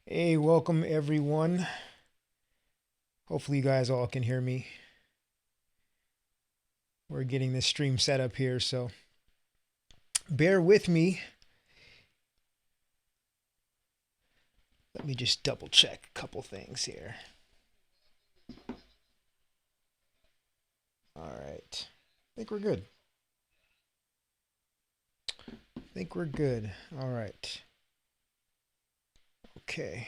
Hey, welcome everyone. Hopefully, you guys all can hear me. We're getting this stream set up here, so bear with me. Let me just double check a couple things here. All right. I think we're good. I think we're good. All right. Okay.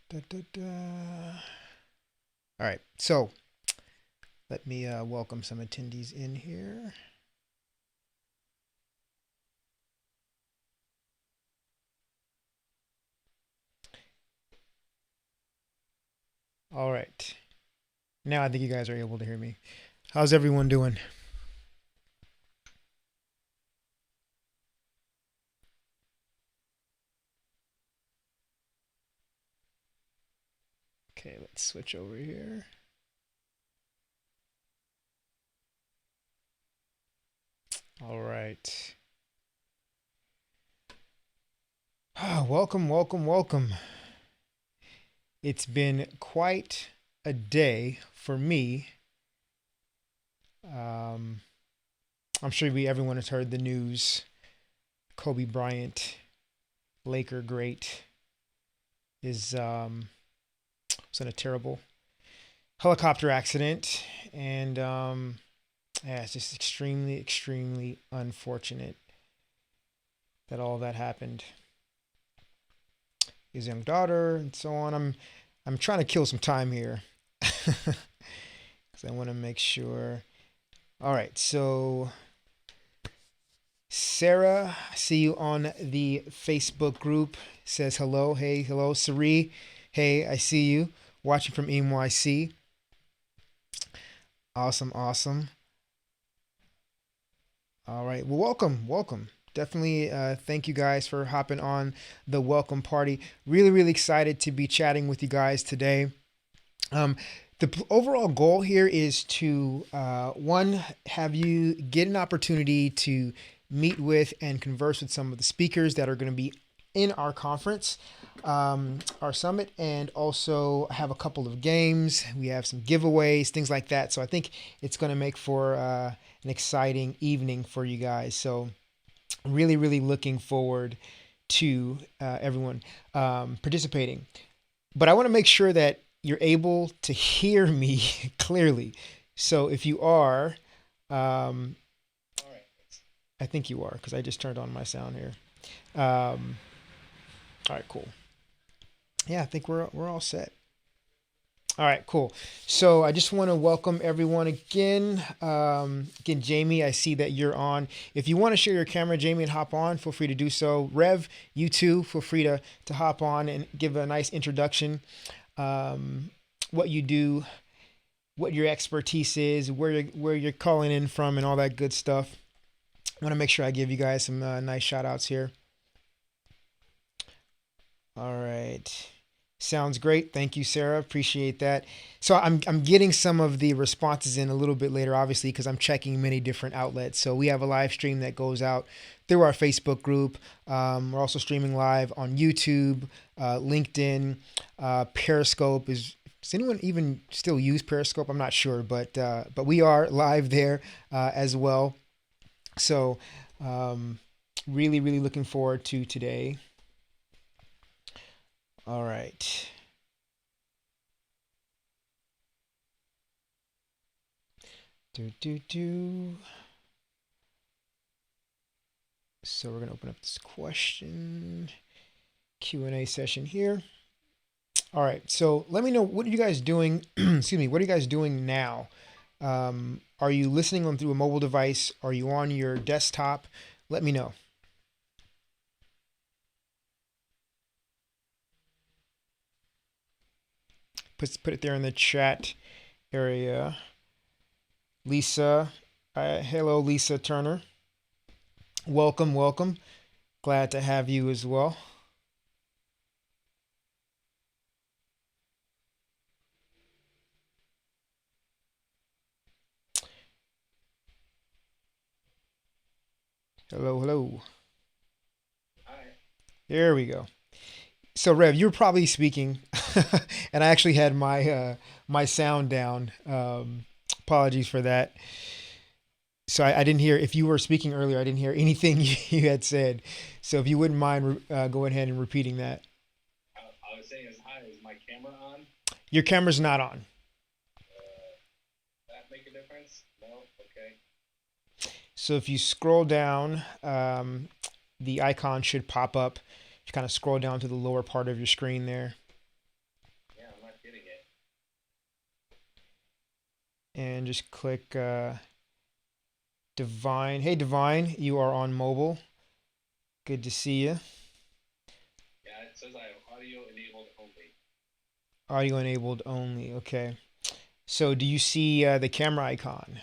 Da, da, da. All right. So let me welcome some attendees in here. All right. Now I think you guys are able to hear me. How's everyone doing? Okay, let's switch over here. All right. Welcome, welcome, welcome. It's been quite a day for me. Um, I'm sure everyone has heard the news. Kobe Bryant, Laker great, is was in a terrible helicopter accident, and yeah, it's just extremely, extremely unfortunate that all that happened. His young daughter, and so on. I'm trying to kill some time here because I want to make sure. All right, so Sarah, I see you on the Facebook group. Says hello. Hey, hello. Sari, hey, I see you. Watching from NYC. Awesome, awesome. All right. Well, welcome, welcome. Definitely thank you guys for hopping on the welcome party. Really, really excited to be chatting with you guys today. Um, the overall goal here is to one, have you get an opportunity to meet with and converse with some of the speakers that are going to be in our conference, our summit, and also have a couple of games. We have some giveaways, things like that. So I think it's going to make for an exciting evening for you guys. So really, really looking forward to everyone participating. But I want to make sure that you're able to hear me clearly. So if you are, um, I think you are because I just turned on my sound here. Um, all right, cool. Yeah, I think we're all set. All right, cool. So I just want to welcome everyone again. Again, Jamie, I see that you're on. If you want to share your camera, Jamie, and hop on, feel free to do so. Rev, you too, feel free to hop on and give a nice introduction. Um, what you do, what your expertise is, where you're calling in from, and all that good stuff. I want to make sure I give you guys some nice shout outs here. All right. Sounds great. Thank you, Sarah. Appreciate that. So I'm getting some of the responses in a little bit later, obviously, because I'm checking many different outlets. So we have a live stream that goes out through our Facebook group. We're also streaming live on YouTube, LinkedIn, Periscope. Does anyone even still use Periscope? I'm not sure, but we are live there as well. So really, really looking forward to today. All right. Do do do. So we're gonna open up this question Q&A session here. All right. So let me know, what are you guys doing? Excuse me. What are you guys doing now? Are you listening on through a mobile device? Are you on your desktop? Let me know. Put it there in the chat area. Lisa, hello, Lisa Turner. Welcome, welcome. Glad to have you as well. Hello, hello. There we go. So Rev, you were probably speaking, and I actually had my sound down. Apologies for that. So I didn't hear if you were speaking earlier. I didn't hear anything you had said. So if you wouldn't mind going ahead and repeating that. I was saying, hi, is my camera on? Your camera's not on. That make a difference? No? Okay. So if you scroll down, the icon should pop up. You kind of scroll down to the lower part of your screen there, Yeah, I'm not getting it. and just click Divine. Hey, Divine, you are on mobile. Good to see you. Yeah, it says I have audio enabled only. Audio enabled only. Okay. So do you see the camera icon?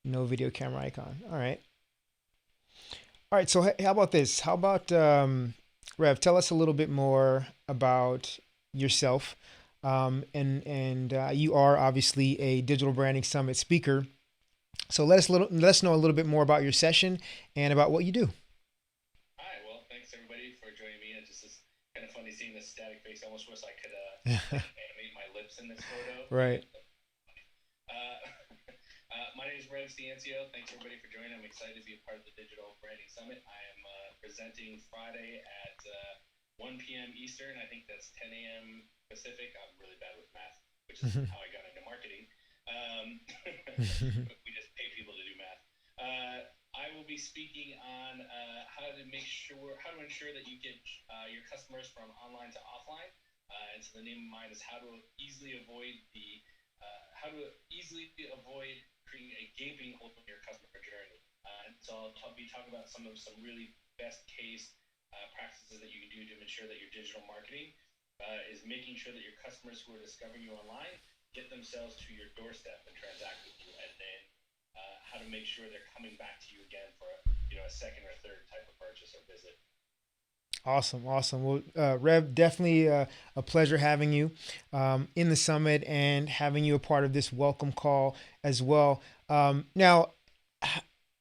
No video camera icon. All right. All right. So how about this? How about Rev? Tell us a little bit more about yourself. And you are obviously a digital branding summit speaker. So let us know a little bit more about your session and about what you do. Hi, well, thanks everybody for joining me. It just is kind of funny seeing this static face. I almost wish I could like animate my lips in this photo. Right. Uh, my name is Rev Ciencio. Thanks everybody for joining. I'm excited to be a part of the Digital Branding Summit. I am presenting Friday at 1 p.m. Eastern. I think that's 10 a.m. Pacific. I'm really bad with math, which is how I got into marketing. Um, we just pay people to do math. I will be speaking on how to ensure that you get your customers from online to offline. And so the name of mine is how to easily avoid creating a gaping hole in your customer journey. And so I'll be talking about some really best case practices that you can do to ensure that your digital marketing is making sure that your customers who are discovering you online get themselves to your doorstep and transact with you, and then how to make sure they're coming back to you again for a second or third type of purchase or visit. Awesome, awesome. Well, Rev, definitely a pleasure having you in the summit and having you a part of this welcome call as well. Now,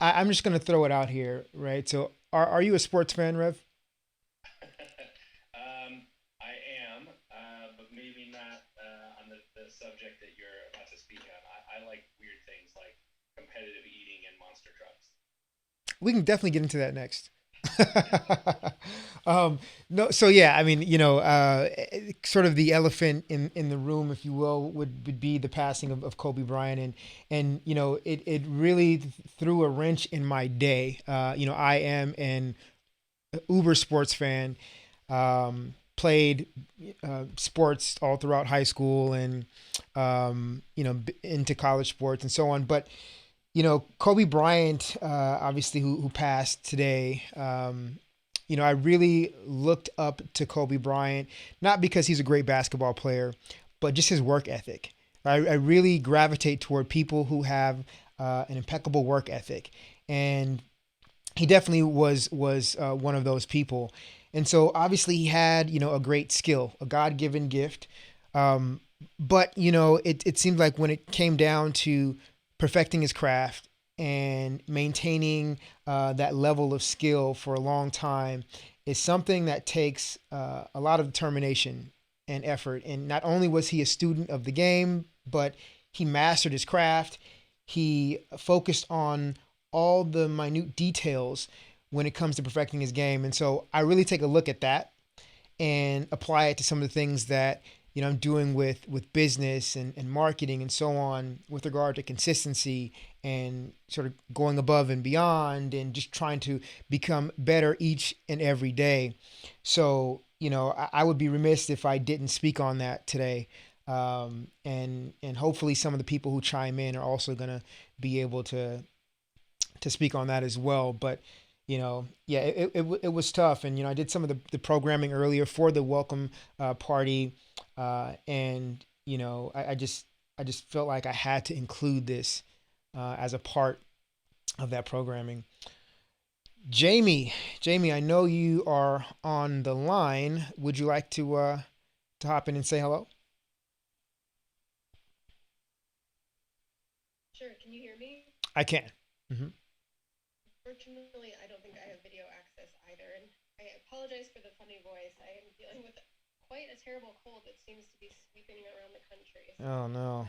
I'm just going to throw it out here, right? So, are you a sports fan, Rev? I am, but maybe not on the subject that you're about to speak on. I like weird things like competitive eating and monster trucks. We can definitely get into that next. Yeah. No, so yeah, I mean, sort of the elephant in the room, if you will, would be the passing of Kobe Bryant, and it really threw a wrench in my day. I am an uber sports fan. Played sports all throughout high school and into college sports and so on. But Kobe Bryant, obviously, who passed today. I really looked up to Kobe Bryant, not because he's a great basketball player, but just his work ethic. I really gravitate toward people who have an impeccable work ethic, and he definitely was one of those people. And so obviously he had a great skill, a God given gift. Um, but it seemed like when it came down to perfecting his craft and maintaining that level of skill for a long time is something that takes a lot of determination and effort. And not only was he a student of the game, but he mastered his craft. He focused on all the minute details when it comes to perfecting his game. And so I really take a look at that and apply it to some of the things that I'm doing with business and marketing and so on with regard to consistency and sort of going above and beyond and just trying to become better each and every day. So I would be remiss if I didn't speak on that today. And hopefully some of the people who chime in are also going to be able to speak on that as well. But yeah, it was tough, and I did some of the programming earlier for the welcome party, and I just felt like I had to include this as a part of that programming. Jamie, Jamie, I know you are on the line. Would you like to hop in and say hello? Sure, can you hear me? I can. Hmm. Unfortunately, I don't think I have video access either, and I apologize for the funny voice. I am dealing with quite a terrible cold that seems to be sweeping around the country. So Oh no.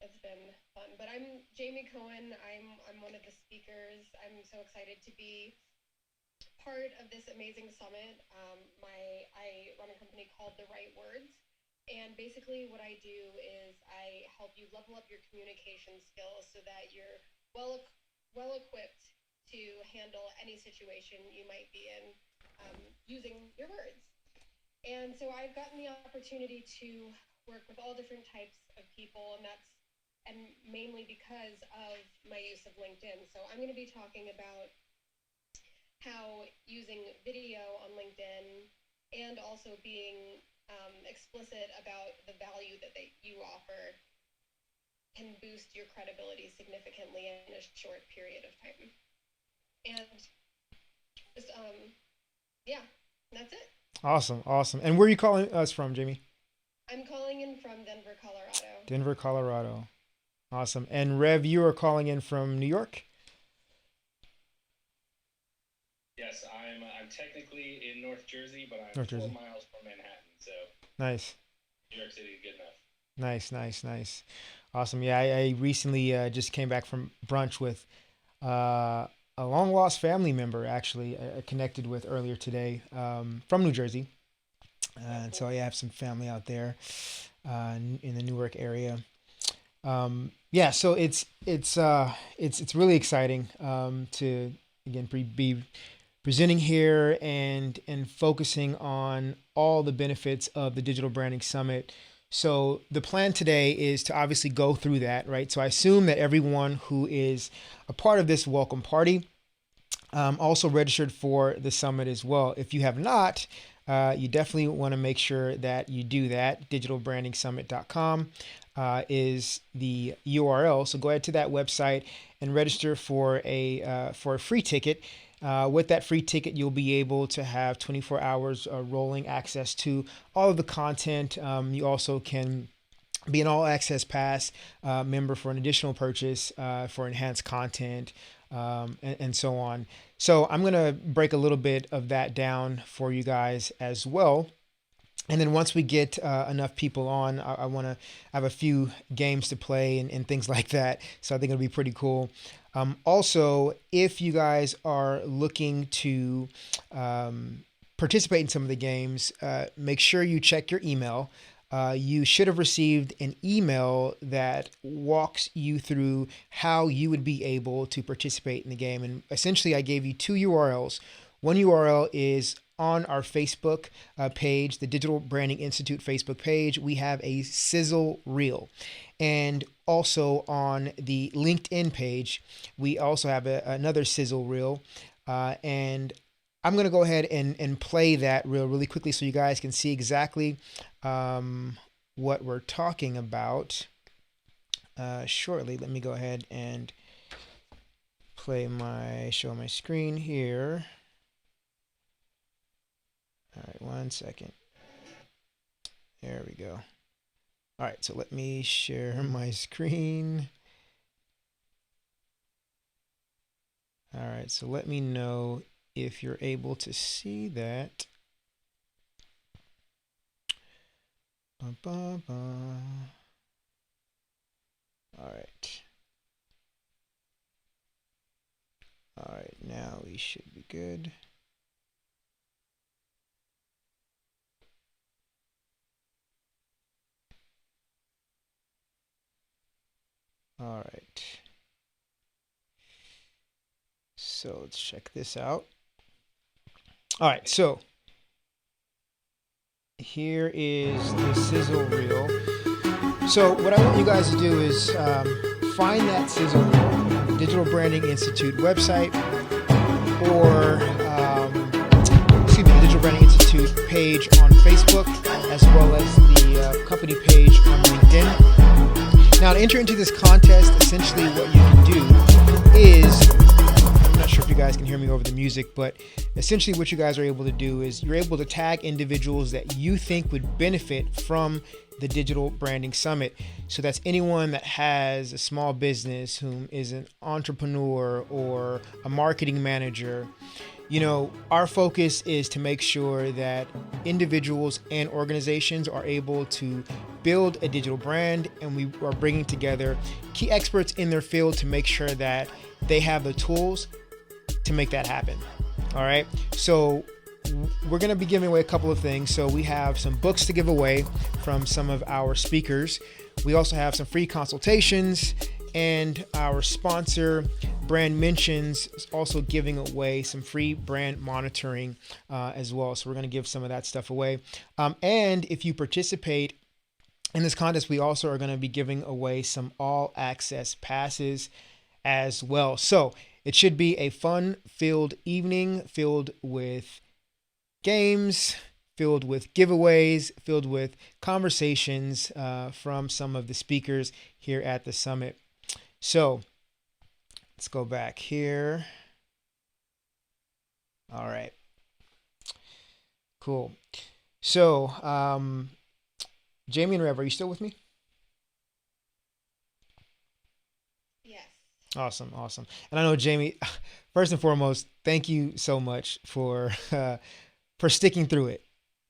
it's been fun. But I'm Jamie Cohen. I'm one of the speakers. I'm so excited to be part of this amazing summit. I run a company called The Right Words, and basically what I do is I help you level up your communication skills so that you're well equipped to handle any situation you might be in using your words. And so I've gotten the opportunity to work with all different types of people, and mainly because of my use of LinkedIn. So I'm going to be talking about how using video on LinkedIn and also being explicit about the value that you offer can boost your credibility significantly in a short period of time. And just, yeah, that's it. Awesome. And where are you calling us from, Jamie? I'm calling in from Denver, Colorado. Denver, Colorado. Awesome. And Rev, you are calling in from New York? Yes, I'm technically in North Jersey, but I'm North 4 Jersey. miles from Manhattan, so Nice. New York City is good enough. Nice. Awesome. Yeah, I recently just came back from brunch with a long lost family member, actually, I connected with earlier today, from New Jersey. And so I have some family out there in the Newark area. Yeah, so it's really exciting to again be presenting here and focusing on all the benefits of the Digital Branding Summit. So the plan today is to obviously go through that, right? So I assume that everyone who is a part of this welcome party also registered for the summit as well. If you have not, you definitely want to make sure that you do that. Digitalbrandingsummit.com is the URL. So go ahead to that website and register for a free ticket. With that free ticket, you'll be able to have 24 hours rolling access to all of the content. You also can be an all access pass member for an additional purchase for enhanced content and so on. So I'm going to break a little bit of that down for you guys as well. And then once we get enough people on, I want to have a few games to play and things like that. So I think it'll be pretty cool. Also, if you guys are looking to participate in some of the games, make sure you check your email. You should have received an email that walks you through how you would be able to participate in the game. And essentially, I gave you 2 URLs. One URL is on our Facebook page, the Digital Branding Institute Facebook page. We have a sizzle reel. And also on the LinkedIn page, we also have another sizzle reel. And I'm going to go ahead and play that reel really quickly so you guys can see exactly what we're talking about shortly. Let me go ahead and show my screen here. All right, 1 second. There we go. All right, so let me share my screen. All right, so let me know if you're able to see that. All right. All right, now we should be good. All right. So let's check this out. All right, so here is the sizzle reel. So what I want you guys to do is find that sizzle reel on the Digital Branding Institute website or the Digital Branding Institute page on Facebook, as well as the company page on LinkedIn. Now, to enter into this contest, essentially what you can do is, I'm not sure if you guys can hear me over the music, but essentially what you guys are able to do is you're able to tag individuals that you think would benefit from the Digital Branding Summit. So that's anyone that has a small business, whom is an entrepreneur or a marketing manager. Our focus is to make sure that individuals and organizations are able to build a digital brand, and we are bringing together key experts in their field to make sure that they have the tools to make that happen. All right. So we're going to be giving away a couple of things. So we have some books to give away from some of our speakers. We also have some free consultations, and our sponsor, Brand Mentions, is also giving away some free brand monitoring as well. So we're going to give some of that stuff away. And if you participate in this contest, we also are going to be giving away some all access passes as well. So it should be a fun-filled evening, filled with games, filled with giveaways, filled with conversations from some of the speakers here at the summit. So let's go back here. All right. Cool. So, Jamie and Rev, are you still with me? Yes. Awesome. And I know, Jamie, first and foremost, thank you so much for sticking through it.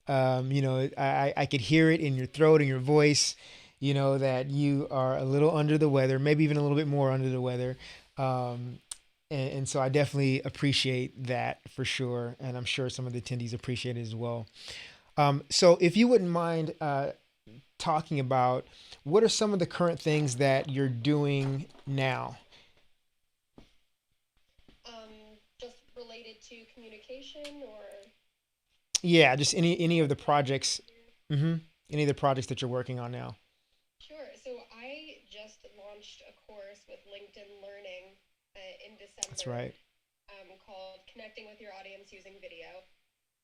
I could hear it in your throat and your voice, that you are a little under the weather, maybe even a little bit more under the weather. And so I definitely appreciate that for sure. And I'm sure some of the attendees appreciate it as well. So if you wouldn't mind talking about what are some of the current things that you're doing now? Just related to communication or? Yeah, just any of the projects. Any of the projects that you're working on now. Sure. So I just launched a course with LinkedIn Learning in December. That's right. Called Connecting with Your Audience Using Video.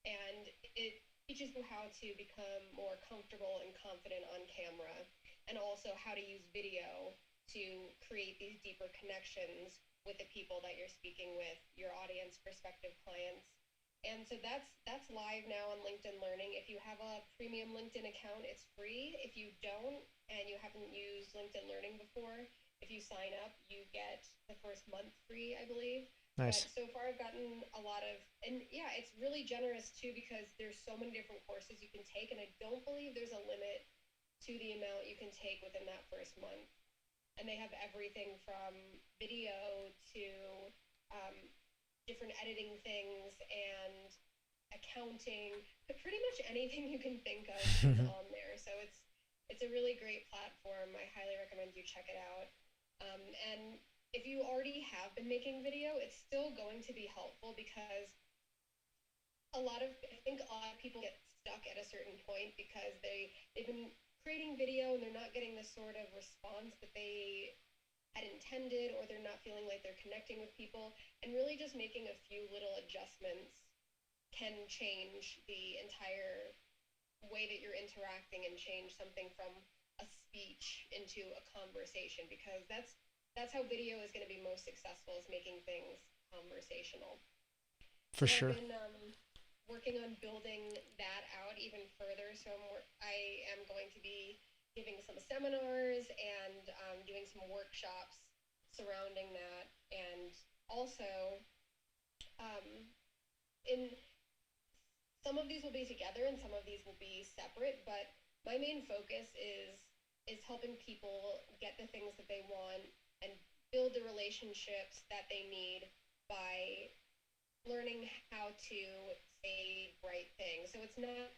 And it teaches you how to become more comfortable and confident on camera, and also how to use video to create these deeper connections with the people that you're speaking with, your audience, prospective clients. And so that's live now on LinkedIn Learning. If you have a premium LinkedIn account, it's free. If you don't and you haven't used LinkedIn Learning before, if you sign up, you get the first month free, I believe. Nice. But so far I've gotten a lot of, and yeah, it's really generous too, because there's so many different courses you can take, and I don't believe there's a limit to the amount you can take within that first month. And they have everything from video to different editing things and accounting, but pretty much anything you can think of is on there. So it's a really great platform. I highly recommend you check it out. And if you already have been making video, it's still going to be helpful, because I think a lot of people get stuck at a certain point because they've been creating video and they're not getting the sort of response that they had intended, or they're not feeling like they're connecting with people, and really just making a few little adjustments can change the entire way that you're interacting and change something from a speech into a conversation, because that's how video is going to be most successful, is making things conversational. For sure. I've been working on building that out even further. So I am going to be giving some seminars and doing some workshops surrounding that. And also, in some of these will be together and some of these will be separate, but my main focus is helping people get the things that they want and build the relationships that they need by learning how to say the right thing. So it's not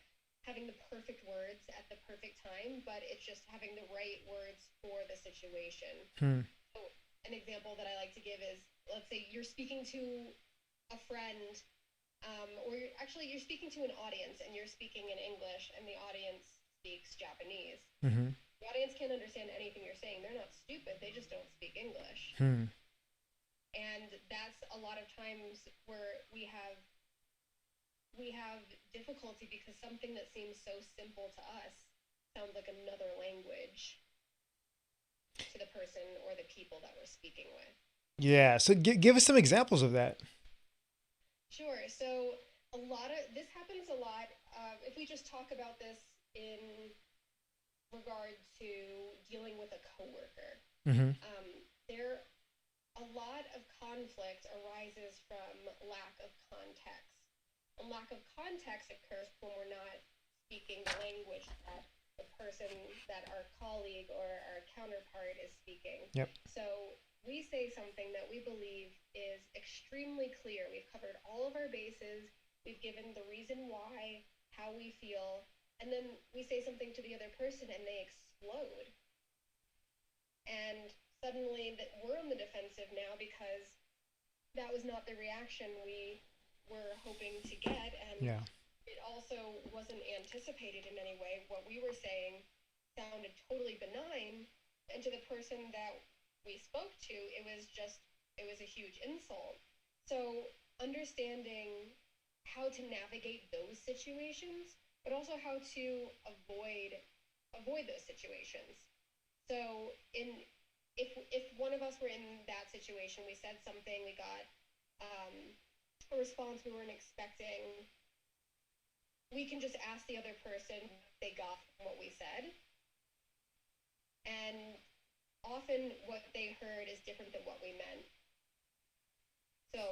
having the perfect words at the perfect time, but it's just having the right words for the situation. So an example that I like to give is, let's say you're speaking to a friend, or you're speaking to an audience, and you're speaking in English, and the audience speaks Japanese. The audience can't understand anything you're saying. They're not stupid. They just don't speak English. And that's a lot of times where we have difficulty, because something that seems so simple to us sounds like another language to the person or the people that we're speaking with. Yeah. So give us some examples of that. Sure. So this happens a lot. If we just talk about this in regard to dealing with a coworker. Mm-hmm. There a lot of conflict arises from lack of context. And lack of context occurs when we're not speaking the language that the person, that our colleague or our counterpart is speaking. Yep. So we say something that we believe is extremely clear. We've covered all of our bases. We've given the reason why, how we feel, and then we say something to the other person and they explode. And suddenly that we're on the defensive now because that was not the reaction we were hoping to get, and Yeah. it also wasn't anticipated in any way. What we were saying sounded totally benign, and to the person that we spoke to, it was a huge insult. So understanding how to navigate those situations, but also how to avoid those situations. So if one of us were in that situation, we said something, we got a response we weren't expecting, we can just ask the other person if they got what we said. And often what they heard is different than what we meant. So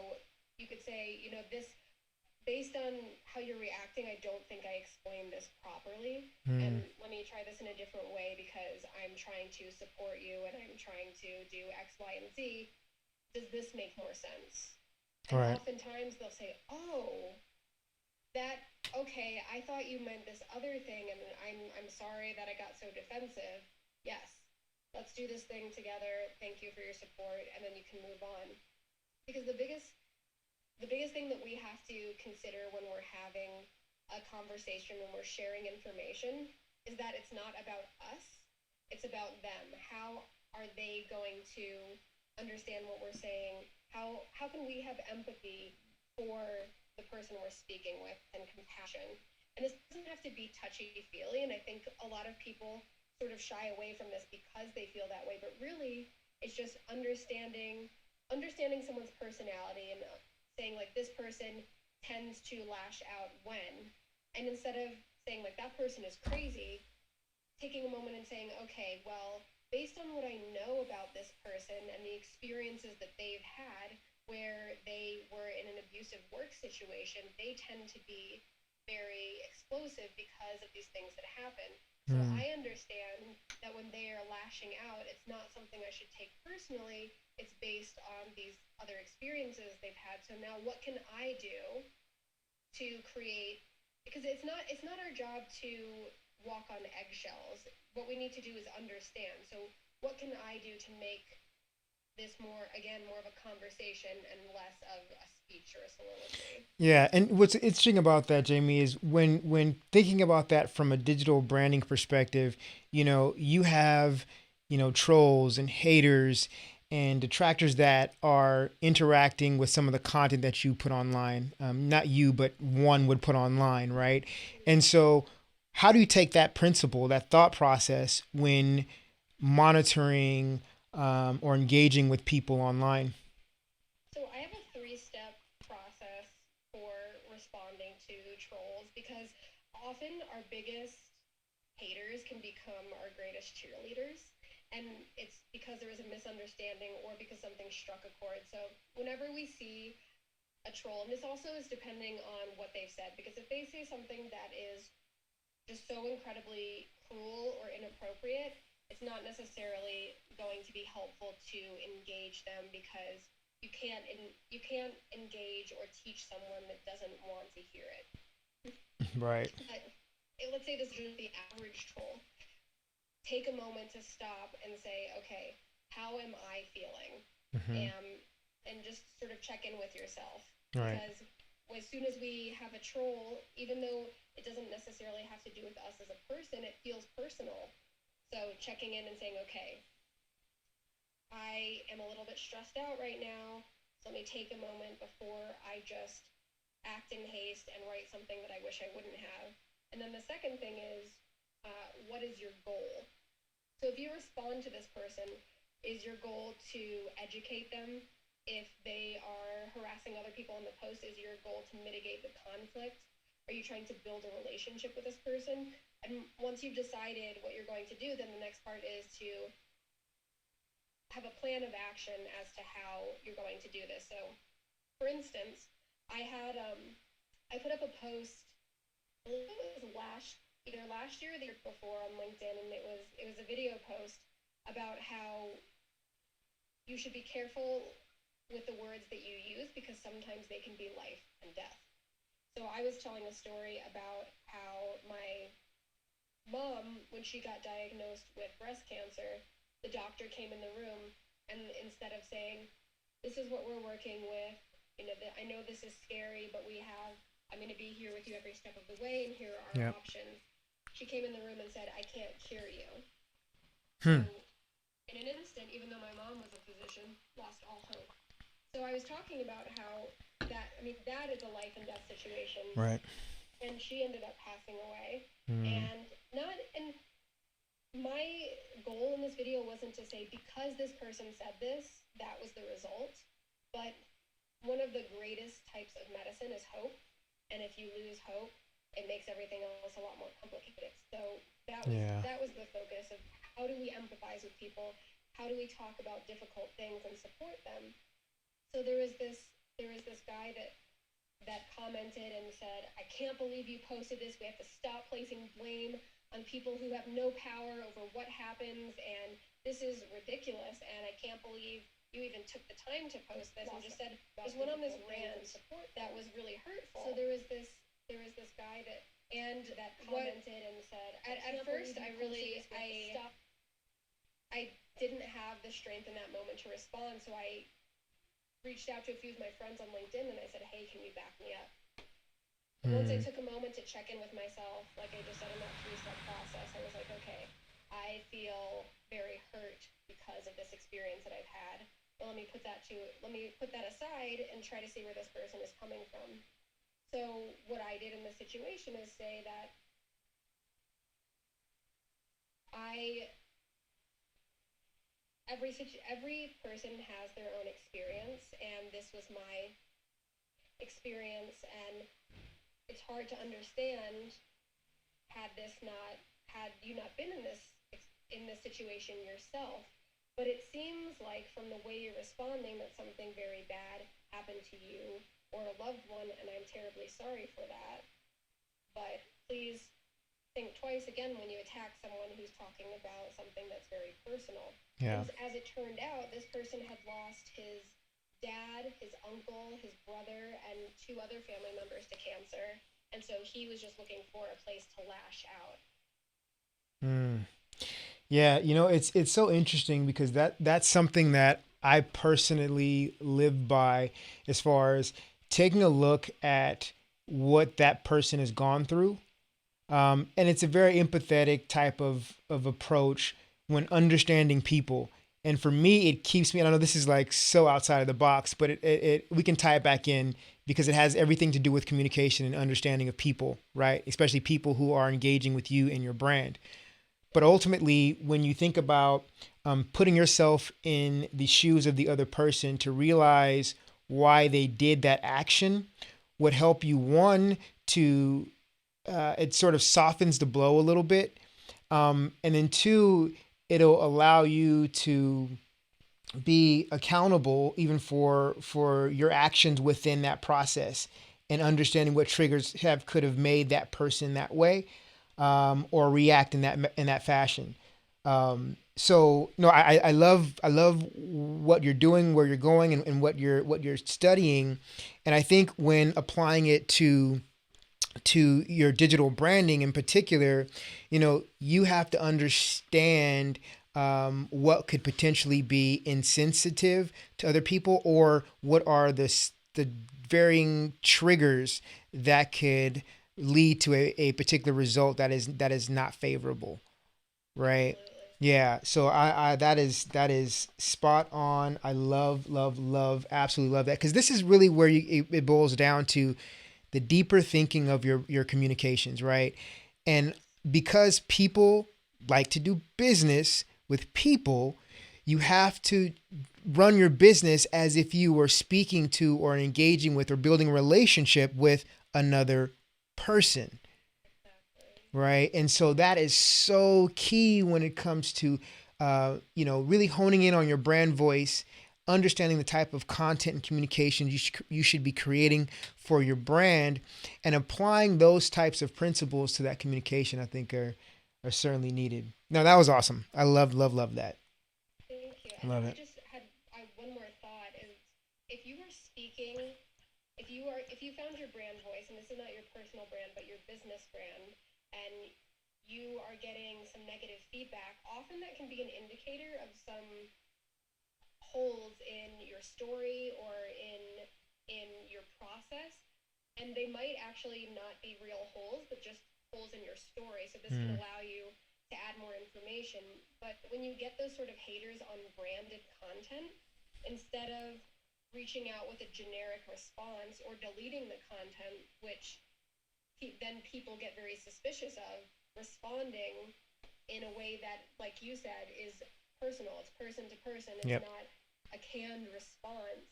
you could say, this, based on how you're reacting, I don't think I explained this properly. And let me try this in a different way because I'm trying to support you and I'm trying to do X, Y, and Z. Does this make more sense? And Right. oftentimes they'll say, oh, okay, I thought you meant this other thing, and I'm sorry that I got so defensive. Yes, let's do this thing together. Thank you for your support, and then you can move on. Because the biggest thing that we have to consider when we're having a conversation, when we're sharing information, is that it's not about us, it's about them. How are they going to understand what we're saying? How can we have empathy for the person we're speaking with and compassion? And this doesn't have to be touchy-feely, and I think a lot of people sort of shy away from this because they feel that way, but really it's just understanding someone's personality and saying, like, this person tends to lash out when, and instead of saying, like, that person is crazy, taking a moment and saying, okay, well, based on what I know about this person and the experiences that they've had where they were in an abusive work situation, they tend to be very explosive because of these things that happen. So I understand that when they are lashing out, it's not something I should take personally. It's based on these other experiences they've had. So now what can I do to create, because it's not our job to walk on eggshells. What we need to do is understand. So what can I do to make this more of a conversation and less of a speech or a soliloquy? Yeah, and what's interesting about that, Jamie, is when thinking about that from a digital branding perspective, you have, trolls and haters and detractors that are interacting with some of the content that you put online. Not you, but one would put online, right? And so, how do you take that principle, that thought process, when monitoring or engaging with people online? So I have a three-step process for responding to trolls because often our biggest haters can become our greatest cheerleaders. And it's because there is a misunderstanding or because something struck a chord. So whenever we see a troll, and this also is depending on what they've said, because if they say something that is just so incredibly cruel or inappropriate, it's not necessarily going to be helpful to engage them because you can't engage or teach someone that doesn't want to hear it. Right. But let's say this is the average troll. Take a moment to stop and say, okay, how am I feeling? Mm-hmm. And just sort of check in with yourself. Right. Because as soon as we have a troll, even though it doesn't necessarily have to do with us as a person, it feels personal. So checking in and saying, okay, I am a little bit stressed out right now. So let me take a moment before I just act in haste and write something that I wish I wouldn't have. And then the second thing is, what is your goal? So if you respond to this person, is your goal to educate them? If they are harassing other people on the post, is your goal to mitigate the conflict? Are you trying to build a relationship with this person? And once you've decided what you're going to do, then the next part is to have a plan of action as to how you're going to do this. So, for instance, I had I put up a post. I believe it was either last year or the year before on LinkedIn, and it was a video post about how you should be careful with the words that you use because sometimes they can be life and death. So I was telling a story about how my mom, when she got diagnosed with breast cancer, the doctor came in the room, and instead of saying, "This is what we're working with, I know this is scary, but I'm going to be here with you every step of the way, and here are our options." She came in the room and said, "I can't cure you." So in an instant, even though my mom was a physician, lost all hope. So I was talking about how that is a life and death situation. Right. And she ended up passing away. And my goal in this video wasn't to say, because this person said this, that was the result. But one of the greatest types of medicine is hope. And if you lose hope, it makes everything else a lot more complicated. So that was the focus of how do we empathize with people? How do we talk about difficult things and support them? So there was this guy that commented and said, "I can't believe you posted this. We have to stop placing blame on people who have no power over what happens, and this is ridiculous, and I can't believe you even took the time to post this," and just went on this rant that was really hurtful. So there was this guy that commented and said, at first I didn't have the strength in that moment to respond, so I reached out to a few of my friends on LinkedIn and I said, "Hey, can you back me up?" Once I took a moment to check in with myself, like I just said in that 3-step process, I was like, okay, I feel very hurt because of this experience that I've had. Well, let me put that aside and try to see where this person is coming from. So what I did in this situation is say that every person has their own experience, and this was my experience, and it's hard to understand had you not been in this situation yourself. But it seems like from the way you're responding that something very bad happened to you or a loved one, and I'm terribly sorry for that. But please think twice again when you attack someone who's talking about something that's very personal. Yeah. As it turned out, this person had lost his dad, his uncle, his brother, and 2 other family members to cancer. And so he was just looking for a place to lash out. Yeah, it's so interesting because that's something that I personally live by, as far as taking a look at what that person has gone through. And it's a very empathetic type of approach when understanding people. And for me, it keeps me, I don't know, this is like so outside of the box, but we can tie it back in because it has everything to do with communication and understanding of people, right? Especially people who are engaging with you and your brand. But ultimately, when you think about putting yourself in the shoes of the other person to realize why they did that action would help you, one, to it sort of softens the blow a little bit. And then 2, it'll allow you to be accountable even for your actions within that process, and understanding what triggers could have made that person that way, or react in that fashion. So no, I love what you're doing, where you're going, and what you're studying, and I think when applying it to your digital branding in particular, you have to understand what could potentially be insensitive to other people, or what are the varying triggers that could lead to a particular result that is not favorable, right? Absolutely. Yeah. So I that is spot on. I love, absolutely love that, because this is really where it boils down to the deeper thinking of your communications, right? And because people like to do business with people, you have to run your business as if you were speaking to or engaging with or building a relationship with another person. Exactly. right? And so that is so key when it comes to, really honing in on your brand voice, understanding the type of content and communication you should be creating for your brand, and applying those types of principles to that communication. I think are certainly needed. No, that was awesome. I love that. Thank you. I And love I it. just had one more thought is if you were speaking, if you found your brand voice, and this is not your personal brand but your business brand, and you are getting some negative feedback, often that can be an indicator of some holes in your story or in your process, and they might actually not be real holes but just holes in your story, so this can Mm, allow you to add more information. But when you get those sort of haters on branded content, instead of reaching out with a generic response or deleting the content, which then people get very suspicious of, responding in a way that, like you said, is personal. It's person to person. It's yep. not a canned response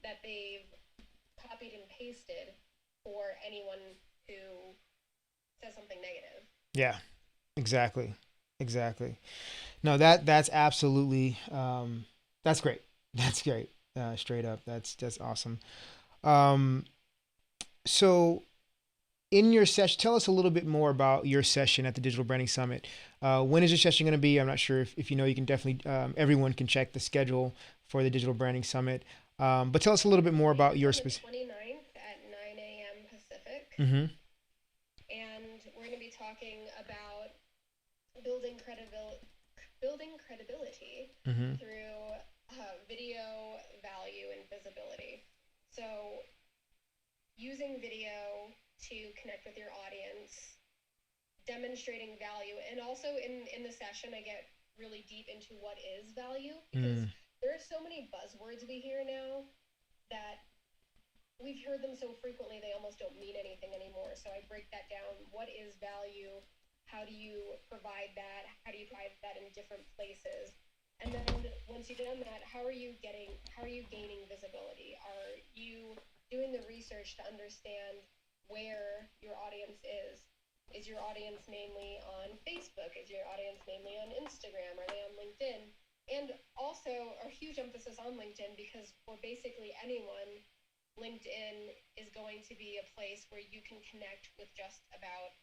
that they've copied and pasted for anyone who says something negative. Yeah. Exactly. Exactly. No, that's absolutely that's great. That's great. Straight up. That's awesome. Um, so in your session, tell us a little bit more about your session at the Digital Branding Summit. When is your session going to be? I'm not sure if you know. You can definitely everyone can check the schedule for the Digital Branding Summit. But tell us a little bit more about It's your on the specific. 29th at 9 a.m. Pacific, Mm-hmm. and we're going to be talking about building credibility Mm-hmm. through video value and visibility. So using video to connect with your audience, demonstrating value, and also in the session I get really deep into what is value, because Mm, there are so many buzzwords we hear now that we've heard them so frequently they almost don't mean anything anymore. So I break that down. What is value? How do you provide that? How do you provide that in different places? And then once you've done that, how are you gaining visibility? Are you doing the research to understand where your audience is? Is your audience mainly on Facebook? Is your audience mainly on Instagram? Are they on LinkedIn? And also a huge emphasis on LinkedIn, because for basically anyone, LinkedIn is going to be a place where you can connect with just about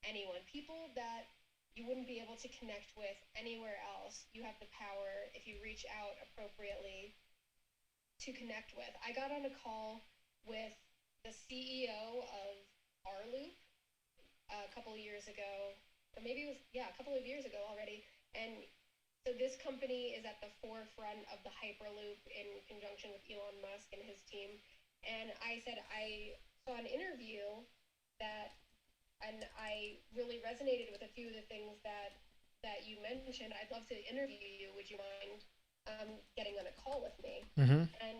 anyone. People that you wouldn't be able to connect with anywhere else, you have the power, if you reach out appropriately, to connect with. I got on a call with the CEO of Rloop a couple of years ago, or maybe it was, yeah, a couple of years ago already. And so this company is at the forefront of the Hyperloop in conjunction with Elon Musk and his team. And I said I saw an interview that, and I really resonated with a few of the things that you mentioned. I'd love to interview you. Would you mind getting on a call with me? mm-hmm. And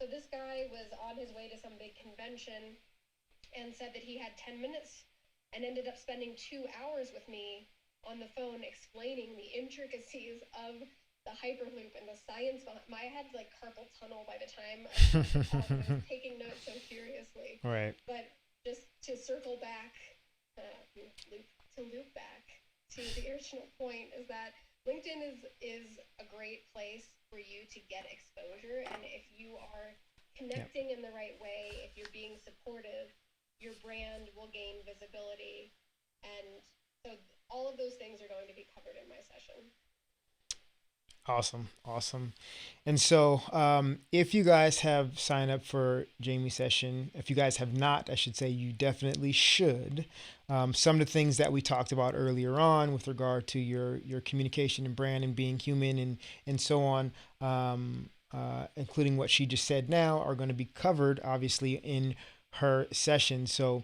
so this guy was on his way to some big convention and said that he had 10 minutes and ended up spending 2 hours with me on the phone explaining the intricacies of the Hyperloop and the science behind. I had like carpal tunnel by the time I was about to talk, and I was taking notes so furiously. Right. But just to circle back, loop back to the original point, is that LinkedIn is a great place for you to get exposure, and if you are Yep. connecting in the right way, if you're being supportive, your brand will gain visibility. And so all of those things are going to be covered in my session. Awesome, awesome. And so, if you guys have signed up for Jamie's session, if you guys have not, I should say you definitely should. Some of the things that we talked about earlier on with regard to your communication and brand and being human and so on, including what she just said now, are going to be covered obviously in her session. So,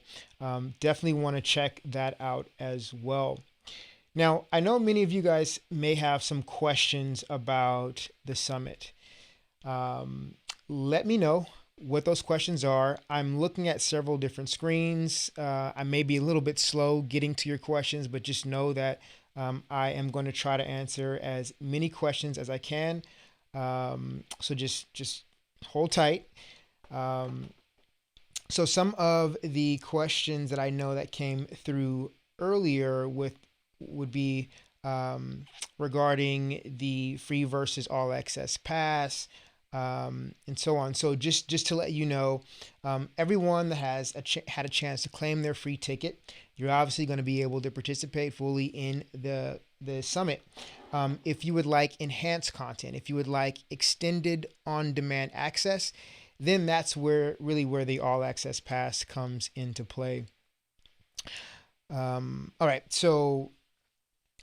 definitely want to check that out as well. Now, I know many of you guys may have some questions about the summit. Um, Let me know what those questions are. I'm looking at several different screens. I may be a little bit slow getting to your questions, but just know that I am going to try to answer as many questions as I can. So just hold tight. Um, so some of the questions that I know that came through earlier with would be regarding the free versus all access pass, and so on. So just to let you know, everyone that has had a chance to claim their free ticket, you're obviously going to be able to participate fully in the summit. If you would like enhanced content, if you would like extended on-demand access, then that's where the all access pass comes into play. All right, so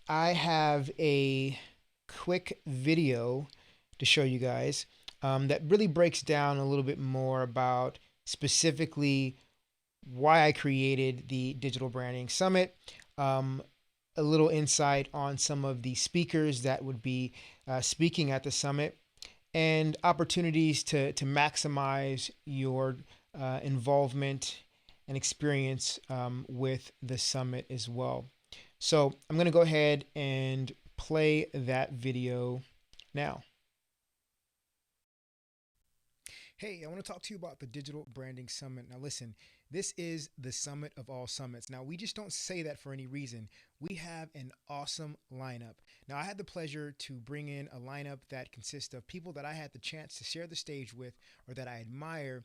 I have a quick video to show you guys that really breaks down a little bit more about specifically why I created the Digital Branding Summit, um, a little insight on some of the speakers that would be speaking at the summit, and opportunities to maximize your involvement and experience with the summit as well. So I'm going to go ahead and play that video now. Hey, I want to talk to you about the Digital Branding Summit. Now, listen, this is the summit of all summits. Now, we just don't say that for any reason. We have an awesome lineup. Now, I had the pleasure to bring in a lineup that consists of people that I had the chance to share the stage with, or that I admire,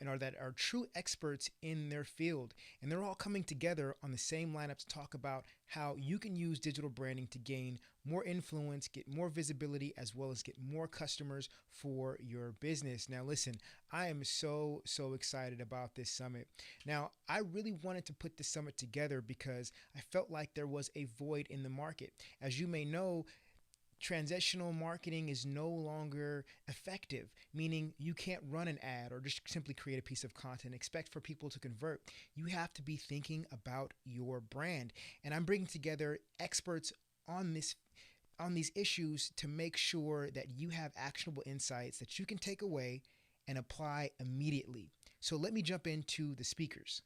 and or that are true experts in their field. And they're all coming together on the same lineup to talk about how you can use digital branding to gain more influence, get more visibility, as well as get more customers for your business. Now, listen, I am so excited about this summit. Now, I really wanted to put this summit together because I felt like there was a void in the market. As you may know, transactional marketing is no longer effective, meaning you can't run an ad or just simply create a piece of content and expect for people to convert. You have to be thinking about your brand. And I'm bringing together experts on this on these issues to make sure that you have actionable insights that you can take away and apply immediately. So let me jump into the speakers.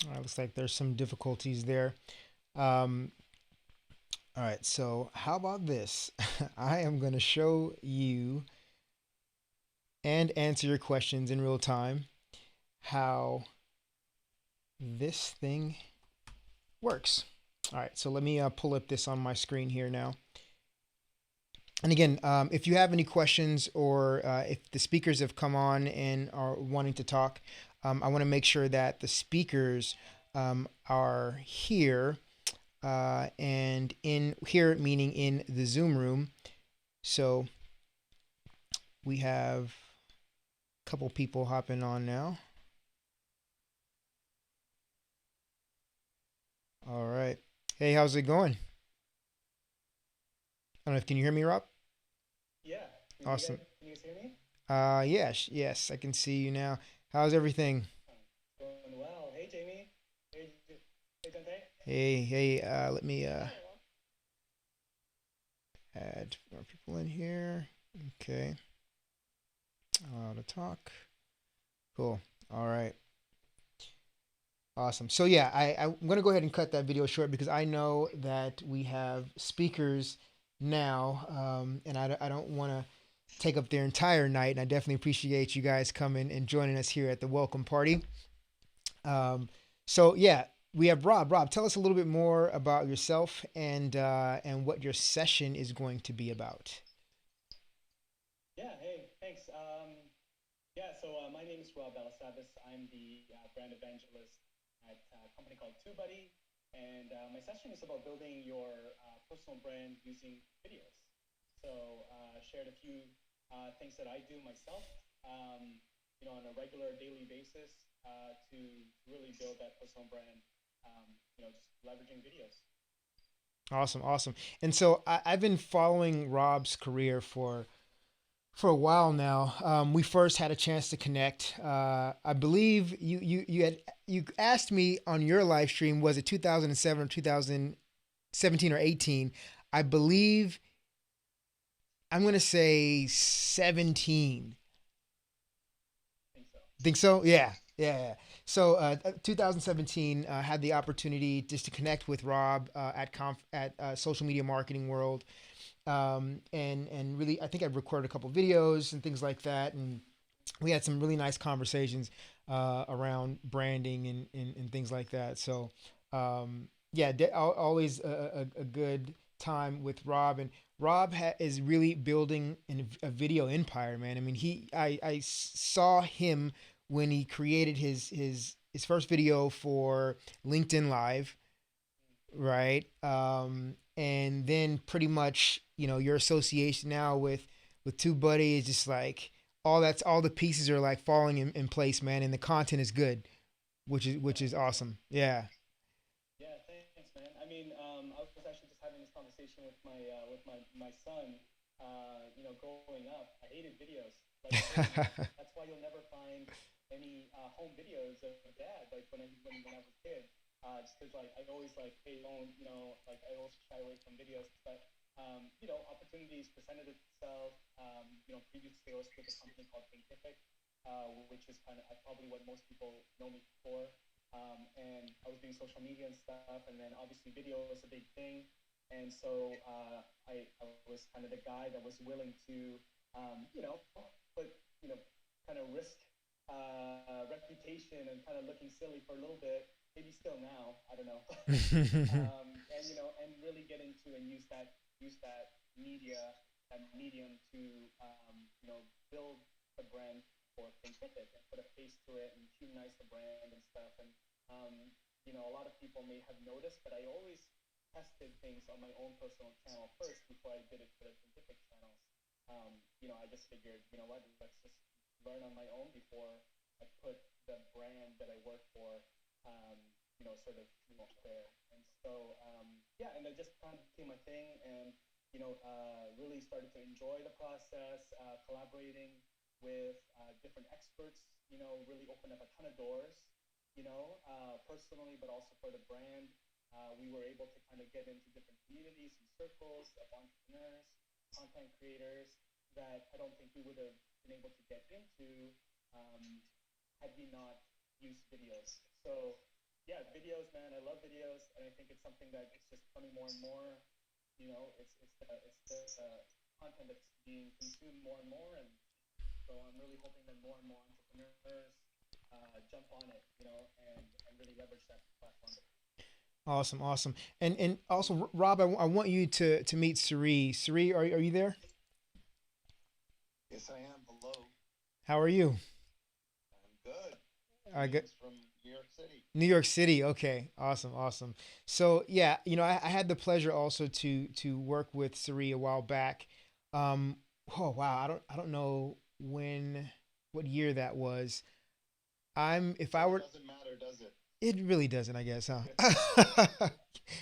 All right, looks like there's some difficulties there. Um, all right, so how about this? I am going to show you and answer your questions in real time how this thing works. All right, so let me pull up this on my screen here now. And again, if you have any questions or if the speakers have come on and are wanting to talk, I want to make sure that the speakers are here and in here, meaning in the Zoom room. So we have a couple people hopping on now. All right. Hey, how's it going? I don't know if can you hear me, Rob? Yeah. Awesome. Can you guys hear me? Yes, I can see you now. How's everything? Going well. Hey, Jamie. Hey, Dante. Hey, let me Oh, add more people in here. Okay. Allow to talk. Cool. All right. Awesome. So yeah, I'm gonna go ahead and cut that video short because I know that we have speakers now, and I don't want to take up their entire night. And I definitely appreciate you guys coming and joining us here at the welcome party. So yeah, we have Rob. Rob, tell us a little bit more about yourself and what your session is going to be about. Yeah, hey, thanks. My name is Rob Balasabas. I'm the brand evangelist at a company called TubeBuddy, and my session is about building your personal brand using videos. So, shared a few things that I do myself, on a regular daily basis to really build that personal brand, just leveraging videos. Awesome. And so I've been following Rob's career for a while now. We first had a chance to connect. I believe you asked me on your live stream, was it 2007 or 2017 or 18? I believe I'm gonna say 17. I think so. Think so? Yeah, yeah. Yeah. So 2017, had the opportunity just to connect with Rob at Social Media Marketing World, and really, I think I recorded a couple videos and things like that, and we had some really nice conversations around branding and things like that. So yeah, always a good time with Rob, and Rob is really building a video empire, man. I mean, I saw him when he created his first video for LinkedIn Live, right? And then pretty much, your association now with TubeBuddy is just like all the pieces are like falling in place, man, and the content is good, which Yeah, is thanks, man. awesome. Yeah. Yeah, thanks, man. I mean, I was actually just having this conversation with my son. Growing up, I hated videos. Like I told him, that's why you'll never find any home videos of dad. Like when I was a kid, just because like I always like, hey, don't like I always shy away from videos. But opportunities presented itself. Previously I was with a company called Thinkific, which is kind of probably what most people know me for. And I was doing social media and stuff, and then obviously video was a big thing, and so I was kind of the guy that was willing to, put, you know, kind of risk reputation and kind of looking silly for a little bit, maybe still now, I don't know, and and really get into and use that media, that medium to build a brand for Thinkific and put a face to it and humanize the brand and stuff. And a lot of people may have noticed, but I always tested things on my own personal channel first before I did it for the Thinkific channels. I just figured, what, let's just learn on my own before I put the brand that I work for, sort of, out there. And so, yeah, and it just kind of became a thing, and really started to enjoy the process, collaborating with different experts. Really opened up a ton of doors. Personally, but also for the brand. We were able to kind of get into different communities and circles of entrepreneurs, content creators that I don't think we would have been able to get into um, had we not used videos. So, yeah, videos, man. I love videos, and I think it's something that it's just coming more and more. It's the content that's being consumed more and more, and so I'm really hoping that more and more entrepreneurs jump on it, and really leverage that platform. Awesome, awesome. And also, Rob, I want you to meet Suri. Suri, are you there? Yes, I am. Hello. How are you? I'm good. Good. Greetings from New York City. New York City. Okay, awesome, awesome. So yeah, I had the pleasure also to work with Suri a while back. Um, oh wow, I don't know what year that was. If I Really were, doesn't matter, does it? it really doesn't, I guess, huh?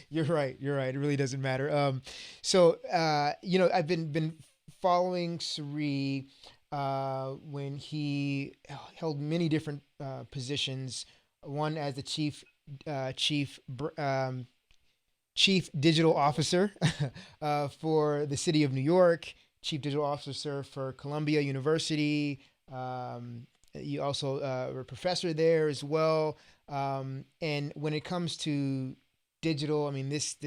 You're right. You're right. It really doesn't matter. So I've been following Suri when he held many different positions. One as the chief digital officer for the city of New York, chief digital officer for Columbia University. You also were a professor there as well. And when it comes to digital, I mean this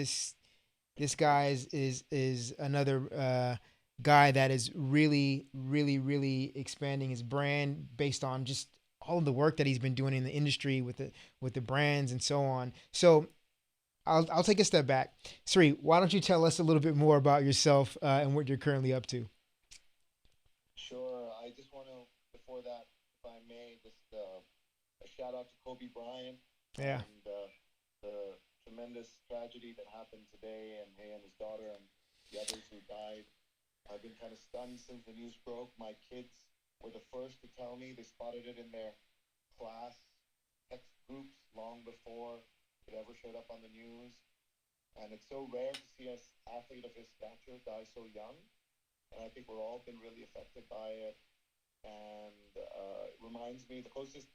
guy is another guy that is really expanding his brand based on just all of the work that he's been doing in the industry with the brands and so on. So I'll take a step back. Sri, why don't you tell us a little bit more about yourself and what you're currently up to? Sure. I just want to, before that, if I may, just a shout out to Kobe Bryant Yeah. and the tremendous tragedy that happened today, and he and his daughter and the others who died. I've been kind of stunned since the news broke. My kids were the first to tell me they spotted it in their class text groups long before it ever showed up on the news. And it's so rare to see an athlete of his stature die so young. and I think we're all been really affected by it. And it reminds me, the closest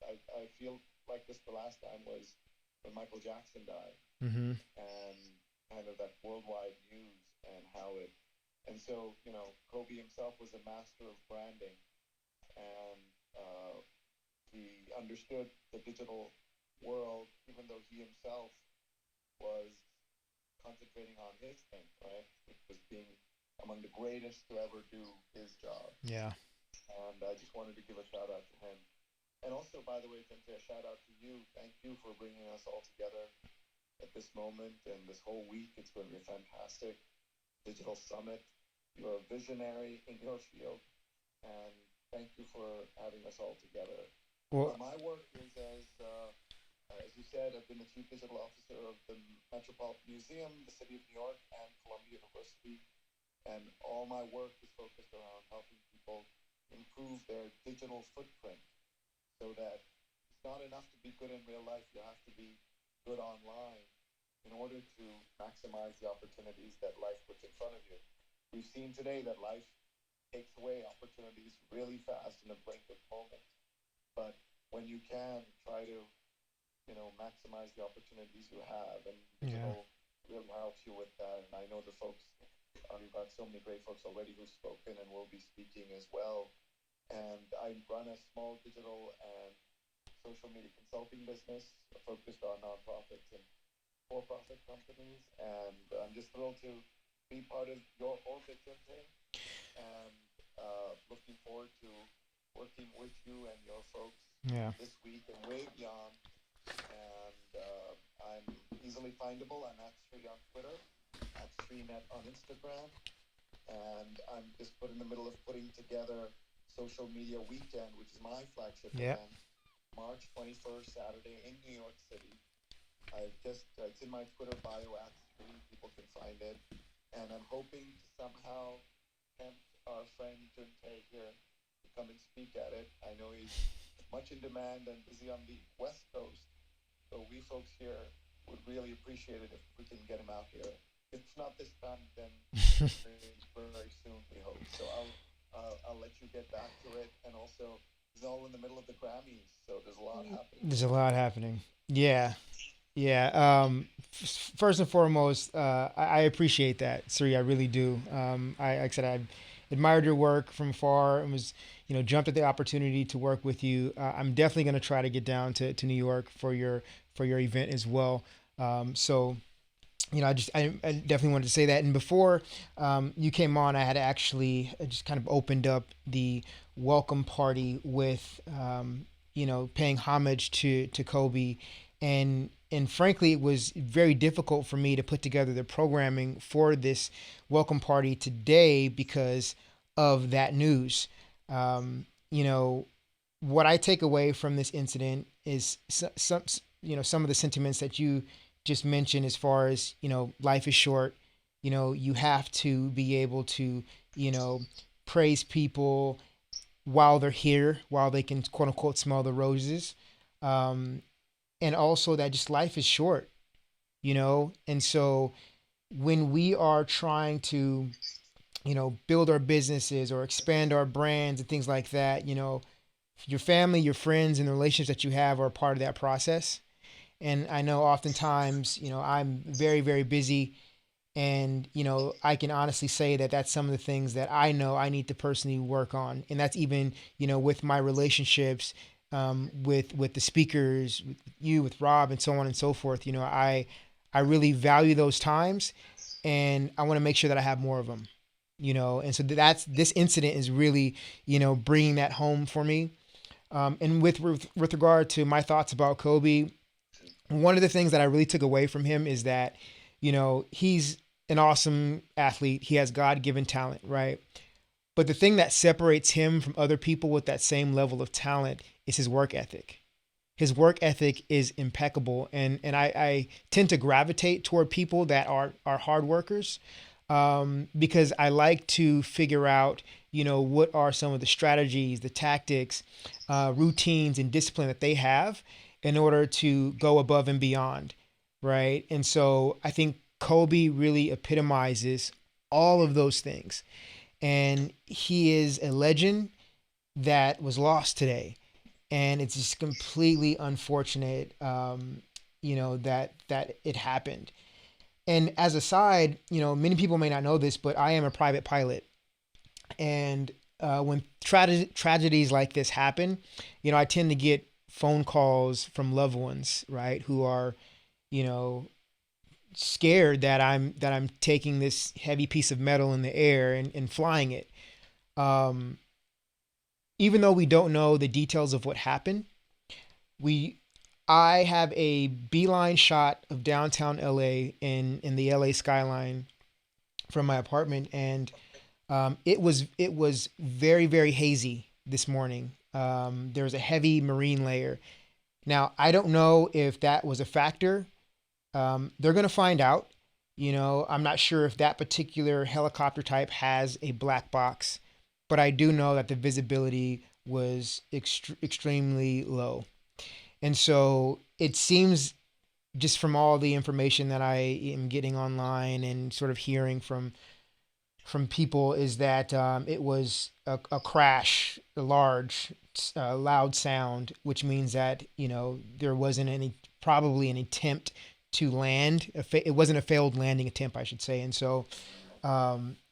I feel like this the last time was when Michael Jackson died, Mm-hmm. and kind of that worldwide news and how it. And so, Kobe himself was a master of branding, and he understood the digital world, even though he himself was concentrating on his thing, right? Which was being among the greatest to ever do his job. Yeah. And I just wanted to give a shout out to him. And also, by the way, Gente, a shout out to you. Thank you for bringing us all together at this moment and this whole week. It's going to be a fantastic digital summit. You're a visionary in your field, and thank you for having us all together. Well, My work is as you said, I've been the Chief Digital Officer of the Metropolitan Museum, the City of New York, and Columbia University. And all my work is focused around helping people improve their digital footprint so that it's not enough to be good in real life, you have to be good online in order to maximize the opportunities that life puts in front of you. We've seen today that life takes away opportunities really fast in a blink of moments. But when you can, try to maximize the opportunities you have, and digital really helps you with that. And I know the folks, we've got so many great folks already who've spoken and will be speaking as well. And I run a small digital and social media consulting business focused on nonprofits and for-profit companies. And I'm just thrilled to be part of your orbit, Gente, and looking forward to working with you and your folks this week and way beyond. And I'm easily findable. I'm at Sri on Twitter, at SriNet on Instagram, and I'm just in the middle of putting together Social Media Weekend, which is my flagship event, March 21st, Saturday in New York City. It's in my Twitter bio at Sri. People can find it, and I'm hoping to somehow tempt our friend Junte here to come and speak at it. I know he's much in demand and busy on the West Coast. So we folks here would really appreciate it if we can get him out here. If not this time, then very soon, we hope. So I'll let you get back to it. And also, he's all in the middle of the Grammys, so there's a lot happening. There's a lot happening. Yeah. Yeah. First and foremost, I appreciate that, Sri. I really do. Like I said, I admired your work from afar and was, jumped at the opportunity to work with you. I'm definitely going to try to get down to New York for your event as well. So, I definitely wanted to say that. And before you came on, I had actually just kind of opened up the welcome party with, paying homage to Kobe, and frankly, it was very difficult for me to put together the programming for this welcome party today because of that news. What I take away from this incident is some of the sentiments that you just mentioned as far as, life is short. You have to be able to, praise people while they're here, while they can quote unquote smell the roses. And also that just life is short, and so when we are trying to, build our businesses or expand our brands and things like that, your family, your friends, and the relationships that you have are part of that process. And I know oftentimes, I'm very, very busy. And, I can honestly say that that's some of the things that I know I need to personally work on. And that's even, with my relationships, with the speakers, with you, with Rob, and so on and so forth. I really value those times, and I want to make sure that I have more of them. And so this incident is really, bringing that home for me. And with regard to my thoughts about Kobe, one of the things that I really took away from him is that, he's an awesome athlete. He has God-given talent, right? But the thing that separates him from other people with that same level of talent is his work ethic. His work ethic is impeccable. And I tend to gravitate toward people that are hard workers, because I like to figure out, what are some of the strategies, the tactics, routines, and discipline that they have in order to go above and beyond, right? And so I think Kobe really epitomizes all of those things. And he is a legend that was lost today. And it's just completely unfortunate, that it happened. And as a side, many people may not know this, but I am a private pilot. And when tragedies like this happen, I tend to get phone calls from loved ones, right, who are, you know, scared that I'm taking this heavy piece of metal in the air and flying it. Um, Even though we don't know the details of what happened, we I have a beeline shot of downtown LA in the LA skyline from my apartment, and it was very very hazy this morning. There was a heavy marine layer. Now I don't know if that was a factor. They're gonna find out. I'm not sure if that particular helicopter type has a black box, but I do know that the visibility was extremely low. And so it seems, just from all the information that I am getting online and sort of hearing from people, is that it was a crash, a large, loud sound, which means that there wasn't any, probably an attempt to land. It wasn't a failed landing attempt, I should say. And so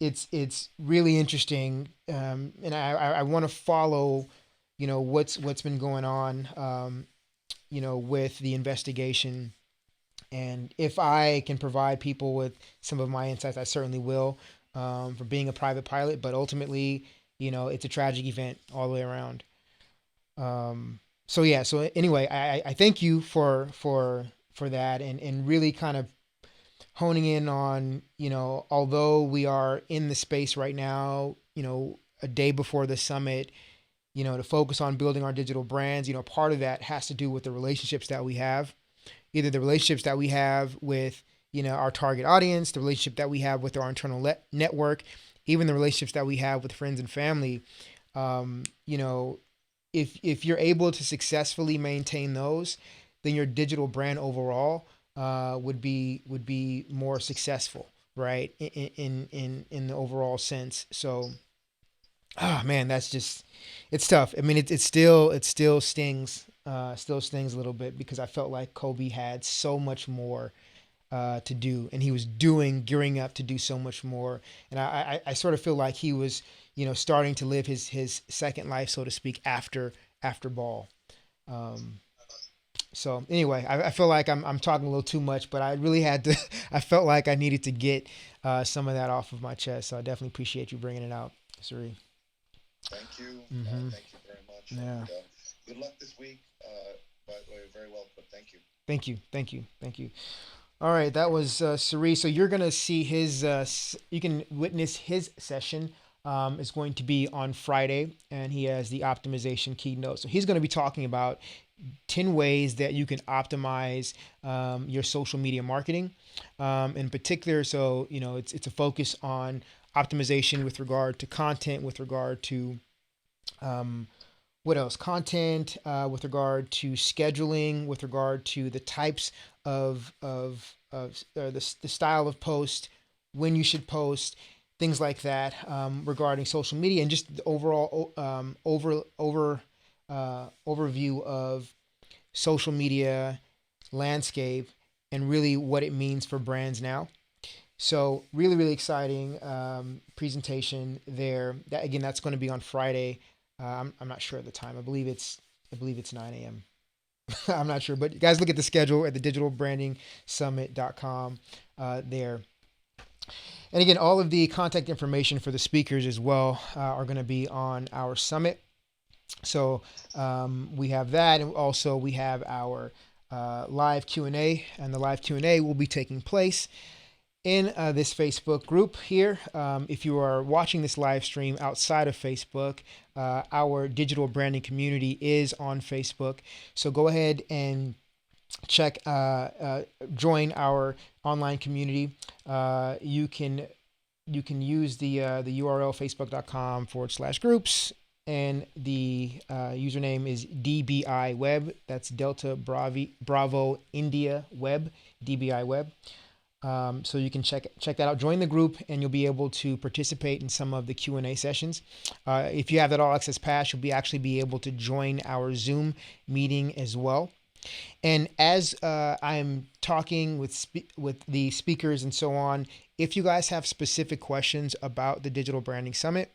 it's really interesting, and I want to follow what's been going on, with the investigation. And if I can provide people with some of my insights, I certainly will, for being a private pilot. But ultimately, it's a tragic event all the way around. So yeah. So anyway, I thank you for that, and really kind of honing in on, although we are in the space right now, a day before the summit, to focus on building our digital brands. Part of that has to do with the relationships that we have, either the relationships that we have with, our target audience, the relationship that we have with our internal network, even the relationships that we have with friends and family. Um, you know, if you're able to successfully maintain those, then your digital brand overall would be more successful, right? In the overall sense. So, oh man, that's just, it's tough. I mean, it still stings a little bit, because I felt like Kobe had so much more to do, and he was gearing up to do so much more. And I sort of feel like he was, starting to live his second life, so to speak, after ball. Um, so anyway, I feel like I'm talking a little too much, but I really had to. I felt like I needed to get some of that off of my chest. So I definitely appreciate you bringing it out, Suri. Thank you. Hmm. Thank you very much. Yeah. And good luck this week. But very well put. Thank you. Thank you. Thank you. Thank you. All right, that was Suri. So you're gonna see his. You can witness his session. Is going to be on Friday, and he has the optimization keynote. So he's going to be talking about 10 ways that you can optimize your social media marketing, in particular. So it's a focus on optimization with regard to content, with regard to um, what else? Content, with regard to scheduling, with regard to the types of the style of post, when you should post, things like that, regarding social media, and just the overall overview of social media landscape, and really what it means for brands now. So really, really exciting presentation there. That again, that's going to be on Friday. I'm not sure at the time. I believe it's 9 a.m. I'm not sure, but you guys look at the schedule at the digitalbrandingsummit.com there. And again, all of the contact information for the speakers as well are going to be on our summit. So we have that, and also we have our live Q&A, and the live Q&A will be taking place in this Facebook group here. If you are watching this live stream outside of Facebook, our digital branding community is on Facebook. So go ahead and check, join our online community. You can use the URL facebook.com/groups, and the username is DBI Web. That's Delta Bravo India Web, DBI Web. So you can check that out. Join the group, and you'll be able to participate in some of the Q&A sessions. If you have that All Access Pass, you'll actually be able to join our Zoom meeting as well. And as I'm talking with the speakers and so on, if you guys have specific questions about the Digital Branding Summit,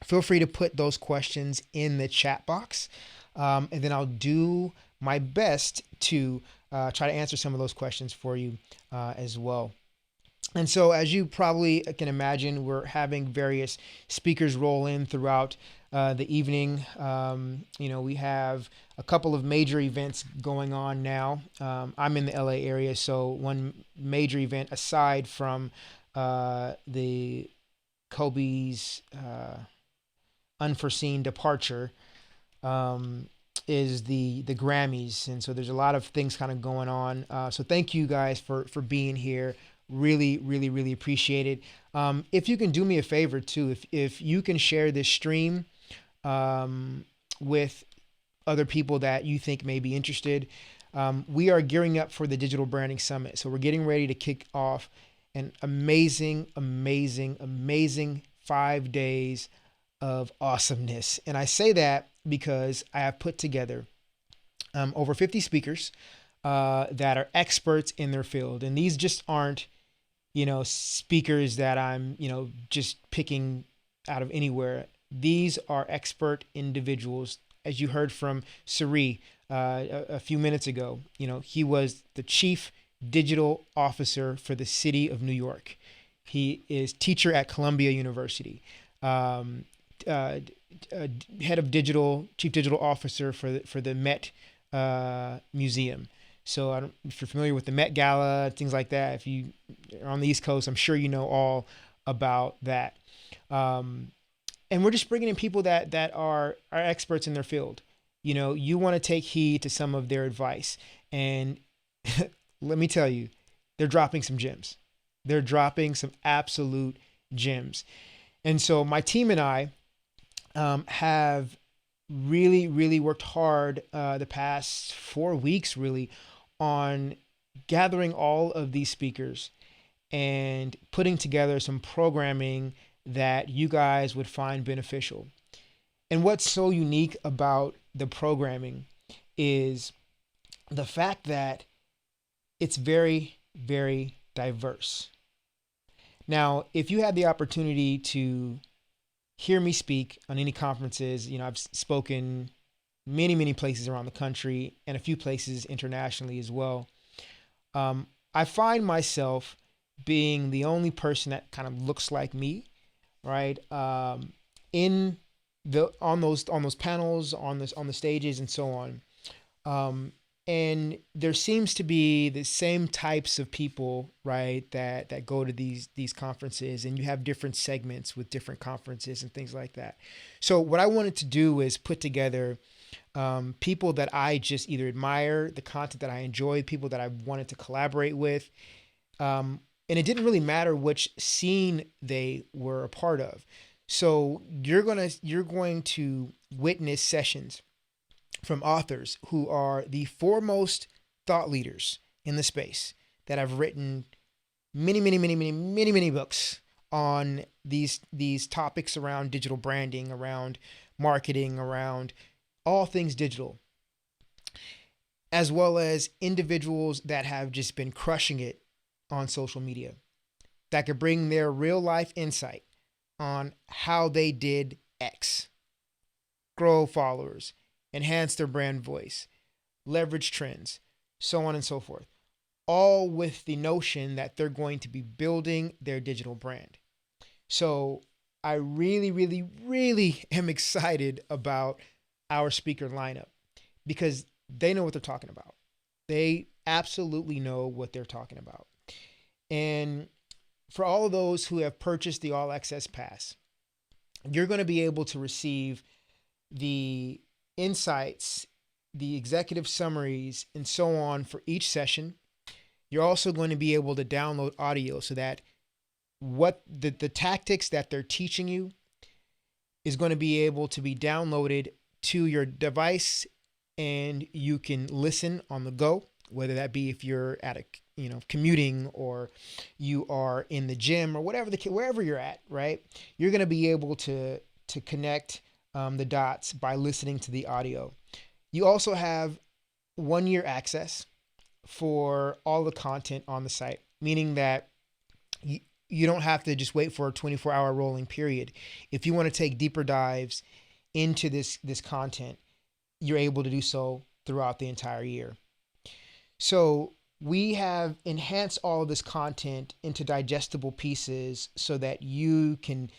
feel free to put those questions in the chat box, and then I'll do my best to try to answer some of those questions for you as well. And so, as you probably can imagine, we're having various speakers roll in throughout the evening. We have a couple of major events going on now. I'm in the LA area, so one major event aside from the Kobe's unforeseen departure is the Grammys, and so there's a lot of things kind of going on. So thank you guys for being here. Really, really, really appreciate it. If you can do me a favor too, if you can share this stream with other people that you think may be interested. We are gearing up for the Digital Branding Summit, so we're getting ready to kick off an amazing 5 days of awesomeness. And I say that because I have put together over 50 speakers that are experts in their field. And these just aren't, speakers that I'm, just picking out of anywhere. These are expert individuals. As you heard from Sari a few minutes ago, he was the chief digital officer for the city of New York. He is teacher at Columbia University. Head of chief digital officer for the Met Museum. So if you're familiar with the Met Gala, things like that, if you are on the East Coast, I'm sure you know all about that. And we're just bringing in people that are experts in their field. You want to take heed to some of their advice. And let me tell you, they're dropping some gems. They're dropping some absolute gems. And so my team and I have really, really worked hard the past 4 weeks, really, on gathering all of these speakers and putting together some programming that you guys would find beneficial. And what's so unique about the programming is the fact that it's very, very diverse. Now, if you had the opportunity to hear me speak on any conferences, I've spoken many, many places around the country and a few places internationally as well. I find myself being the only person that kind of looks like me, right? On those panels, on the stages, and so on. And there seems to be the same types of people, right, that go to these conferences, and you have different segments with different conferences and things like that. So what I wanted to do is put together people that I just either admire, the content that I enjoy, people that I wanted to collaborate with. And it didn't really matter which scene they were a part of. So you're going to witness sessions from authors who are the foremost thought leaders in the space that have written many books on these topics around digital branding, around marketing, around all things digital, as well as individuals that have just been crushing it on social media, that could bring their real life insight on how they did X, grow followers, enhance their brand voice, leverage trends, so on and so forth, all with the notion that they're going to be building their digital brand. So I really, really, really am excited about our speaker lineup because they know what they're talking about. They absolutely know what they're talking about. And for all of those who have purchased the All Access Pass, you're going to be able to receive the insights, the executive summaries, and so on for each session. You're also going to be able to download audio so that what the tactics that they're teaching you is going to be able to be downloaded to your device, and you can listen on the go, whether that be if you're at commuting, or you are in the gym, or wherever you're at, right? You're going to be able to connect the dots by listening to the audio. You also have 1 year access for all the content on the site, meaning that you don't have to just wait for a 24-hour rolling period. If you want to take deeper dives into this content, you're able to do so throughout the entire year. So we have enhanced all of this content into digestible pieces so that you can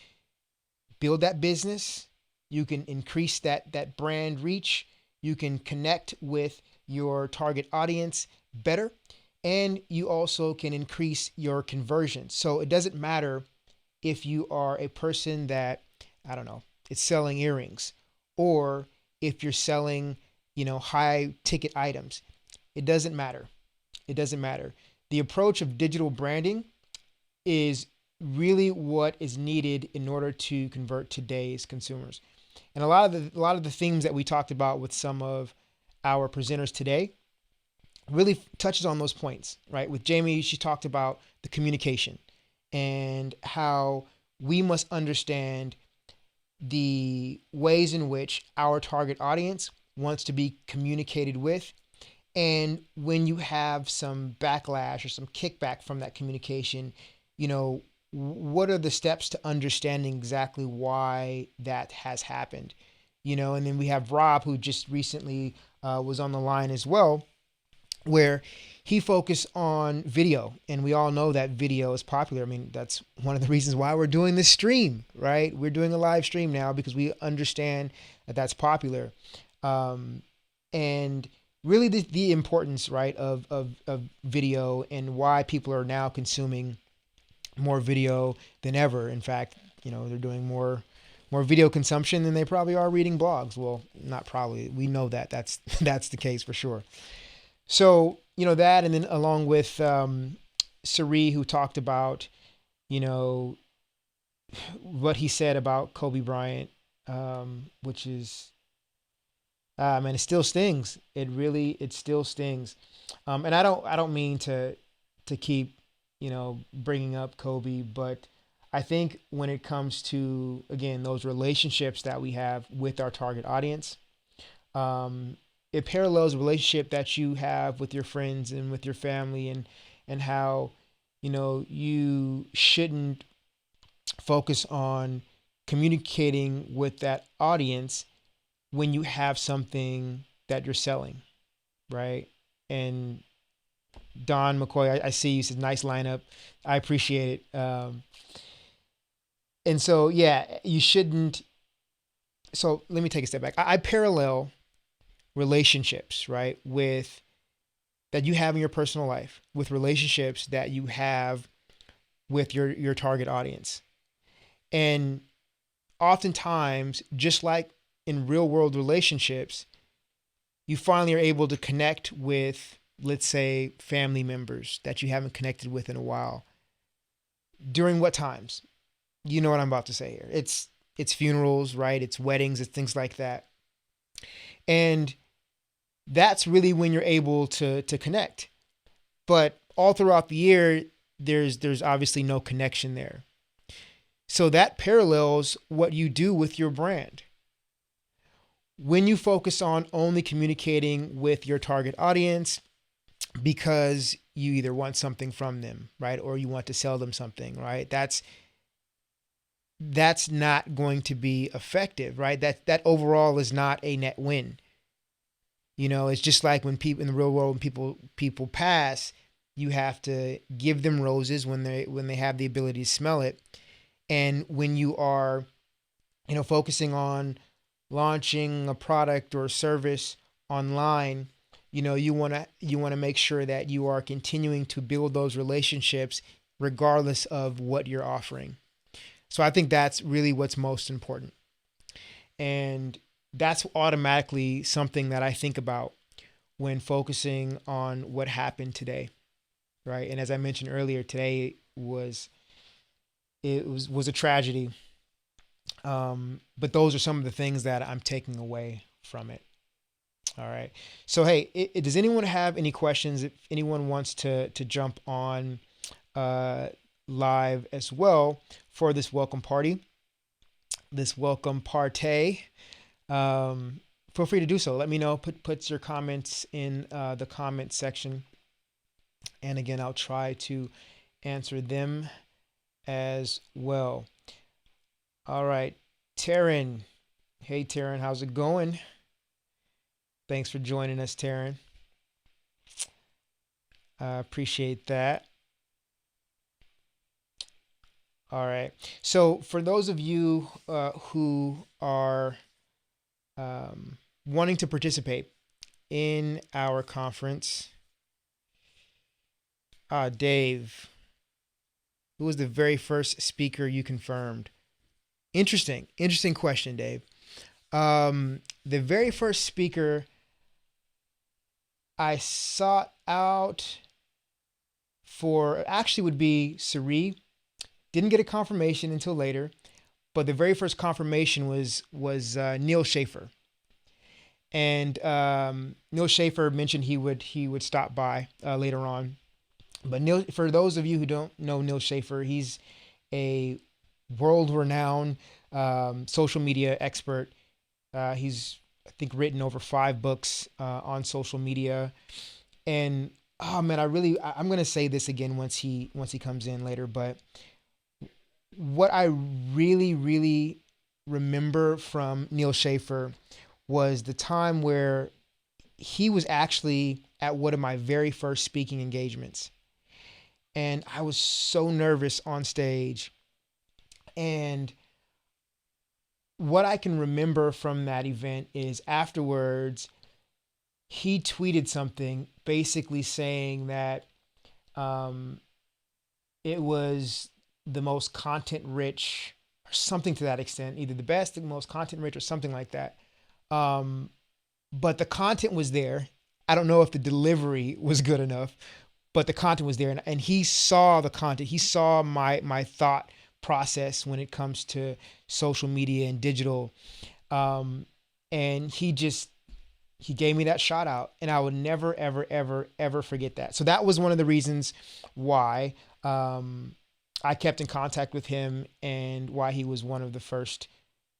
build that business, you can increase that brand reach, you can connect with your target audience better, and you also can increase your conversion. So it doesn't matter if you are a person that, I don't know, it's selling earrings, or if you're selling, high ticket items. It doesn't matter. It doesn't matter. The approach of digital branding is really what is needed in order to convert today's consumers. And a lot of the themes that we talked about with some of our presenters today really touches on those points, right? With Jamie, she talked about the communication and how we must understand the ways in which our target audience wants to be communicated with. And when you have some backlash or some kickback from that communication, what are the steps to understanding exactly why that has happened? And then we have Rob, who just recently was on the line as well, where he focused on video. And we all know that video is popular. I mean, that's one of the reasons why we're doing this stream, right? We're doing a live stream now because we understand that that's popular. And really the importance, right, of video, and why people are now consuming more video than ever. In fact, they're doing more video consumption than they probably are reading blogs. Well, not probably. We know that that's the case for sure. So, that, and then along with Sari, who talked about, what he said about Kobe Bryant, which is, man, it still stings. It still stings. And I don't mean to keep, bringing up Kobe, but I think when it comes to, again, those relationships that we have with our target audience, it parallels the relationship that you have with your friends and with your family, and how, you shouldn't focus on communicating with that audience when you have something that you're selling, right? And Don McCoy, I see you said nice lineup. I appreciate it. And so, yeah, you shouldn't. So let me take a step back. I parallel relationships, right, with that you have in your personal life with relationships that you have with your target audience. And oftentimes, just like in real world relationships, you finally are able to connect with, let's say, family members that you haven't connected with in a while. During what times? You know what I'm about to say here. It's funerals, right? It's weddings, it's things like that. And that's really when you're able to connect. But all throughout the year, there's obviously no connection there. So that parallels what you do with your brand. When you focus on only communicating with your target audience because you either want something from them, right, or you want to sell them something, right, that's not going to be effective, right? That overall is not a net win. It's just like when people in the real world, when people pass, you have to give them roses when they have the ability to smell it. And when you are, focusing on launching a product or a service online, you want to make sure that you are continuing to build those relationships regardless of what you're offering. So I think that's really what's most important. And that's automatically something that I think about when focusing on what happened today, right? And as I mentioned earlier, today was a tragedy. But those are some of the things that I'm taking away from it. All right. So hey, does anyone have any questions? If anyone wants to jump on uh, live as well for this welcome party, this welcome party, um, feel free to do so. Let me know. Put your comments in the comment section, and again, I'll try to answer them as well. All right, Taryn. Hey, Taryn, how's it going? Thanks for joining us, Taryn. I appreciate that. All right. So, for those of you who are wanting to participate in our conference, Dave, who was the very first speaker you confirmed? Interesting question, Dave. The very first speaker I sought out for actually would be Sari. Didn't get a confirmation until later, but the very first confirmation was Neal Schaffer, and Neal Schaffer mentioned he would stop by later on. But Neal, for those of you who don't know Neal Schaffer, he's a world-renowned social media expert. He's, I think, written over 5 books on social media, and oh man, I'm gonna say this again once he comes in later. But what I really remember from Neal Schaffer was the time where he was actually at one of my very first speaking engagements, and I was so nervous on stage. And what I can remember from that event is afterwards, he tweeted something basically saying that it was the most content rich, or something to that extent, either the best, the most content rich, or something like that. But the content was there. I don't know if the delivery was good enough, but the content was there, and he saw the content. He saw my thought process when it comes to social media and digital, and he gave me that shout out, and I would never ever forget that. So that was one of the reasons why I kept in contact with him, and why he was one of the first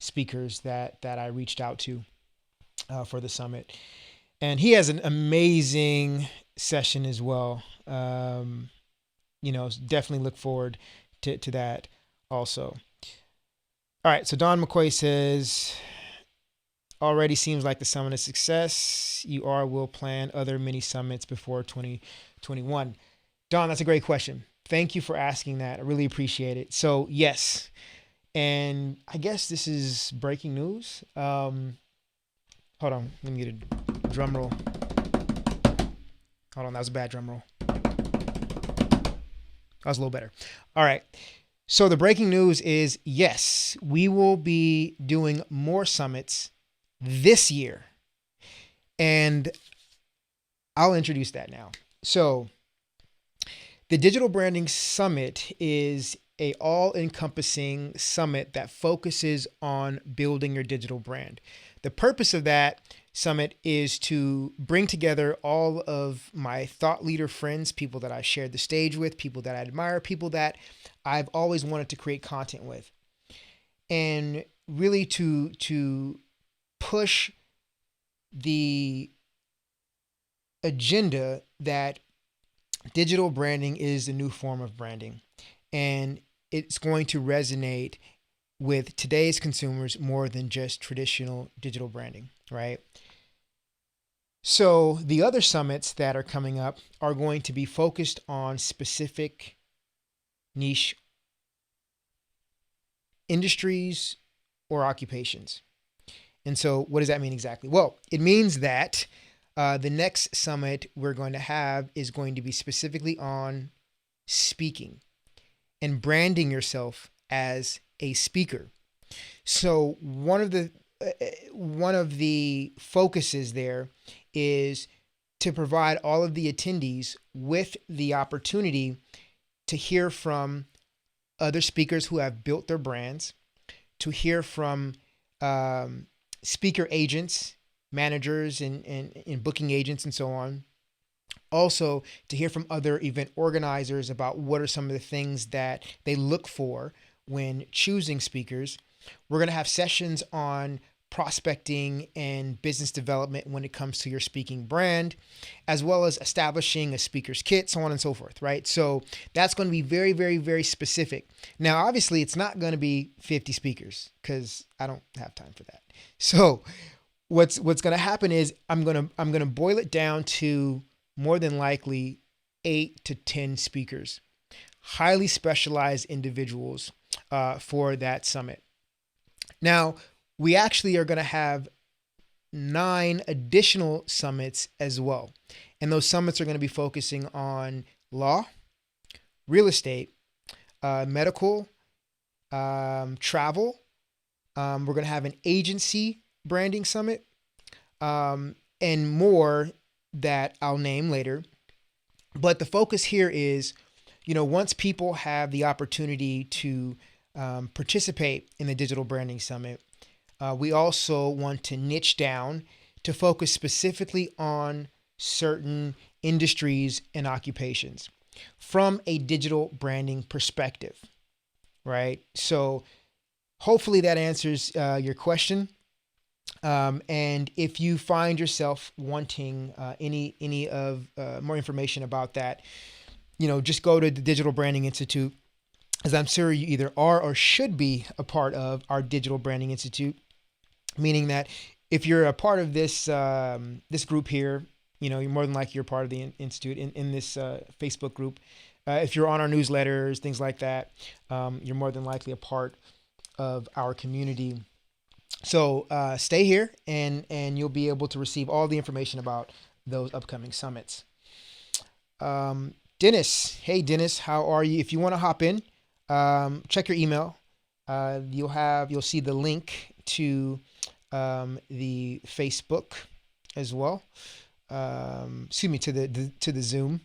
speakers that I reached out to for the summit. And he has an amazing session as well. Definitely look forward to that also. All right, so Don McCoy says, already seems like the summit is a success. You will plan other mini summits before 2021. Don, that's a great question. Thank you for asking that. I really appreciate it. So yes, and I guess this is breaking news. Hold on, let me get a drum roll. Hold on, that was a bad drum roll. That was a little better. All right. So the breaking news is, yes, we will be doing more summits this year. And I'll introduce that now. So the Digital Branding Summit is a all-encompassing summit that focuses on building your digital brand. The purpose of that summit is to bring together all of my thought leader friends, people that I shared the stage with, people that I admire, people that I've always wanted to create content with, and really to push the agenda that digital branding is the new form of branding, and it's going to resonate with today's consumers more than just traditional digital branding, right? So the other summits that are coming up are going to be focused on specific niche industries or occupations. And so what does that mean exactly? Well, it means that the next summit we're going to have is going to be specifically on speaking and branding yourself as a speaker. So one of the focuses there is to provide all of the attendees with the opportunity to hear from other speakers who have built their brands, to hear from speaker agents, managers and booking agents and so on. Also, to hear from other event organizers about what are some of the things that they look for when choosing speakers. We're going to have sessions on prospecting and business development when it comes to your speaking brand, as well as establishing a speaker's kit, so on and so forth, right? So that's going to be very, very, very specific. Now, obviously, it's not going to be 50 speakers because I don't have time for that. So what's going to happen is I'm going to boil it down to more than likely 8 to 10 speakers, highly specialized individuals for that summit. Now, we actually are going to have 9 additional summits as well. And those summits are going to be focusing on law, real estate, medical, travel. We're going to have an agency branding summit, and more that I'll name later. But the focus here is, once people have the opportunity to participate in the Digital Branding Summit, we also want to niche down to focus specifically on certain industries and occupations from a digital branding perspective, right? So hopefully that answers your question. And if you find yourself wanting any of more information about that, just go to the Digital Branding Institute, as I'm sure you either are or should be a part of our Digital Branding Institute, meaning that if you're a part of this this group here, you're more than likely you're part of the institute in this Facebook group. If you're on our newsletters, things like that, you're more than likely a part of our community. So stay here and you'll be able to receive all the information about those upcoming summits. Dennis, hey Dennis, how are you? If you want to hop in, check your email. You'll see the link to the Facebook as well. To the Zoom.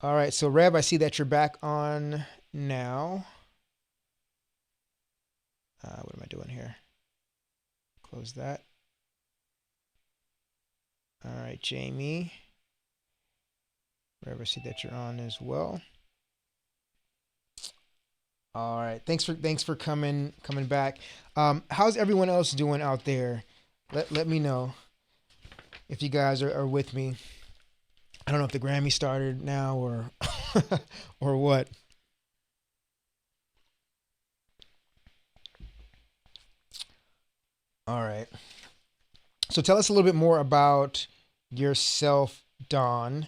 All right, so Rev, I see that you're back on now. What am I doing here? Close that. All right, Jamie. Rev, I see that you're on as well. All right, thanks for coming back. How's everyone else doing out there? Let me know if you guys are with me. I don't know if the Grammy started now or or what. All right. So tell us a little bit more about yourself, Don.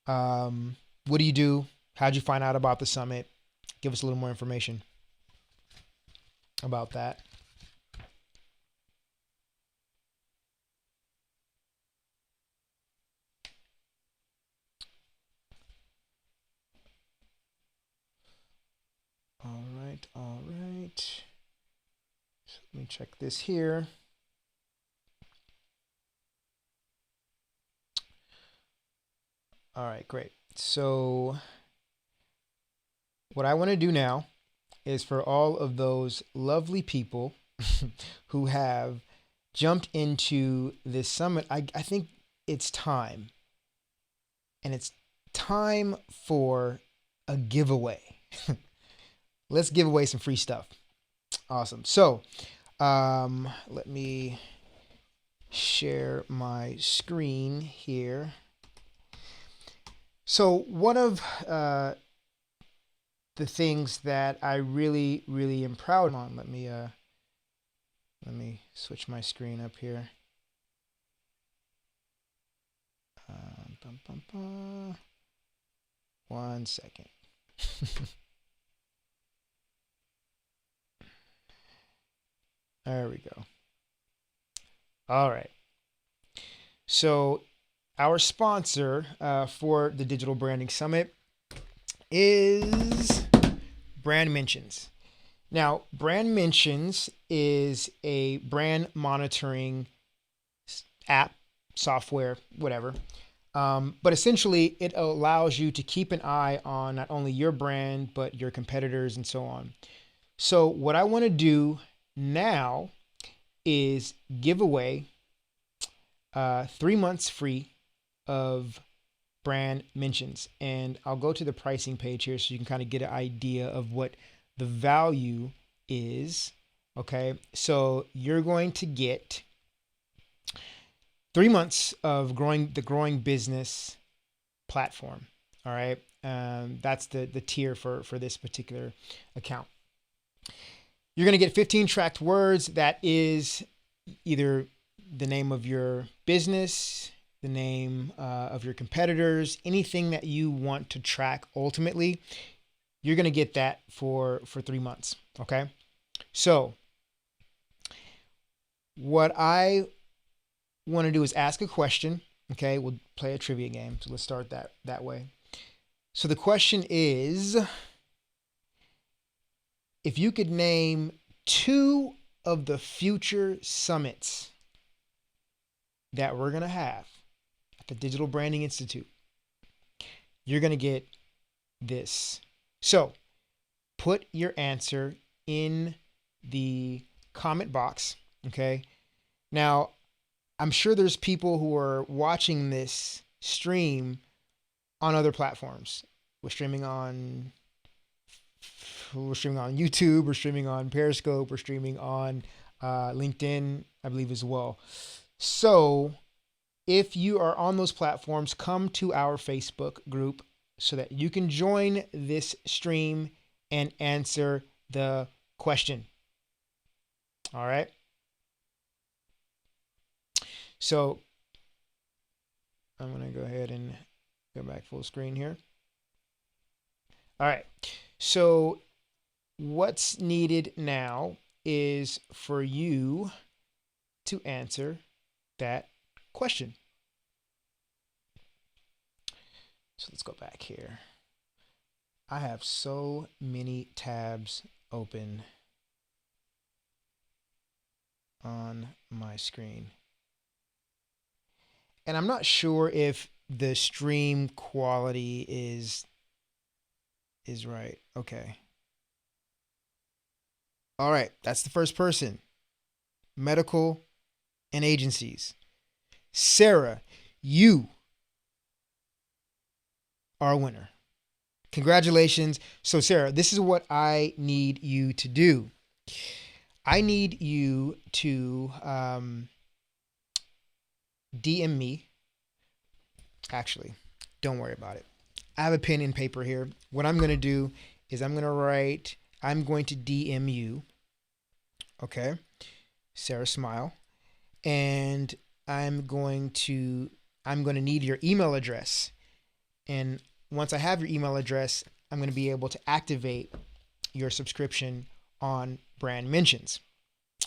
What do you do? How'd you find out about the summit? Give us a little more information about that. All right. So let me check this here. All right, great. So what I want to do now is for all of those lovely people who have jumped into this summit, I think it's time. And it's time for a giveaway. Let's give away some free stuff. Awesome. So let me share my screen here. So one of the things that I really, really am proud of, let me switch my screen up here. One second. There we go. All right. So our sponsor for the Digital Branding Summit is Brand Mentions. Now, Brand Mentions is a brand monitoring app, software, whatever. But essentially, it allows you to keep an eye on not only your brand, but your competitors and so on. So what I want to do now is give away 3 months free of brand mentions. And I'll go to the pricing page here so you can kind of get an idea of what the value is. Okay, so you're going to get 3 months of growing business platform. All right, that's the tier for this particular account. You're going to get 15 tracked words. That is either the name of your business, the name of your competitors, anything that you want to track ultimately. You're going to get that for 3 months. Okay, so what I want to do is ask a question. Okay, we'll play a trivia game. So let's start that way. So the question is, if you could name 2 of the future summits that we're going to have at the Digital Branding Institute, you're going to get this. So put your answer in the comment box. Okay. Now, I'm sure there's people who are watching this stream on other platforms. We're streaming on YouTube, we're streaming on Periscope, we're streaming on LinkedIn, I believe, as well. So if you are on those platforms, come to our Facebook group so that you can join this stream and answer the question. All right. So I'm going to go ahead and go back full screen here. All right. So what's needed now is for you to answer that question. So let's go back here. I have so many tabs open on my screen. And I'm not sure if the stream quality is right. Okay. All right. That's the first person. Medical and agencies. Sarah, you are a winner. Congratulations. So Sarah, this is what I need you to do. I need you to DM me. Actually, don't worry about it. I have a pen and paper here. What I'm going to do is I'm going to DM you. Okay. Sarah Smile. And I'm going to need your email address. And once I have your email address, I'm going to be able to activate your subscription on Brand Mentions.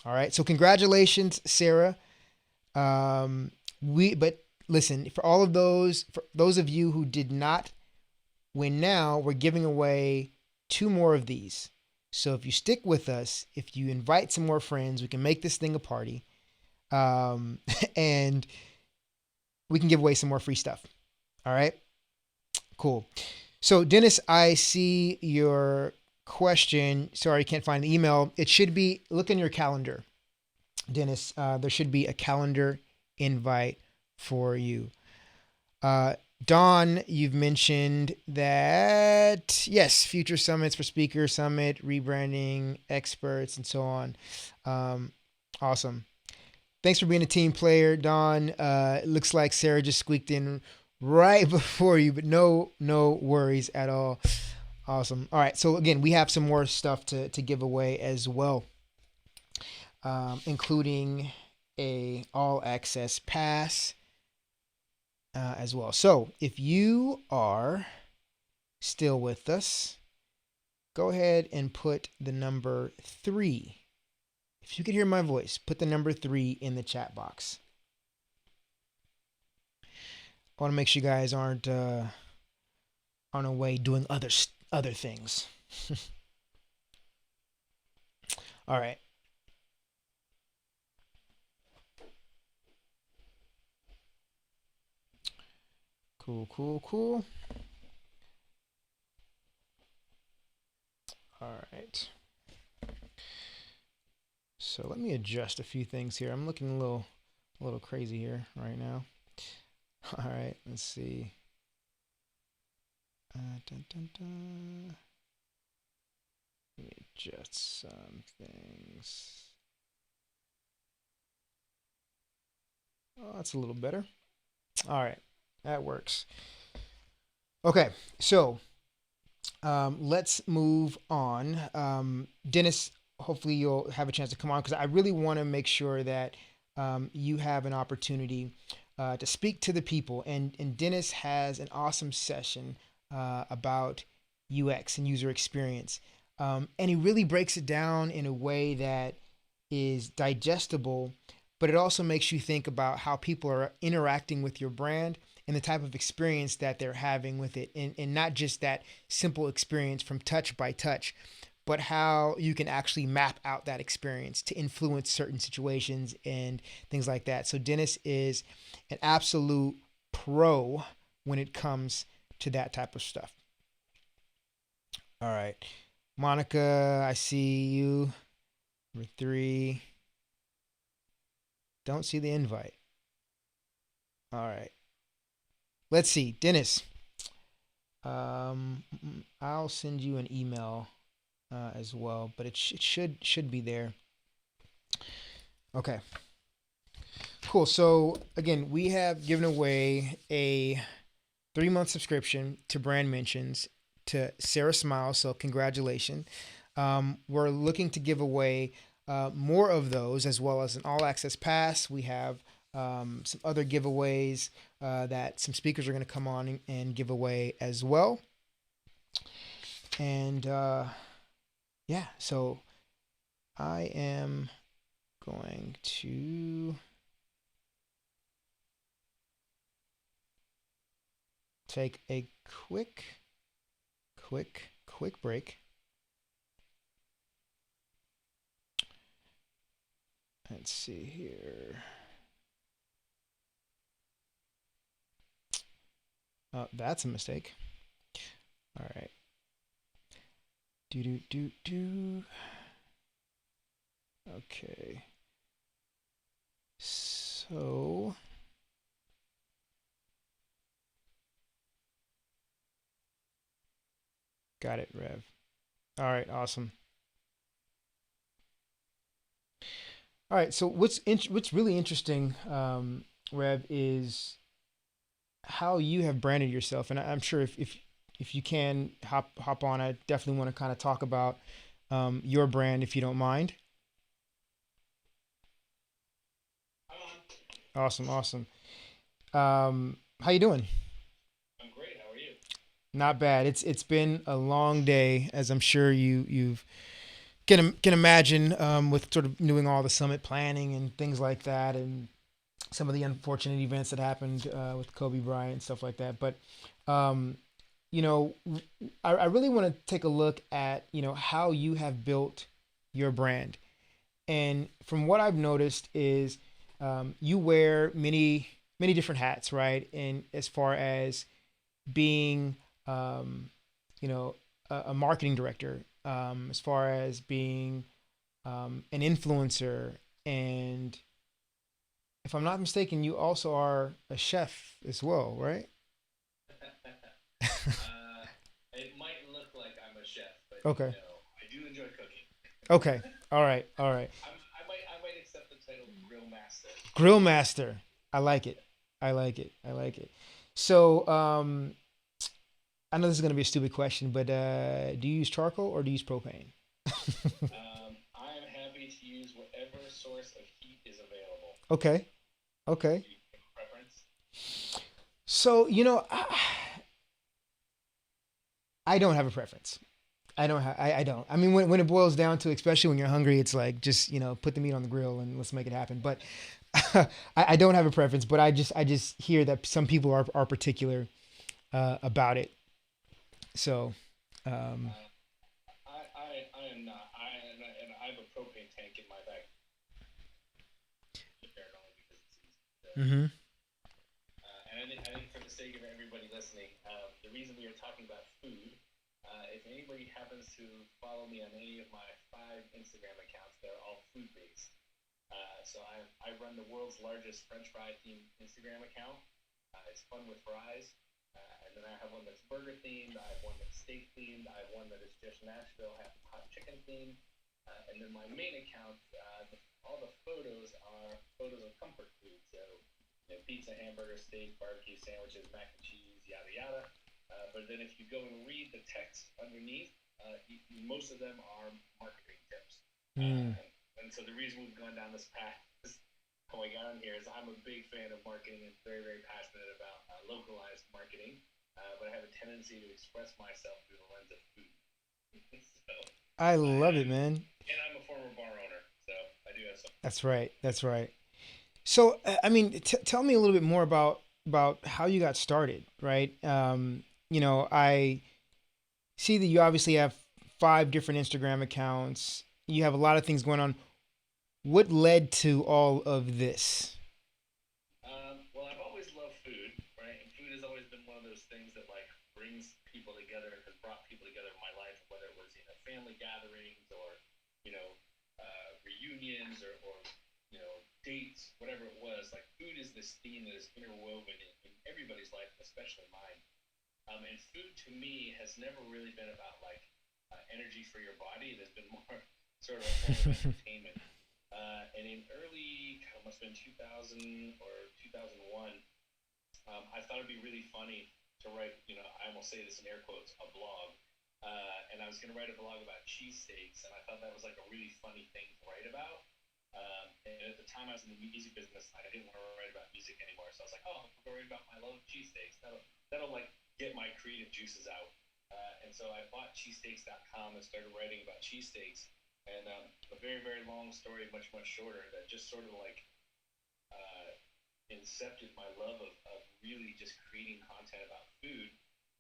All right. So congratulations, Sarah. But listen, for those of you who did not win now, we're giving away 2 more of these. So if you stick with us, if you invite some more friends, we can make this thing a party. And we can give away some more free stuff. All right. Cool. So Dennis, I see your question. Sorry, I can't find the email. It should be, look in your calendar, Dennis. There should be a calendar invite for you. Dawn, you've mentioned that, yes, future summits for speaker summit, rebranding experts, and so on. Awesome. Thanks for being a team player, Dawn. It looks like Sarah just squeaked in right before you, but no worries at all. Awesome. All right. So again, we have some more stuff to give away as well, including a all access pass as well. So if you are still with us, go ahead and put the number 3. If you could hear my voice, put the number 3 in the chat box. I want to make sure you guys aren't away doing other things. All right. Cool. All right. So let me adjust a few things here. I'm looking a little crazy here right now. All right, let's see. Dun, dun, dun. Let me adjust some things. Oh, that's a little better. All right, that works. Okay, so let's move on. Dennis, hopefully you'll have a chance to come on because I really want to make sure that you have an opportunity to speak to the people. And Dennis has an awesome session about UX and user experience. And he really breaks it down in a way that is digestible, but it also makes you think about how people are interacting with your brand and the type of experience that they're having with it. And not just that simple experience from touch by touch, but how you can actually map out that experience to influence certain situations and things like that. So Dennis is an absolute pro when it comes to that type of stuff. All right. Monica, I see you. Number 3. Don't see the invite. All right. Let's see. Dennis, I'll send you an email as well, but it should be there. Okay. Cool. So again, we have given away a 3-month subscription to Brand Mentions to Sarah Smiles. So congratulations. We're looking to give away more of those, as well as an all access pass. We have some other giveaways that some speakers are going to come on and give away as well. And yeah, so I am going to take a quick break. Let's see here. That's a mistake. All right. Do. Okay. So got it, Rev. All right, awesome. All right, so what's really interesting, Rev, is how you have branded yourself, and I'm sure if you can hop on, I definitely want to kind of talk about your brand if you don't mind. Awesome. How you doing? I'm great. How are you? Not bad. It's been a long day, as I'm sure you've can imagine, with sort of doing all the summit planning and things like that, and some of the unfortunate events that happened with Kobe Bryant and stuff like that. But um, you know, I really want to take a look at how you have built your brand. And from what I've noticed is you wear many different hats, right? And as far as being um, a marketing director, as far as being an influencer, and if I'm not mistaken, you also are a chef as well, right? It might look like I'm a chef, but Okay. no, I do enjoy cooking. Okay. All right. I might accept the title grill master. Grill master. I like it. I like it. So, I know this is going to be a stupid question, but do you use charcoal or do you use propane? I am happy to use whatever source of heat is available. Okay. Okay. Do you have a preference? So, I don't have a preference. I don't. I mean, when it boils down to, especially when you're hungry, it's like just put the meat on the grill and let's make it happen. But I don't have a preference. But I just hear that some people are particular about it. So um, I am not. And I have a propane tank in my back. Only because it's easy. mhm. And I think for the sake of everybody listening, the reason we are talking about food if anybody happens to follow me on any of my 5 Instagram accounts, they're all food based. So I run the world's largest French fry themed Instagram account. It's fun with fries. And then I have one that's burger themed. I have one that's steak themed. I have one that is just Nashville hot chicken themed. And then my main account, all the photos are photos of comfort food. So pizza, hamburger, steak, barbecue sandwiches, mac and cheese, yada yada. But then if you go and read the text underneath, most of them are marketing tips. Mm. And so the reason we've gone down this path is how I got on here is I'm a big fan of marketing and very, very passionate about localized marketing. But I have a tendency to express myself through the lens of food. So I I love it, man. and I'm a former bar owner, so I do have some. That's right. That's right. So, I mean, tell me a little bit more about how you got started, right? I see that you obviously have 5 different Instagram accounts. You have a lot of things going on. What led to all of this? Well, I've always loved food, right? And food has always been one of those things that like brings people together, has brought people together in my life, whether it was family gatherings or reunions or dates, whatever it was. Like food is this theme that is interwoven in everybody's life, especially mine. And food to me has never really been about like energy for your body. It has been more sort of a form of entertainment. And in early, it must have been 2000 or 2001, I thought it'd be really funny to write, I almost say this in air quotes, a blog. And I was going to write a blog about cheesesteaks, and I thought that was like a really funny thing to write about. And at the time, I was in the music business. I didn't want to write about music anymore, so I was like, "Oh, I'm going to write about my love of cheesesteaks. That'll like get my creative juices out." And so I bought cheesesteaks.com and started writing about cheesesteaks. And a very, very long story, much, much shorter, that just sort of like uh, incepted my love of really just creating content about food.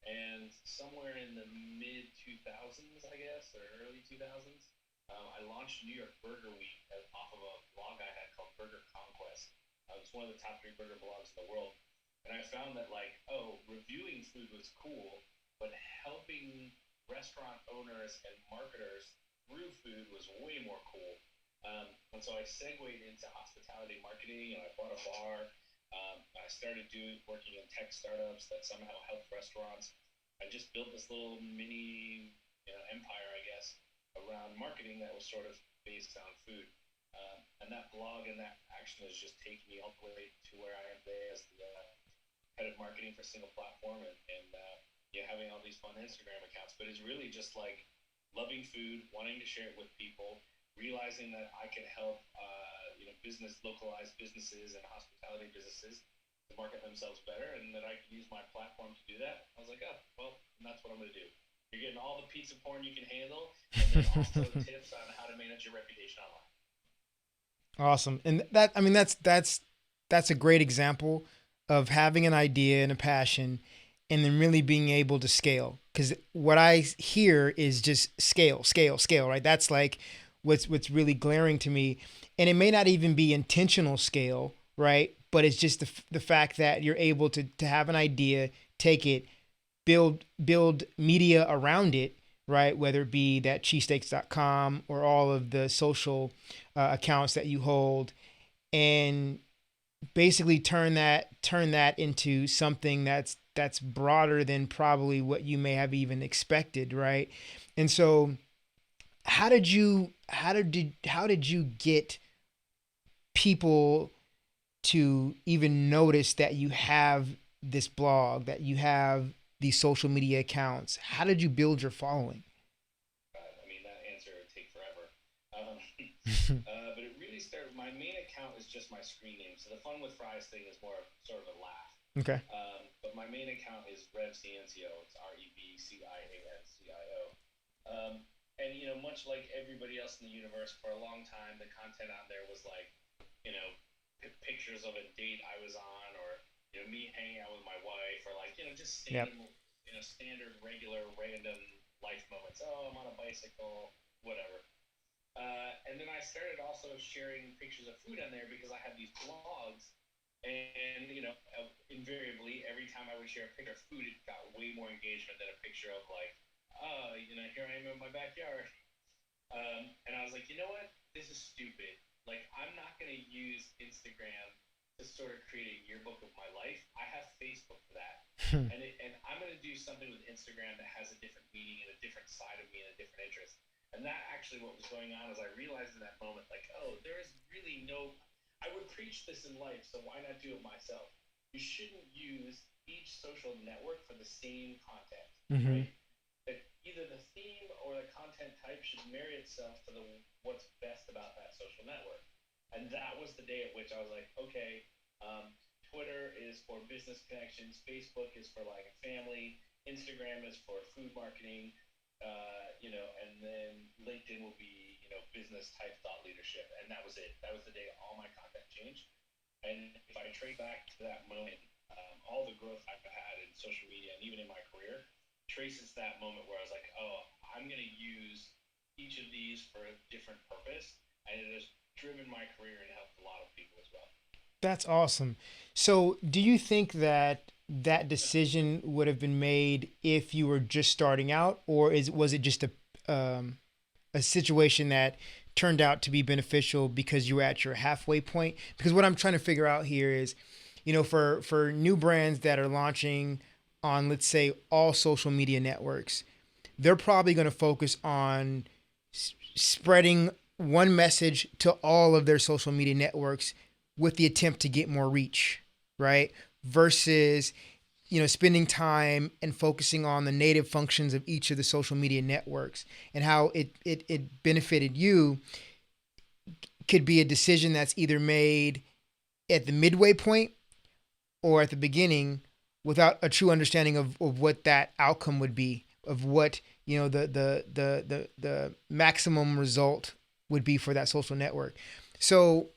And somewhere in the mid 2000s, I guess, or early 2000s, I launched New York Burger Week off of a blog I had called Burger Conquest. It's one of the top 3 burger blogs in the world. And I found that, like, reviewing food was cool, but helping restaurant owners and marketers through food was way more cool. And so I segued into hospitality marketing, and I bought a bar. I started working in tech startups that somehow helped restaurants. I just built this little mini empire, I guess, around marketing that was sort of based on food. And that blog and that action has just taken me all the way to where I am today as the head of marketing for Single Platform and having all these fun Instagram accounts. But it's really just like loving food, wanting to share it with people, realizing that I can help localized businesses and hospitality businesses to market themselves better, and that I can use my platform to do that. I was like, oh, well, that's what I'm going to do. You're getting all the pizza porn you can handle, and then also tips on how to manage your reputation online. Awesome. And that, I mean, that's a great example of having an idea and a passion and then really being able to scale. Because what I hear is just scale, scale, scale, right? That's like what's really glaring to me. And it may not even be intentional scale, right? But it's just the fact that you're able to have an idea, take it, build media around it, right? Whether it be that cheesesteaks.com or all of the social accounts that you hold, and basically turn that into something that's broader than probably what you may have even expected, right? And so how did you get people to even notice that you have this blog, that you have these social media accounts? How did you build your following? I mean, that answer would take forever. Um, but it really started. My main account is just my screen name. So the Fun with Fries thing is more of sort of a laugh. Okay. But my main account is Rev Ciencio. It's REVCIANCIO. And much like everybody else in the universe, for a long time, the content on there was like, you know, pictures of a date I was on, or me hanging out with my wife, or like just Yep. standard, regular, random life moments. Oh, I'm on a bicycle, whatever. And then I started also sharing pictures of food on there because I had these blogs, and invariably every time I would share a picture of food, it got way more engagement than a picture of like here I am in my backyard. And I was like, you know what? This is stupid. Like, I'm not going to use Instagram to sort of create a yearbook of my life. I have Facebook for that. And I'm going to do something with Instagram that has a different meaning and a different side of me and a different interest. And that actually what was going on is I realized in that moment, like, oh, there is really no, I would preach this in life, so why not do it myself? You shouldn't use each social network for the same content, Mm-hmm. right? That either the theme or the content type should marry itself to the what's best about that social network. And that was the day at which I was like, okay, Twitter is for business connections, Facebook is for like family, Instagram is for food marketing, and then LinkedIn will be, business type thought leadership. And that was it. That was the day all my content changed. And if I trace back to that moment, all the growth I've had in social media and even in my career traces that moment where I was like, oh, I'm going to use each of these for a different purpose. And it has driven my career and helped a lot of people as well. That's awesome. So, do you think that that decision would have been made if you were just starting out, or was it just a situation that turned out to be beneficial because you were at your halfway point? Because what I'm trying to figure out here is, for new brands that are launching on, let's say, all social media networks, they're probably going to focus on spreading one message to all of their social media networks with the attempt to get more reach, right? Versus, spending time and focusing on the native functions of each of the social media networks and how it benefited you could be a decision that's either made at the midway point or at the beginning without a true understanding of what that outcome would be, of what, the maximum result would be for that social network. So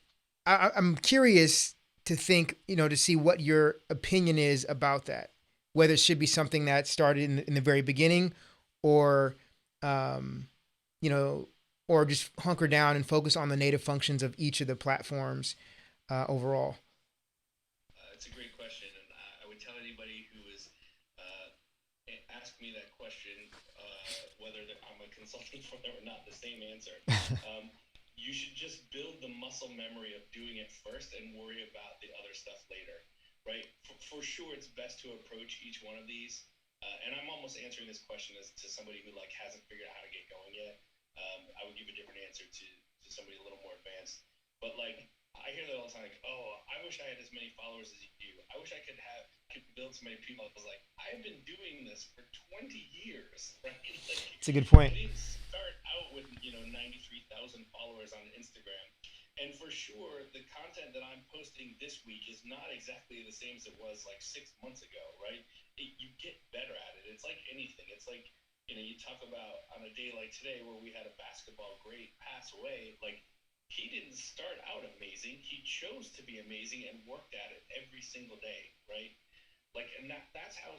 I'm curious to think, to see what your opinion is about that, whether it should be something that started in the very beginning, or, um, you know, or just hunker down and focus on the native functions of each of the platforms overall. It's a great question, and I would tell anybody who is uh, ask me that question, whether I'm a consultant for them or not, the same answer. You should just build the muscle memory of doing it first and worry about the other stuff later, right? For sure, it's best to approach each one of these. And I'm almost answering this question as to somebody who like hasn't figured out how to get going yet. I would give a different answer to somebody a little more advanced. But like I hear that all the time, like, oh, I wish I had as many followers as you do. I wish I could build so many people. I was like, I've been doing this for 20 years, right? Like, It's a good I point. didn't start out with 93,000 followers on Instagram. And for sure, the content that I'm posting this week is not exactly the same as it was like 6 months ago, right? You get better at it. It's like anything. It's like, you talk about on a day like today where we had a basketball great pass away, like he didn't start out amazing. He chose to be amazing and worked at it every single day, right? Like, and that's how,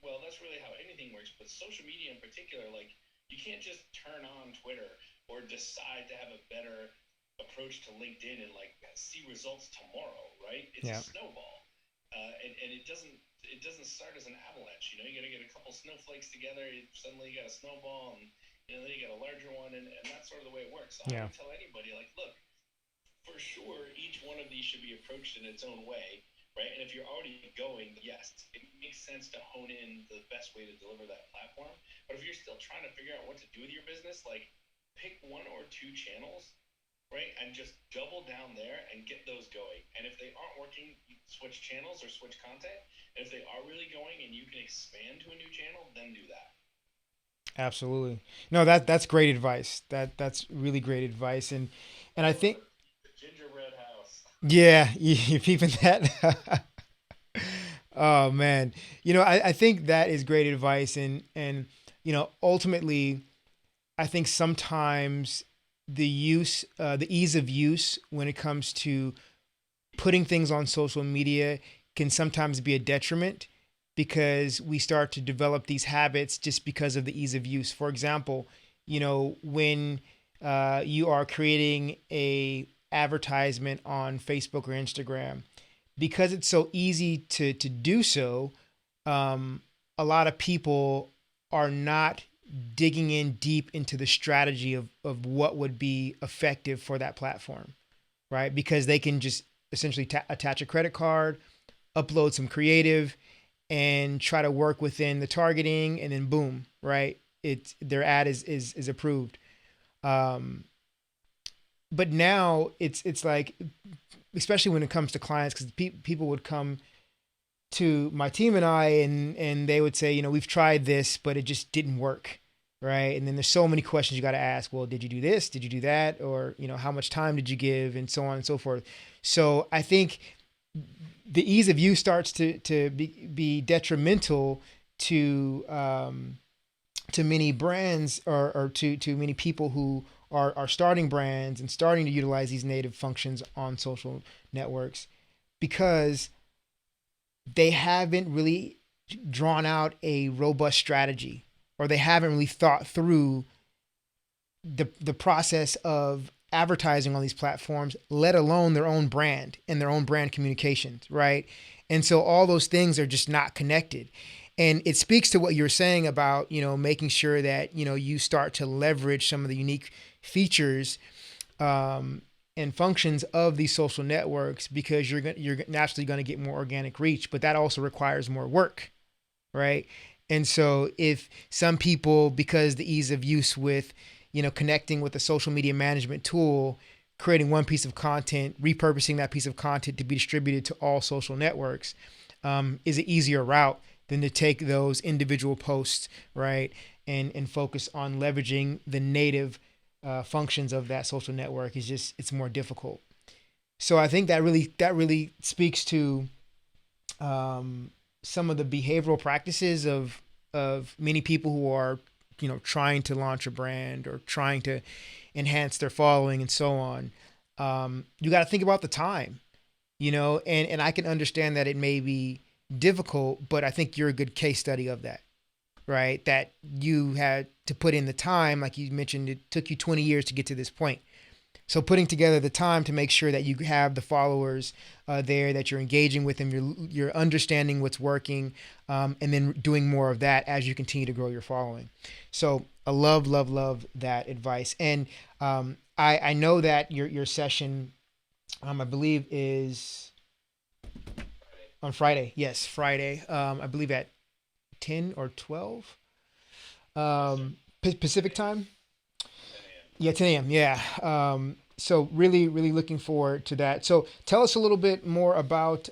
well, that's really how anything works. But social media in particular, like, you can't just turn on Twitter or decide to have a better approach to LinkedIn and like see results tomorrow, right? It's a Yeah. snowball, and it doesn't start as an avalanche. You got to get a couple snowflakes together. Suddenly you got a snowball, and then you get a larger one, and that's sort of the way it works. So I Yeah. would tell anybody like, look, for sure, each one of these should be approached in its own way, right? And if you're already going, yes, it makes sense to hone in the best way to deliver that platform. But if you're still trying to figure out what to do with your business, like pick one or two channels, right? And just double down there and get those going. And if they aren't working, you switch channels or switch content. And if they are really going and you can expand to a new channel, then do that. Absolutely. No, that's great advice. That's really great advice, and I Oh, think, the gingerbread house. yeah, you're peeping that. Oh man, I think that is great advice, and ultimately, I think sometimes the ease of use when it comes to putting things on social media can sometimes be a detriment because we start to develop these habits just because of the ease of use. For example, when you are creating a advertisement on Facebook or Instagram, because it's so easy to do so, a lot of people are not digging in deep into the strategy of what would be effective for that platform, right? Because they can just essentially attach a credit card, upload some creative, and try to work within the targeting, and then boom, right? It's their ad is approved. Um, but now it's like, especially when it comes to clients, because people would come to my team and and they would say, we've tried this, but it just didn't work, right? And then there's so many questions you got to ask. Well, did you do this? Did you do that? Or how much time did you give, and so on and so forth. So I think the ease of use starts to be detrimental to many brands, or to many people who are starting brands and starting to utilize these native functions on social networks, because they haven't really drawn out a robust strategy, or they haven't really thought through the process of advertising on these platforms, let alone their own brand and their own brand communications, right? And so all those things are just not connected. And it speaks to what you're saying about, making sure that, you start to leverage some of the unique features and functions of these social networks, because you're naturally going to get more organic reach, but that also requires more work, right? And so if some people, because the ease of use with, connecting with a social media management tool, creating one piece of content, repurposing that piece of content to be distributed to all social networks, is an easier route than to take those individual posts, right, and focus on leveraging the native functions of that social network. It's more difficult. So I think that really speaks to some of the behavioral practices of many people who are trying to launch a brand or trying to enhance their following and so on. You got to think about the time, and I can understand that it may be difficult, but I think you're a good case study of that, right? That you had to put in the time, like you mentioned, it took you 20 years to get to this point. So putting together the time to make sure that you have the followers there, that you're engaging with them, you're understanding what's working, and then doing more of that as you continue to grow your following. So I love that advice. And I know that your session, I believe, is on Friday. Yes, Friday. I believe at 10 or 12 Pacific time. 10 a.m. Yeah, 10 a.m. Yeah. So really looking forward to that. So tell us a little bit more about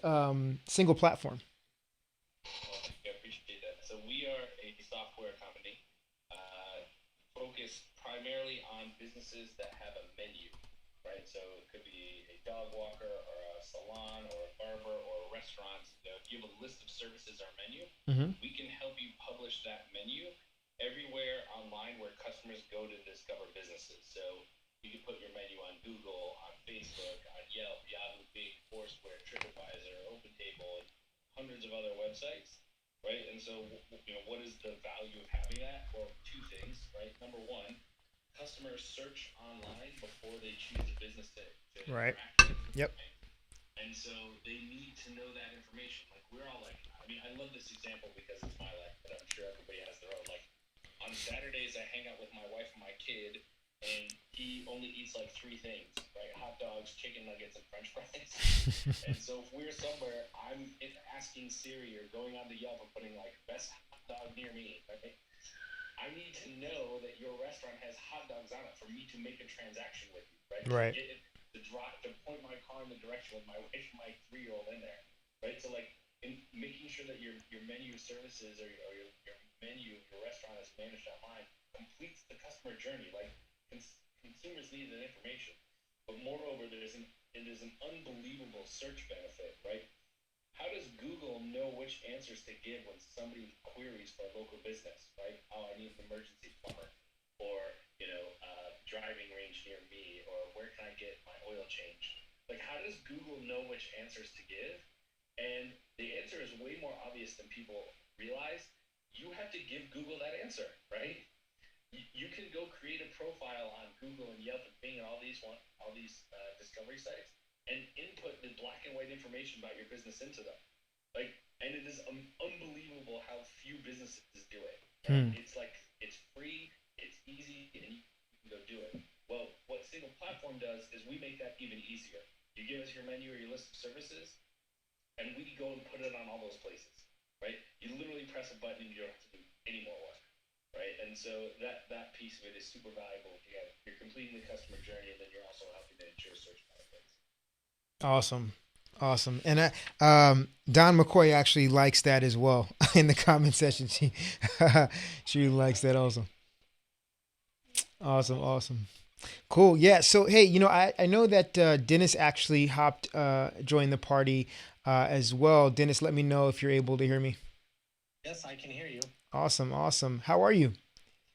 Single Platform. I appreciate that. So we are a software company focused primarily on businesses that have a menu, right? So it could be a dog walker or a salon or a barber or a restaurant. If you have a list of services or menu, Mm-hmm. we can help you publish that menu everywhere online where customers go to discover businesses. So you can put your menu on Google, on Facebook, on Yelp, Yahoo, Bing, Foursquare, TripAdvisor, OpenTable, and hundreds of other websites, right? And so, what is the value of having that? Well, two things, right? Number one, customers search online before they choose a business to Right. interact with. Yep. And so they need to know that information. Like we're all like, I love this example because it's my life, but I'm sure everybody has their own. Like on Saturdays, I hang out with my wife and my kid, and he only eats like three things, right? Hot dogs, chicken nuggets, and French fries. And so if we're somewhere, I'm asking Siri or going on to Yelp and putting like best hot dog near me, right? I need to know that your restaurant has hot dogs on it for me to make a transaction with you, right? Right. To point my car in the direction with my wife and my 3-year-old in there, right? So like in making sure that your menu services or your menu, your restaurant is managed online, completes the customer journey. Like consumers need that information, but moreover, it is an unbelievable search benefit, right? How does Google know which answers to give when somebody queries for a local business, right? Oh, I need an emergency plumber, or driving range near me, or where can I get my oil changed? Like, how does Google know which answers to give? And the answer is way more obvious than people realize. You have to give Google that answer, right? You can go create a profile on Google and Yelp and Bing and all these discovery sites, and input the black and white information about your business into them. Like, and it is unbelievable how few businesses do it. right? Hmm. It's free, it's easy, and you can go do it. Well, what Single Platform does is we make that even easier. You give us your menu or your list of services, and we go and put it on all those places, right? You literally press a button and you don't have to do any more work, right? And so that piece of it is super valuable. Again, you're completing the customer journey, and then you're also helping to ensure search benefits. Awesome. Awesome. And Don McCoy actually likes that as well in the comment section. She likes that also. Awesome. Awesome. Cool. Yeah. So, hey, I know that Dennis actually joined the party as well. Dennis, let me know if you're able to hear me. Yes, I can hear you. Awesome. Awesome. How are you?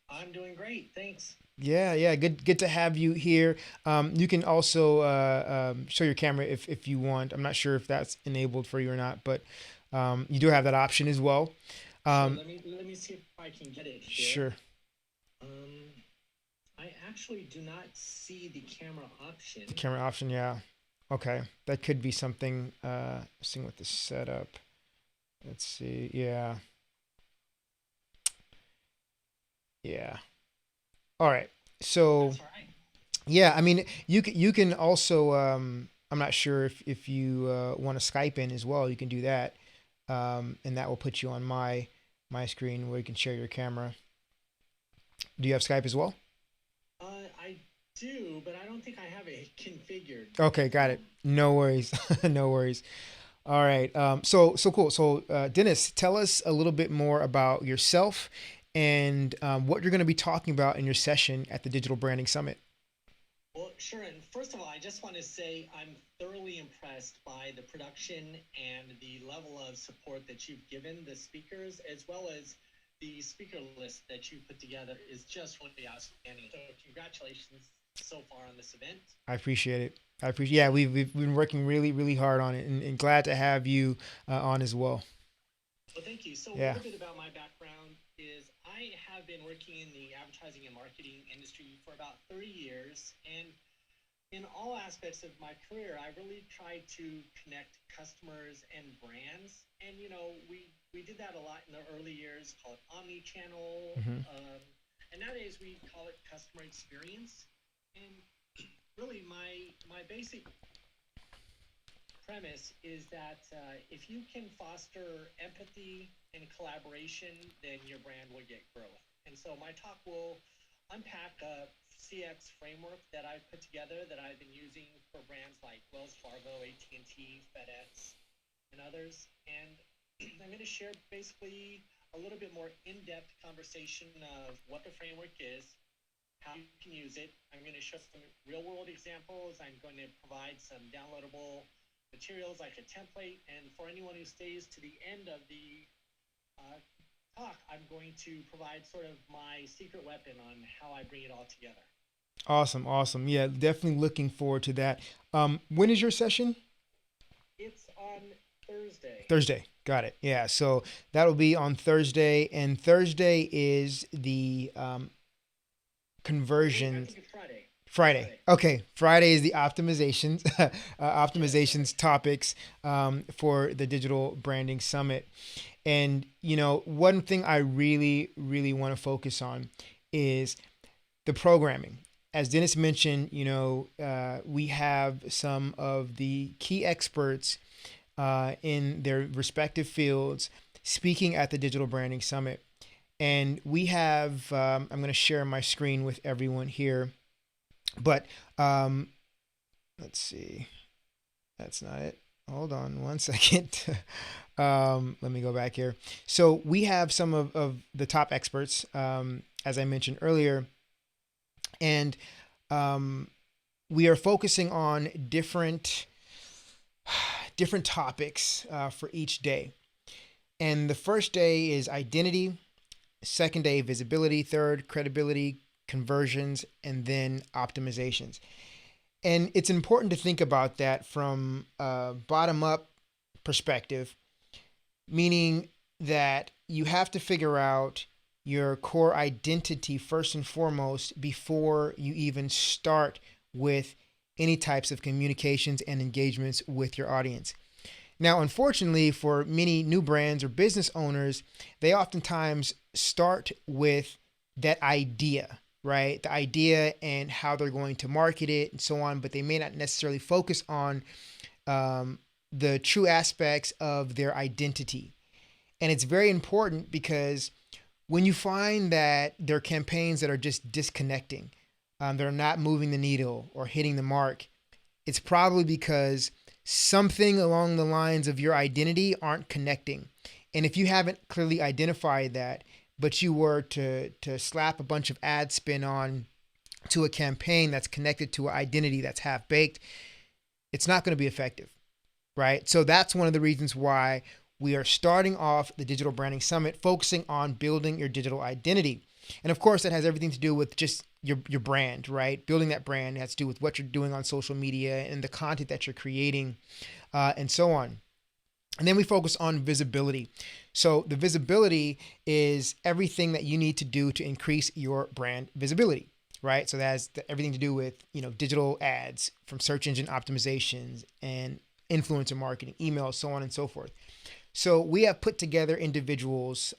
I'm doing great. Thanks. Yeah, yeah, good to have you here. You can also show your camera if you want. I'm not sure if that's enabled for you or not, but you do have that option as well. Sure, let me see if I can get it here. Sure. Um, I actually do not see the camera option. The camera option, yeah. Okay, that could be something. Seeing with the setup. Let's see. Yeah. Yeah. All right. So. That's all right. Yeah, I mean, you can also. I'm not sure if you want to Skype in as well. You can do that, and that will put you on my screen where you can share your camera. Do you have Skype as well? I do, but I don't think I have it configured. Okay, got it. No worries, no worries. All right. So cool. So Dennis, tell us a little bit more about yourself and what you're going to be talking about in your session at the Digital Branding Summit. Well, sure. And first of all, I just want to say I'm thoroughly impressed by the production and the level of support that you've given the speakers, as well as the speaker list that you put together is just really outstanding. So congratulations so far on this event. I appreciate it. I appreciate. Yeah, we've been working really hard on it, and glad to have you on as well. Well, thank you. So Yeah. a little bit about my background is I have been working in the advertising and marketing industry for about 30 years. And in all aspects of my career, I really tried to connect customers and brands. And, we did that a lot in the early years, call it omni-channel. Mhm. And nowadays we call it customer experience. And really my basic premise is that if you can foster empathy and collaboration, then your brand will get growth. And so my talk will unpack a CX framework that I've put together that I've been using for brands like Wells Fargo, AT&T, FedEx, and others. And I'm going to share basically a little bit more in-depth conversation of what the framework is, how you can use it. I'm going to show some real-world examples. I'm going to provide some downloadable materials like a template. And for anyone who stays to the end of the talk, I'm going to provide sort of my secret weapon on how I bring it all together. Awesome. Yeah, definitely looking forward to that. When is your session? It's on Thursday. Thursday. Got it. Yeah. So that'll be on Thursday, and Thursday is the I conversion. think it's Friday. Friday. Okay. Friday is the optimizations, optimizations topics for the Digital Branding Summit. And, one thing I really want to focus on is the programming. As Dennis mentioned, we have some of the key experts in their respective fields speaking at the Digital Branding Summit. And we have, I'm going to share my screen with everyone here. But let's see. That's not it. Hold on one second. Let me go back here. So we have some of the top experts, as I mentioned earlier. And we are focusing on different topics for each day. And the first day is identity. Second day, visibility. Third, credibility, conversions, and then optimizations. And it's important to think about that from a bottom up perspective, meaning that you have to figure out your core identity first and foremost before you even start with any types of communications and engagements with your audience. Now, unfortunately, for many new brands or business owners, they oftentimes start with that idea, right? The idea and how they're going to market it and so on, but they may not necessarily focus on the true aspects of their identity. And it's very important because when you find that there are campaigns that are just disconnecting, they're not moving the needle or hitting the mark, it's probably because something along the lines of your identity aren't connecting. And if you haven't clearly identified that, but you were to slap a bunch of ad spin on to a campaign that's connected to an identity that's half baked, it's not going to be effective, right? So that's one of the reasons why we are starting off the Digital Branding Summit, focusing on building your digital identity. And of course, that has everything to do with just your brand, right? Building that brand has to do with what you're doing on social media and the content that you're creating, and so on. And then we focus on visibility. So the visibility is everything that you need to do to increase your brand visibility, right? So that has everything to do with, digital ads, from search engine optimizations and influencer marketing, email, so on and so forth. So we have put together individuals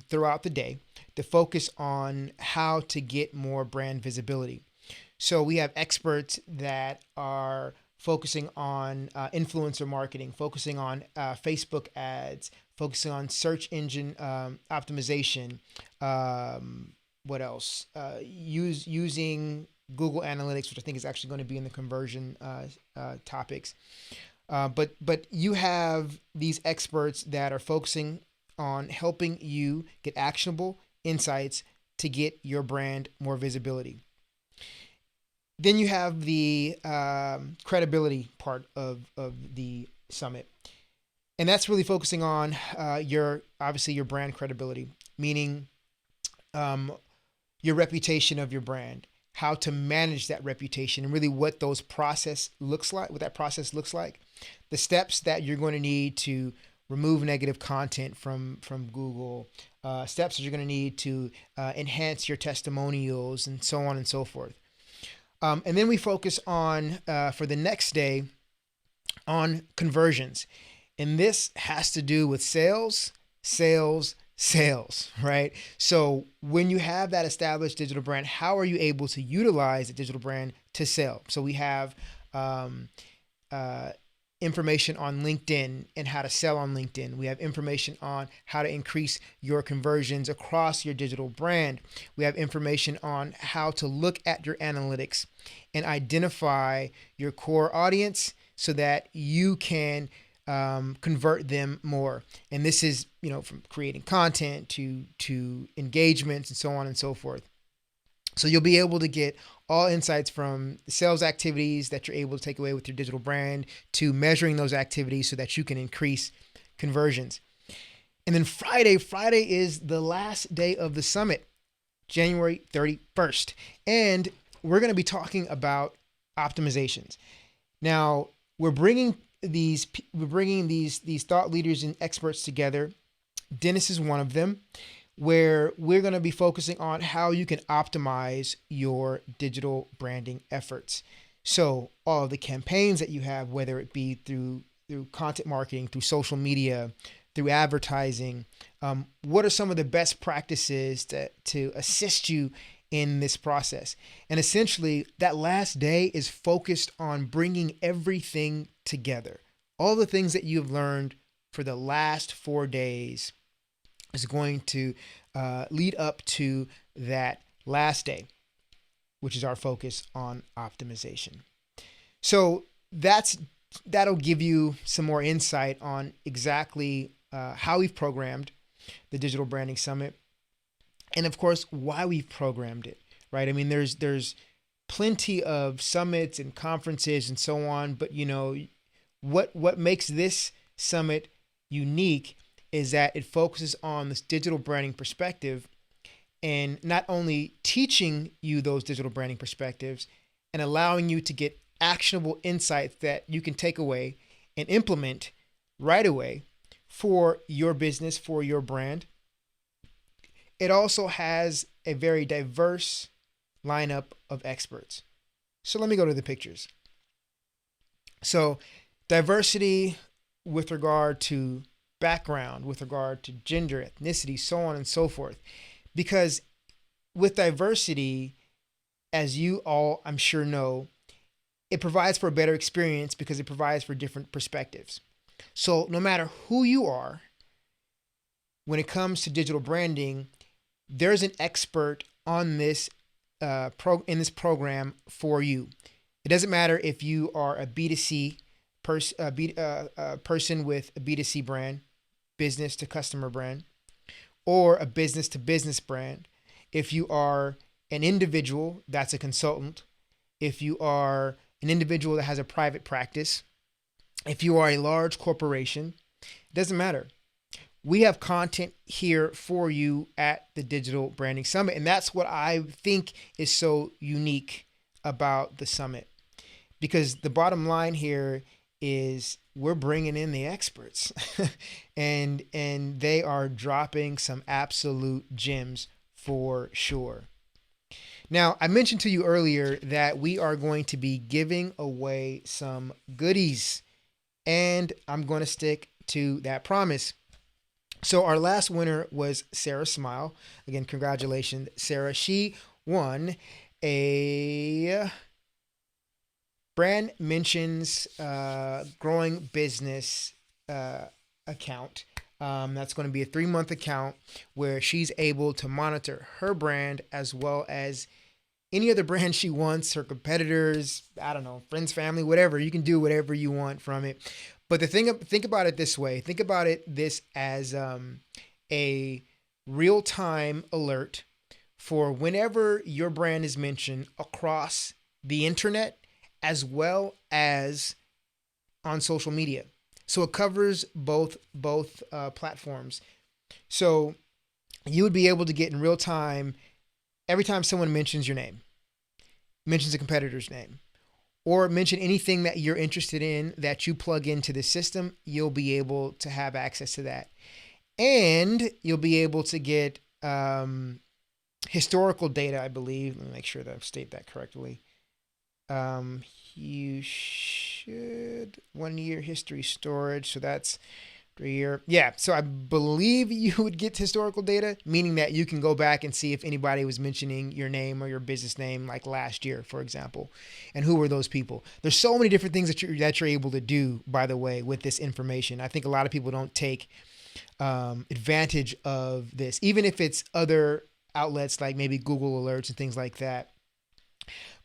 throughout the day to focus on how to get more brand visibility. So we have experts that are focusing on influencer marketing, focusing on Facebook ads, focusing on search engine optimization. What else? Using Google Analytics, which I think is actually going to be in the conversion topics. But you have these experts that are focusing on helping you get actionable insights to get your brand more visibility. Then you have the credibility part of the summit. And that's really focusing on your brand credibility, meaning your reputation of your brand, how to manage that reputation, and really what that process looks like, the steps that you're going to need to remove negative content from Google, steps that you're going to need to enhance your testimonials, and so on and so forth. And then we focus on, for the next day, on conversions. And this has to do with sales, right? So when you have that established digital brand, how are you able to utilize the digital brand to sell? So we have information on LinkedIn and how to sell on LinkedIn. We have information on how to increase your conversions across your digital brand. We have information on how to look at your analytics and identify your core audience so that you can convert them more. And this is, from creating content to engagements and so on and so forth. So you'll be able to get all insights from the sales activities that you're able to take away with your digital brand to measuring those activities so that you can increase conversions. And then Friday is the last day of the summit, January 31st. And we're going to be talking about optimizations. Now, we're bringing these thought leaders and experts together. Dennis is one of them, where we're going to be focusing on how you can optimize your digital branding efforts. So all of the campaigns that you have, whether it be through content marketing, through social media, through advertising, what are some of the best practices to assist you in this process? And essentially, that last day is focused on bringing everything together. All the things that you've learned for the last 4 days is going to lead up to that last day, which is our focus on optimization. So that'll give you some more insight on exactly how we've programmed the Digital Branding Summit, and of course why we've programmed it. Right? I mean, there's plenty of summits and conferences and so on, but what makes this summit unique is that it focuses on this digital branding perspective, and not only teaching you those digital branding perspectives and allowing you to get actionable insights that you can take away and implement right away for your business, for your brand. It also has a very diverse lineup of experts. So let me go to the pictures. So diversity, with regard to background, with regard to gender, ethnicity, so on and so forth. Because with diversity, as you all I'm sure know, it provides for a better experience because it provides for different perspectives. So no matter who you are, when it comes to digital branding, there's an expert on this in this program for you. It doesn't matter if you are a B2C person with a B2C brand, business to customer brand, or a business to business brand. If you are an individual that's a consultant, if you are an individual that has a private practice, if you are a large corporation, it doesn't matter. We have content here for you at the Digital Branding Summit. And that's what I think is so unique about the summit. Because the bottom line here is we're bringing in the experts and they are dropping some absolute gems for sure. Now, I mentioned to you earlier that we are going to be giving away some goodies, and I'm going to stick to that promise. So our last winner was Sarah Smile. Again, congratulations, Sarah. She won a Brand Mentions growing business account. That's going to be a 3-month account where she's able to monitor her brand as well as any other brand she wants, her competitors, I don't know, friends, family, whatever. You can do whatever you want from it. But think about it this way. Think about this as a real-time alert for whenever your brand is mentioned across the internet as well as on social media. So it covers both platforms. So you would be able to get in real time every time someone mentions your name, mentions a competitor's name, or mention anything that you're interested in that you plug into the system, you'll be able to have access to that. And you'll be able to get historical data, I believe. Let me make sure that I state that correctly. You should 1 year history storage. So that's 3 year. Yeah. So I believe you would get historical data, meaning that you can go back and see if anybody was mentioning your name or your business name like last year, for example, and who were those people. There's so many different things that you're able to do, by the way, with this information. I think a lot of people don't take advantage of this, even if it's other outlets like maybe Google alerts and things like that.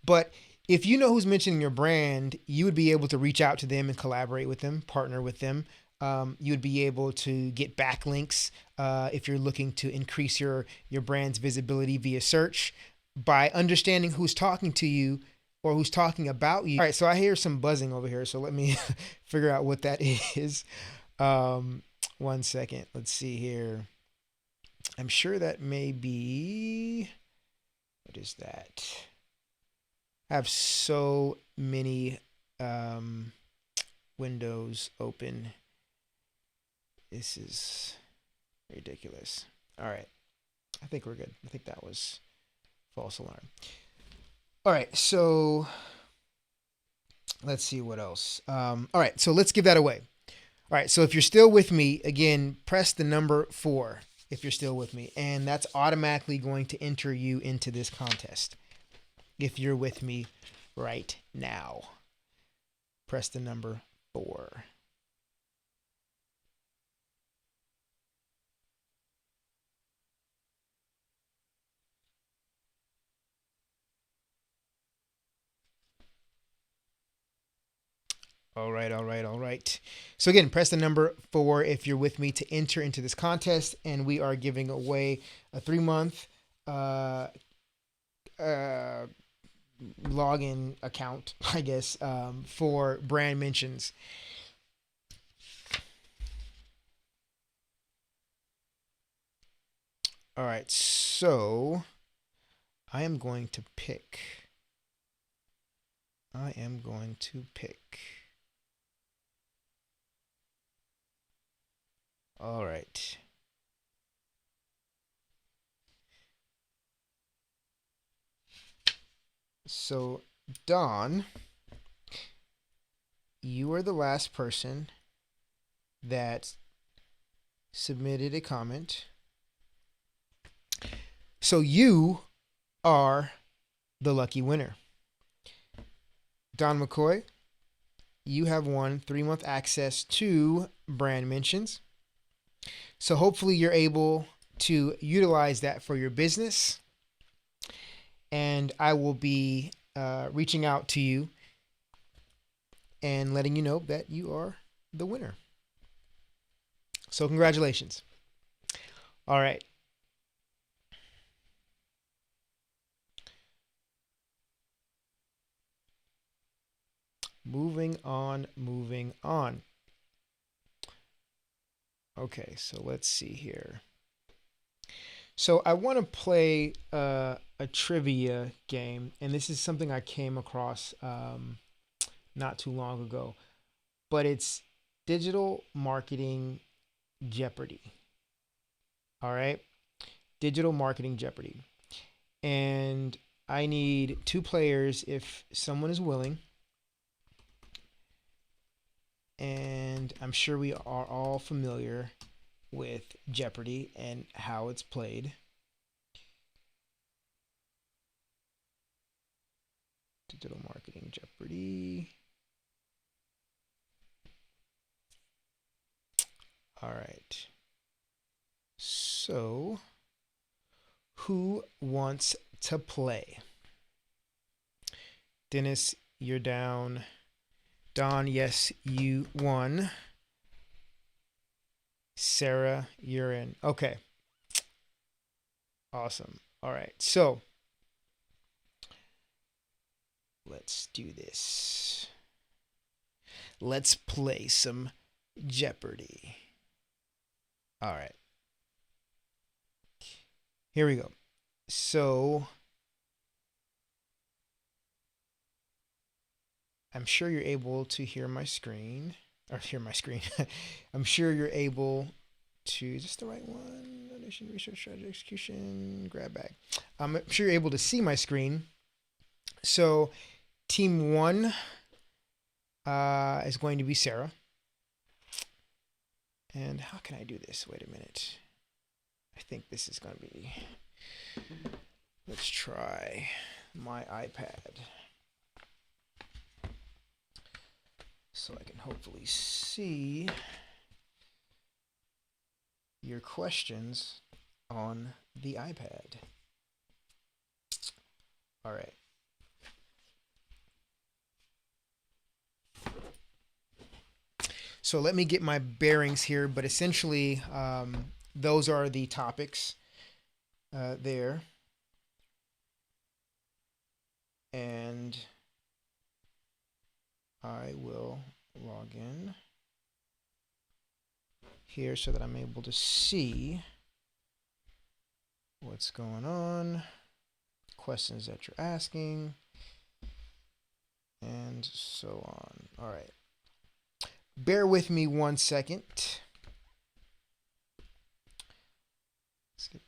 But if you know who's mentioning your brand, you would be able to reach out to them and collaborate with them, partner with them. You would be able to get backlinks if you're looking to increase your brand's visibility via search by understanding who's talking to you or who's talking about you. All right, so I hear some buzzing over here, so let me figure out what that is. 1 second. Let's see here. I'm sure that may be... What is that? I have so many windows open. This is ridiculous. All right. I think we're good. I think that was false alarm. All right. So let's see what else. All right. So let's give that away. All right. So if you're still with me, again, press the number 4 if you're still with me. And that's automatically going to enter you into this contest. If you're with me right now, press the number 4. All right. So again, press the number 4 if you're with me to enter into this contest, and we are giving away a 3-month login account, I guess, for Brand Mentions. All right, so I am going to pick. All right. So, Don, you are the last person that submitted a comment. So you are the lucky winner. Don McCoy, you have won 3-month access to Brand Mentions. So hopefully you're able to utilize that for your business. And I will be reaching out to you and letting you know that you are the winner. So congratulations. All right. Moving on. Okay, so let's see here. So I want to play a trivia game, and this is something I came across not too long ago, but it's Digital Marketing Jeopardy. All right, Digital Marketing Jeopardy. And I need 2 players if someone is willing. And I'm sure we are all familiar with Jeopardy and how it's played. Digital Marketing Jeopardy. All right. So, who wants to play? Dennis, you're down. Don, yes, you won. Sarah, you're in. Okay. Awesome. All right. So, let's do this. Let's play some Jeopardy. All right. Here we go. So, I'm sure you're able to hear my screen. I'm sure you're able to, is this the right one? Donation, research, strategy, execution, grab bag. I'm sure you're able to see my screen. So team 1 is going to be Sarah. And how can I do this? Wait a minute. I think this is going to be, let's try my iPad, so I can hopefully see your questions on the iPad. All right. So let me get my bearings here, but essentially those are the topics there. And I will log in here so that I'm able to see what's going on, questions that you're asking, and so on. All right. Bear with me 1 second. Skip.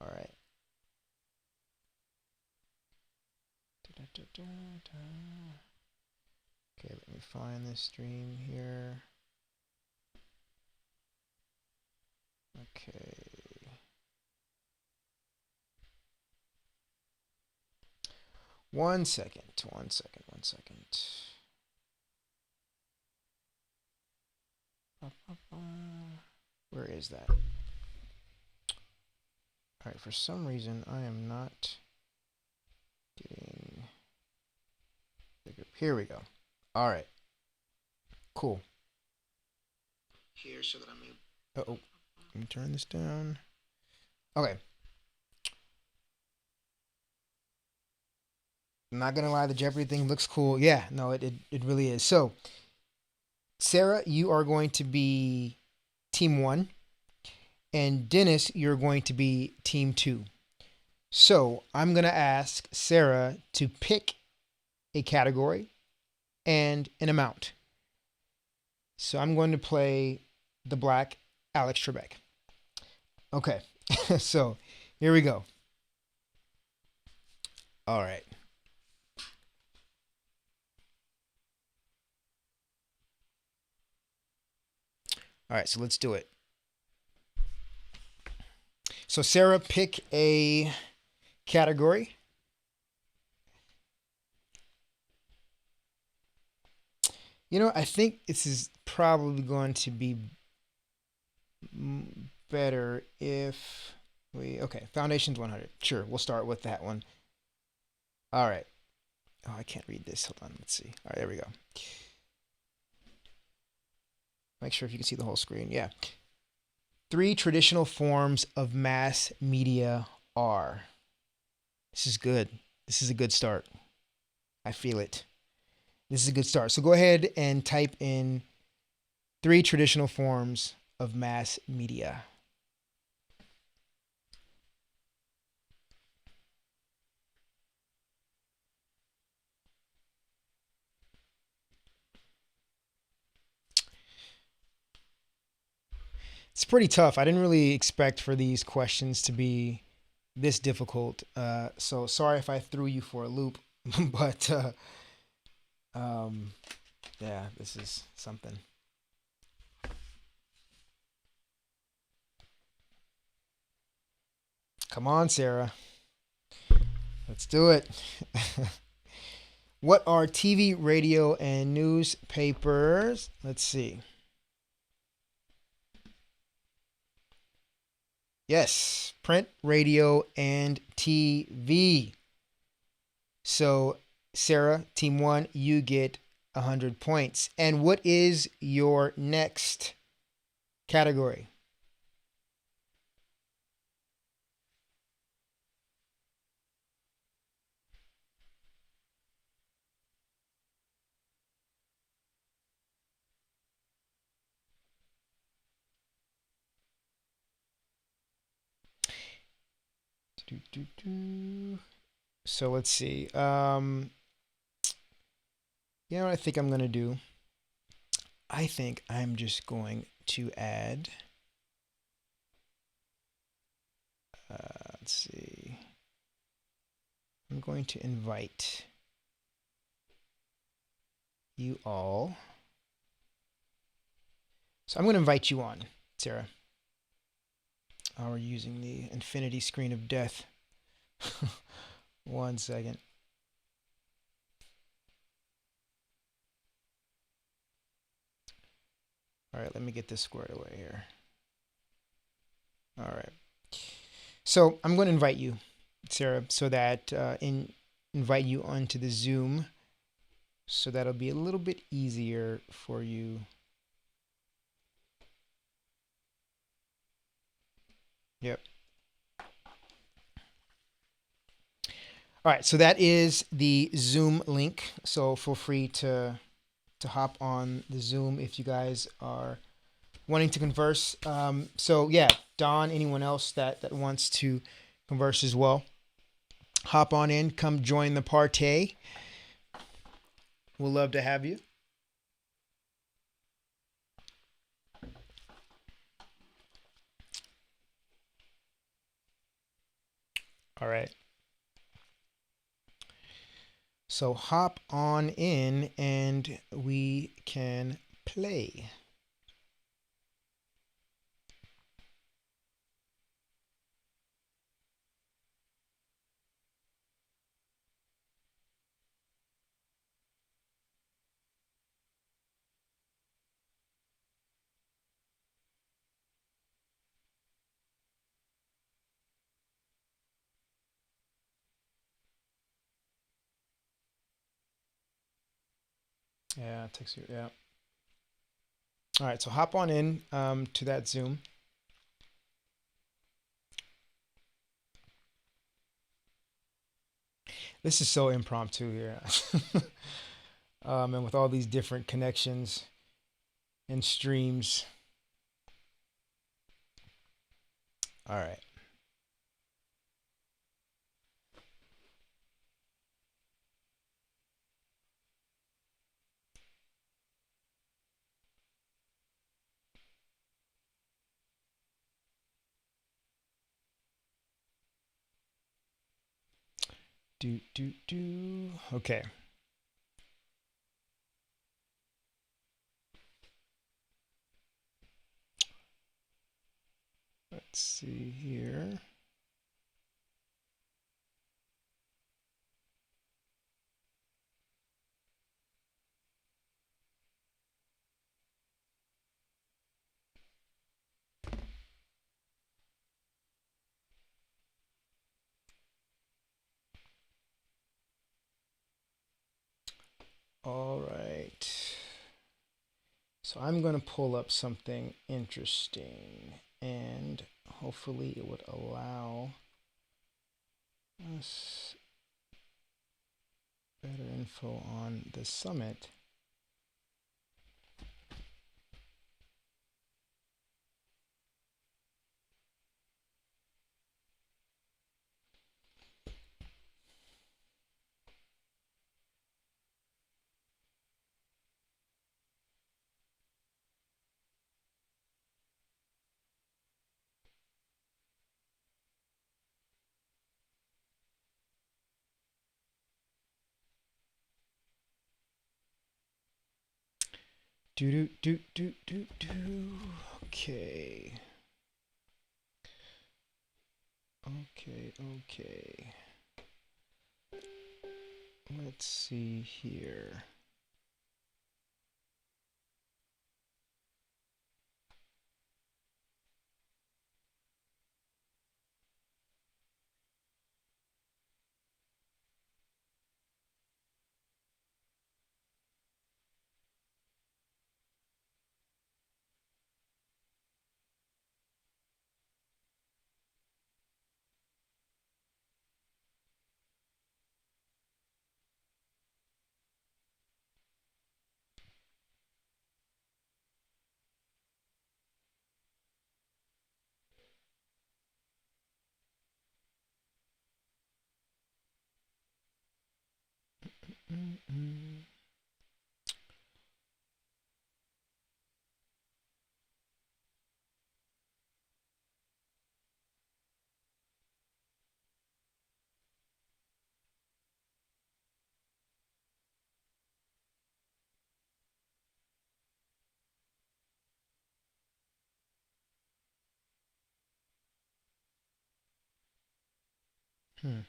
All right. Okay, let me find this stream here. Okay. One second. Where is that? All right, for some reason I am not getting bigger. Here we go. All right. Cool. Here so that I'm able. Let me turn this down. Okay. I'm not gonna lie, the Jeopardy thing looks cool. Yeah, no, it really is. So, Sarah, you are going to be team 1, and Dennis, you're going to be team 2. So I'm gonna ask Sarah to pick a category and an amount. So I'm going to play the black Alex Trebek. Okay, so here we go. All right. All right, so let's do it. So Sarah, pick a category. You know, I think this is probably going to be better if okay, Foundations 100. Sure, we'll start with that one. All right. Oh, I can't read this. Hold on. Let's see. All right, there we go. Make sure if you can see the whole screen. Yeah. 3 traditional forms of mass media are. This is good. This is a good start. I feel it. This is a good start. So go ahead and type in 3 traditional forms of mass media. It's pretty tough. I didn't really expect for these questions to be this difficult. So sorry if I threw you for a loop, but um, yeah, this is something. Come on, Sarah. Let's do it. What are TV, radio, and newspapers? Let's see. Yes, print, radio, and TV. So, Sarah, team 1, you get 100 points. And what is your next category? So let's see. You know what I think I'm going to do? I think I'm just going to add, let's see. I'm going to invite you all. So I'm going to invite you on, Sarah. We're using the infinity screen of death. 1 second. All right, let me get this squared away here. All right. So I'm going to invite you, Sarah, so that invite you onto the Zoom, so that'll be a little bit easier for you. Yep. All right, so that is the Zoom link. So feel free to hop on the Zoom if you guys are wanting to converse. So yeah, Don, anyone else that wants to converse as well, hop on in, come join the party. We'll love to have you. All right. So hop on in and we can play. Yeah, it takes you. Yeah. All right, so hop on in to that Zoom. This is so impromptu here. And with all these different connections and streams. All right. Okay. Let's see here. All right. So I'm going to pull up something interesting and hopefully it would allow us better info on the summit. Do do do do do do. Okay. Okay. Let's see here. Mm-mm. Hmm.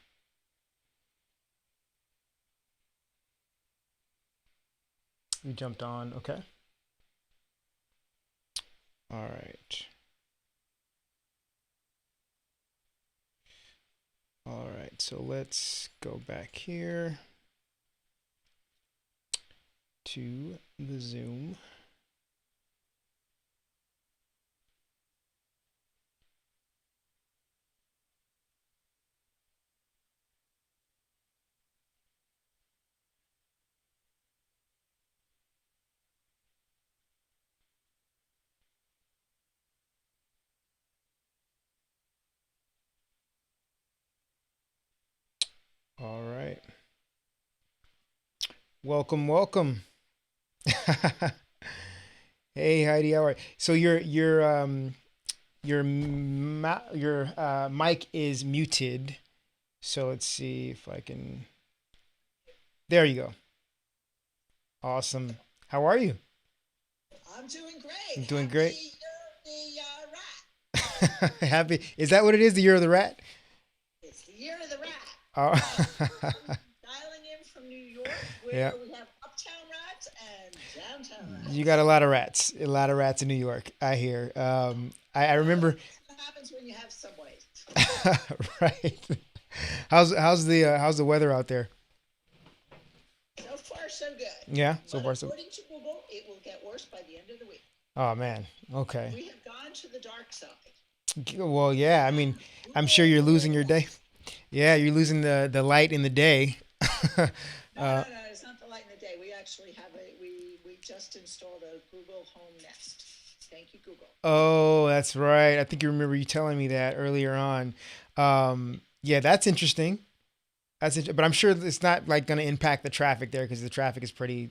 You jumped on. Okay. All right. All right. So let's go back here to the Zoom. All right. Welcome, welcome. Hey Heidi, how are you? So your mic is muted. So let's see if I can. There you go. Awesome. How are you? I'm doing great. Doing Happy great. Year of the Rat. Happy. Is that what it is? The year of the rat? It's the Year of the Rat. Oh. Dialing in from New York, where Yeah. we have uptown rats and downtown rats. You got a lot of rats. A lot of rats in New York. I hear. I remember. That's what happens when you have subways. Right. How's the weather out there? So far, so good. Yeah. So But far so. according to Google, it will get worse by the end of the week. Oh man. Okay. We have gone to the dark side. Well, yeah. I mean, I'm sure you're losing your day. Yeah, you're losing the light in the day. No, it's not the light in the day. We actually have we just installed a Google Home Nest. Thank you, Google. Oh, that's right. I think you remember you telling me that earlier on. Yeah, that's interesting. But I'm sure it's not like going to impact the traffic there because the traffic is pretty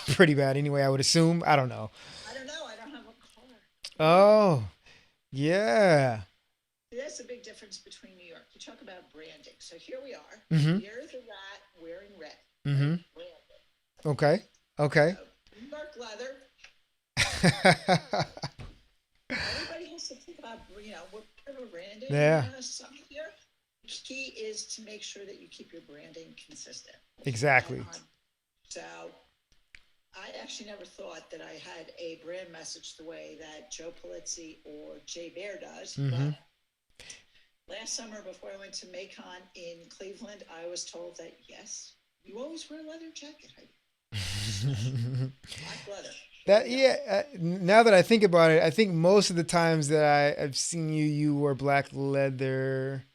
pretty bad anyway. I would assume. I don't know. I don't know. I don't have a car. Oh, yeah. That's the big difference between New York. You talk about branding. So here we are. Mhm. Here's a rat wearing red. Mhm. Branding. Okay. Okay. So, New York leather. Everybody has to think about, we're Yeah. Summit here. The key is to make sure that you keep your branding consistent. Exactly. So I actually never thought that I had a brand message the way that Joe Polizzi or Jay Bear does. Mhm. But last summer, before I went to Macon in Cleveland, I was told that, yes, you always wear a leather jacket. Black leather. That yeah. Now that I think about it, I think most of the times that I've seen you, you wore black leather.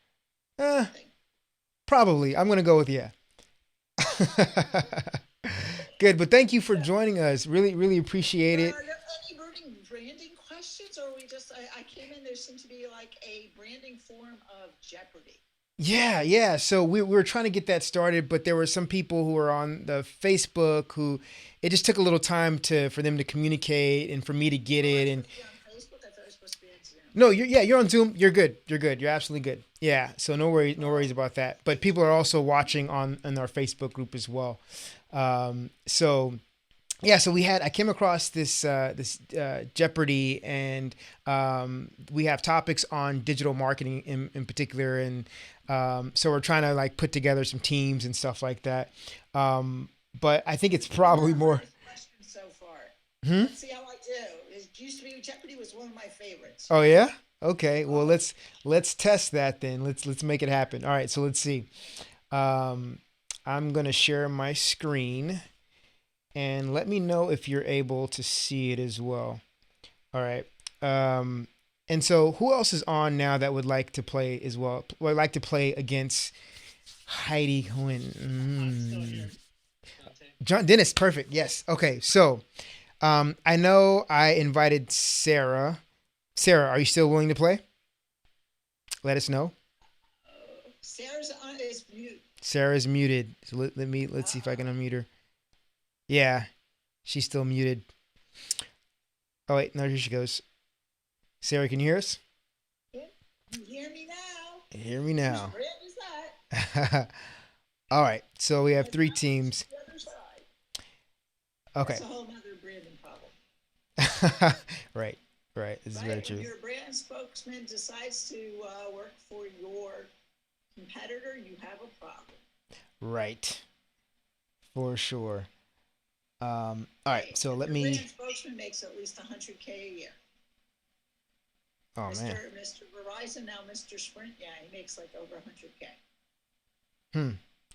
Probably. I'm gonna go with yeah. Good, but thank you for joining us. Really, really appreciate it. Are there any branding questions, or we just? I came in. There seemed to be like a branding form of Jeopardy. Yeah. So we were trying to get that started, but there were some people who were on the Facebook who it just took a little time for them to communicate and for me to get it. And On Facebook, I thought I was supposed to be on Zoom. no, you're on Zoom. You're good. You're absolutely good. Yeah. So no worries about that. But people are also watching on our Facebook group as well. So yeah, so I came across this Jeopardy, and we have topics on digital marketing in particular, and so we're trying to like put together some teams and stuff like that. But I think it's probably more. Questions so far. Hmm? Let's see how I do. It used to be Jeopardy was one of my favorites. Oh yeah. Okay. Well, let's test that then. Let's make it happen. All right. So let's see. I'm gonna share my screen, and let me know if you're able to see it as well. All right. And so who else is on now that would like to play as well? Would like to play against Heidi Cohen? I'm still here. Dante. John Dennis, perfect. Yes. Okay. So, I know I invited Sarah. Sarah, are you still willing to play? Let us know. Sarah's on is mute. Sarah's muted. So let's see if I can unmute her. Yeah, she's still muted. Oh wait, no, here she goes. Sarah, can you hear us? You hear me now? Hear me now. Whose brand is that? All right, so we have three teams. The other side. Okay. That's a whole other branding problem. Right. This is very Right? true. If your brand spokesman decides to work for your competitor, you have a problem. Right. For sure. All right, so let Your me. brand spokesman makes at least $100K a year. Oh man. Mr. Verizon, now Mr. Sprint, yeah, he makes like over $100K.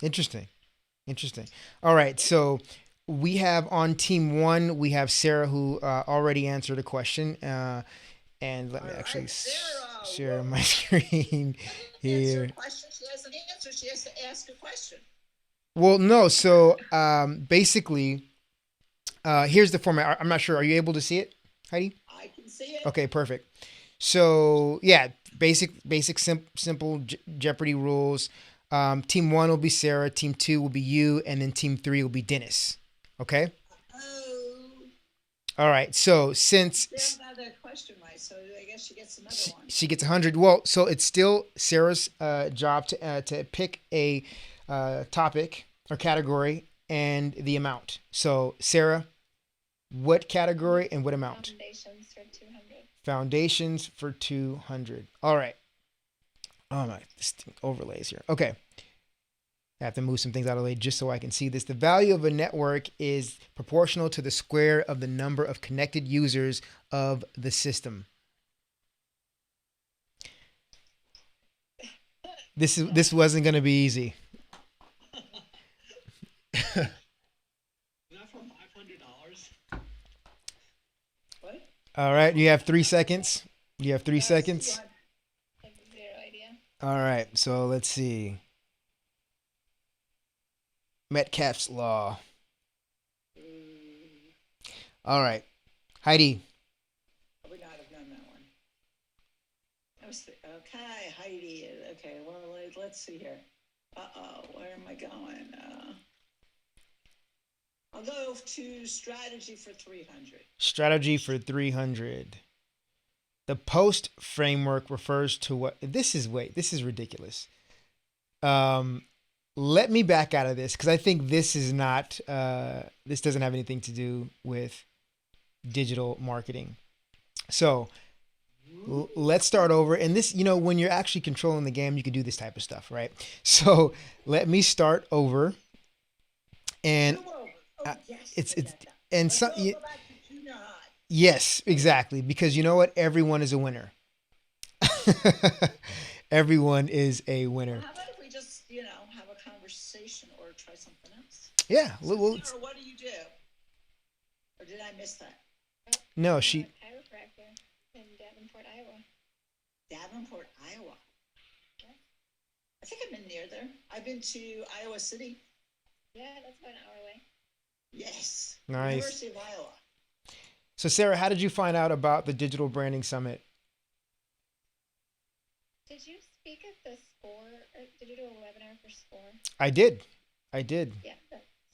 Interesting. All right, so we have on team one, we have Sarah who already answered a question. And let me All right, actually Sarah, share whoa. my screen Answer here. a question. She has an answer. She has to ask a question. Well, no. So basically, here's the format. I'm not sure. Are you able to see it, Heidi? I can see it. Okay, perfect. So yeah, simple Jeopardy rules. Team one will be Sarah. Team two will be you, and then team three will be Dennis. Okay. Oh, All right. So since Sarah got that question right, so I guess she gets another one. she gets 100, well, so it's still Sarah's job to pick a topic or category and the amount. So Sarah, what category and what amount? Foundations for 200. Foundations for 200. All right. Oh my, this thing overlays here. Okay. I have to move some things out of the way just so I can see this. The value of a network is proportional to the square of the number of connected users of the system. This wasn't going to be easy. Not for $500. What? All right, you have 3 seconds. You have 3 Yes, seconds. go on. I have zero idea. All right, so let's see. Metcalfe's law. All right, Heidi. I would not have known that one. Okay, Heidi. Okay, well, let's see here. Where am I going? I'll go to strategy for 300. Strategy for 300. The post framework refers to what? This is ridiculous. Let me back out of this because I think this is not. This doesn't have anything to do with digital marketing. So Let's start over. And this, when you're actually controlling the game, you can do this type of stuff, right? So let me start over. And Do over. uh, Oh, yes, it's I it's get that. and Let's some all go back to junior high. yes, exactly. Because you know what? Everyone is a winner. Everyone is a Well, winner. how about if we just, have a conversation or try something else? Yeah. So, Well, Sarah, what do you do? Or did I miss that? no, I'm she. a chiropractor in Davenport, Iowa. Davenport, Iowa. I think I've been near there. I've been to Iowa City. Yeah, that's about an hour away. Yes. Nice. University of Iowa. So, Sarah, how did you find out about the Digital Branding Summit? Did you speak at the SCORE, or did you do a webinar for SCORE? I did. I did. Yeah.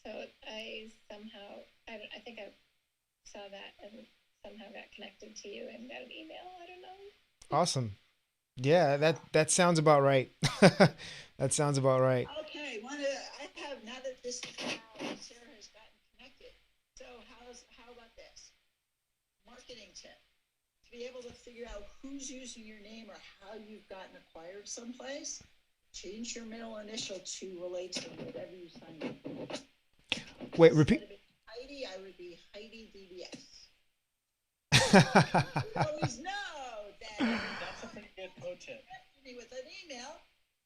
So I somehow, I think I saw that and somehow got connected to you and got an email. I don't know. Awesome. Yeah, that sounds about right. That sounds about right. Okay, I have now that this is how Sarah has gotten connected. So how about this? Marketing tip. To be able to figure out who's using your name or how you've gotten acquired someplace, change your middle initial to relate to whatever you signed up for. Wait, repeat. Instead of being Heidi, I would be Heidi DBS. You always know that That's a pretty good pro tip. me with an email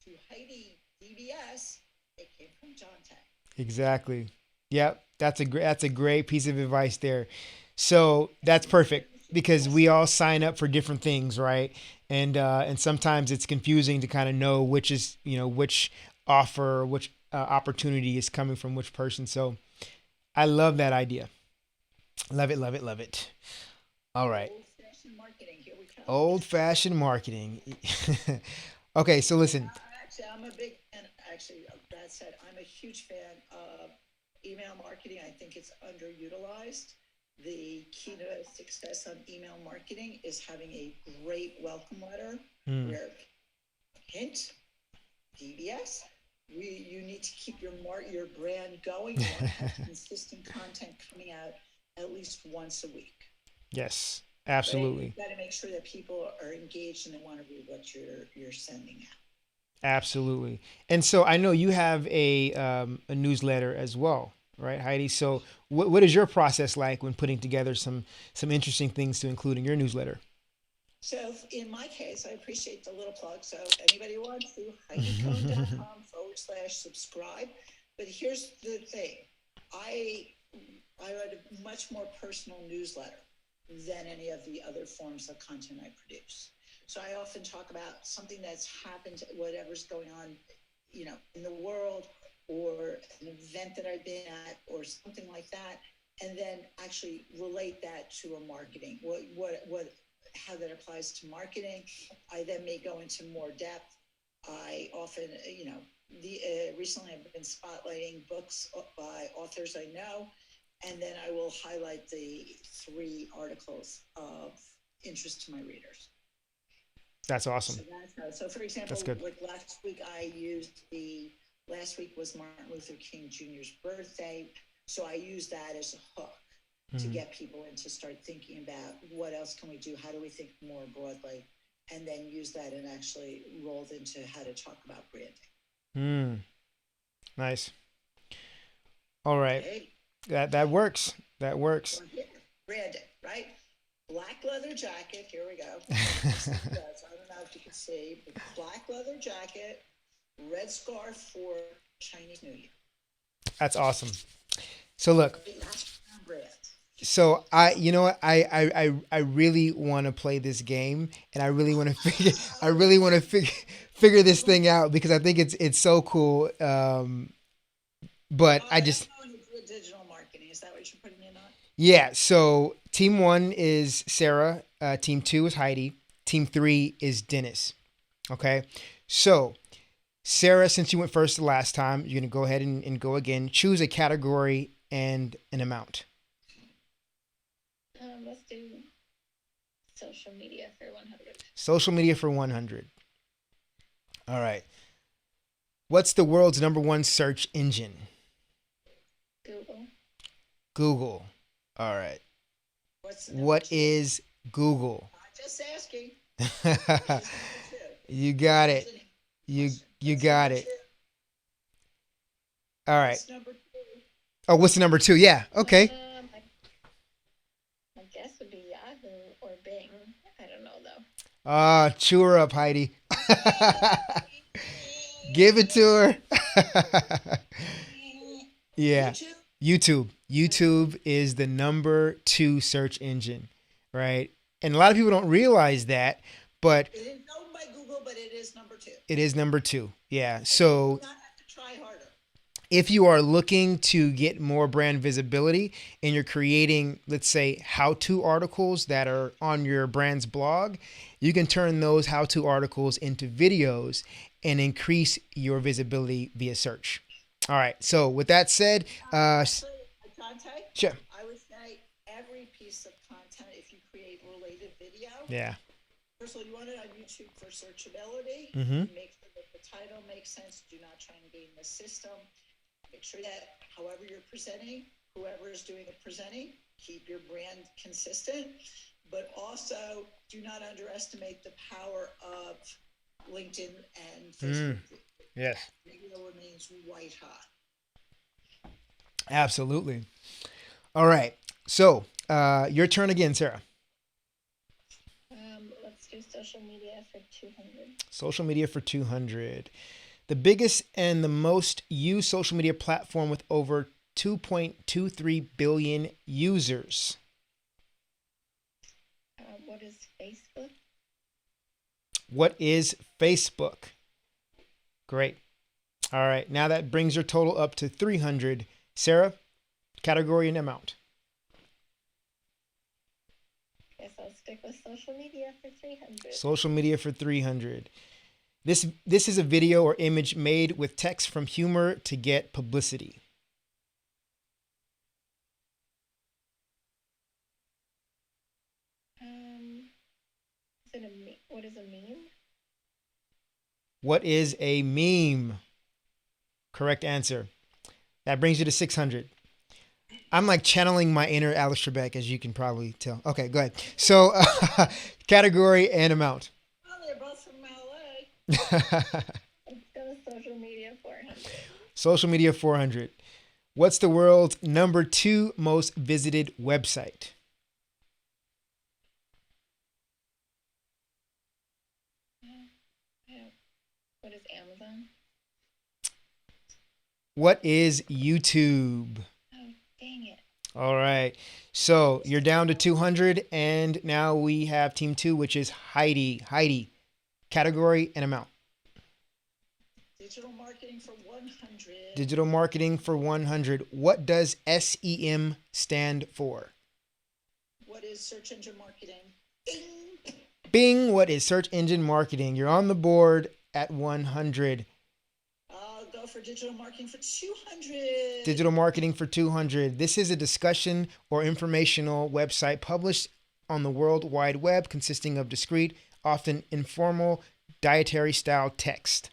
to Heidi DBS. It came from John Tech. Exactly. Yep, that's a great piece of advice there. So that's perfect because we all sign up for different things, right? And sometimes it's confusing to kind of know which is which offer, which opportunity is coming from which person. So I love that idea. Love it, love it, love it. All right, Old-fashioned marketing. Here we come. old fashioned marketing. Okay, so listen. Actually, I'm a big fan. Actually, that said, I'm a huge fan of email marketing. I think it's underutilized. The key to success on email marketing is having a great welcome letter Hmm. where, hint, DBS, you need to keep your brand going. You want to have consistent content coming out at least once a week. Yes, Right? absolutely. You've got to make sure that people are engaged and they want to read what you're sending out. Absolutely. And so I know you have a newsletter as well, right, Heidi? So what is your process like when putting together some interesting things to include in your newsletter? So in my case, I appreciate the little plug. So anybody who wants to, HeidiCohn.com/subscribe. But here's the thing. I write a much more personal newsletter than any of the other forms of content I produce. So I often talk about something that's happened, whatever's going on, in the world, or an event that I've been at, or something like that, and then actually relate that to a marketing. How that applies to marketing. I then may go into more depth. I often, recently I've been spotlighting books by authors I know, and then I will highlight the 3 articles of interest to my readers. That's So awesome. that's how. So for example, That's good. like last week, last week was Martin Luther King Jr.'s birthday, so I used that as a hook to Mhm. get people in to start thinking about what else can we do, how do we think more broadly, and then use that and actually rolled into how to talk about branding. Nice. All right. Okay, That works. That works. so here, branding, right? Black leather jacket. Here we go. I don't know if you can see, but black leather jacket, red scarf for Chinese New Year. That's awesome. So look, That's brand. so you know what, I really want to play this game, and I really want to figure this thing out because I think it's so cool. But I just I'm going to do digital marketing. Is that what you're putting in on? yeah. So team 1 is Sarah. Team 2 is Heidi. Team 3 is Dennis. Okay. So Sarah, since you went first the last time, you're gonna go ahead and go again. Choose a category and an amount. Let's do social media for 100. Social media for 100. All right. What's the world's #1 search engine? Google. Google. All right. What's the What number 2? is Google? Just asking. It's number two. You got It's it. an You question. you What's got number it. two? All right. What's number two? Oh, what's the number 2? Yeah. Okay. My guess would be Yahoo or Bing. I don't know though. Chew her up, Heidi. Give it to her. Yeah. YouTube? YouTube. YouTube is the number 2 search engine, right? And a lot of people don't realize that, but It is owned by Google, but it is number two. it is number 2. Yeah. You So do not have to try harder. if you are looking to get more brand visibility and you're creating, let's say, how-to articles that are on your brand's blog, you can turn those how-to articles into videos and increase your visibility via search. All right. So with that said, Actually, Dante, sure. I would say every piece of content, if you create related video, Yeah. first of all, you want it on YouTube for searchability. Mhm. Make sure that the title makes sense. Do not try and game the system. Make sure that however you're presenting, whoever is doing the presenting, keep your brand consistent. But also, do not underestimate the power of LinkedIn and Facebook. Yes. Video remains white hot. Absolutely. All right. So your turn again, Sarah. Let's do social media for 200. Social media for 200. The biggest and the most used social media platform with over 2.23 billion users. What is Facebook? What is Facebook? Great. All right. Now that brings your total up to 300. Sarah, category and amount. Guess I'll stick with social media for 300. Social media for 300. This is a video or image made with text from humor to get publicity. What is a meme? What is a meme? Correct answer. That brings you to 600. I'm like channeling my inner Alex Trebek, as you can probably tell. Okay, go ahead. So, category and amount. Well, they're both from LA. Let's go with social media 400. Social media 400. What's the world's number 2 most visited website? What is Amazon? What is YouTube? Oh, dang it. All right. So you're down to 200, and now we have team 2, which is Heidi. Heidi, category and amount. Digital marketing for 100. Digital marketing for 100. What does SEM stand for? What is search engine marketing? Bing. Bing, what is search engine marketing? You're on the board at 100. I'll go for digital marketing for 200. Digital marketing for 200. This is a discussion or informational website published on the World Wide Web consisting of discrete, often informal, dietary style text.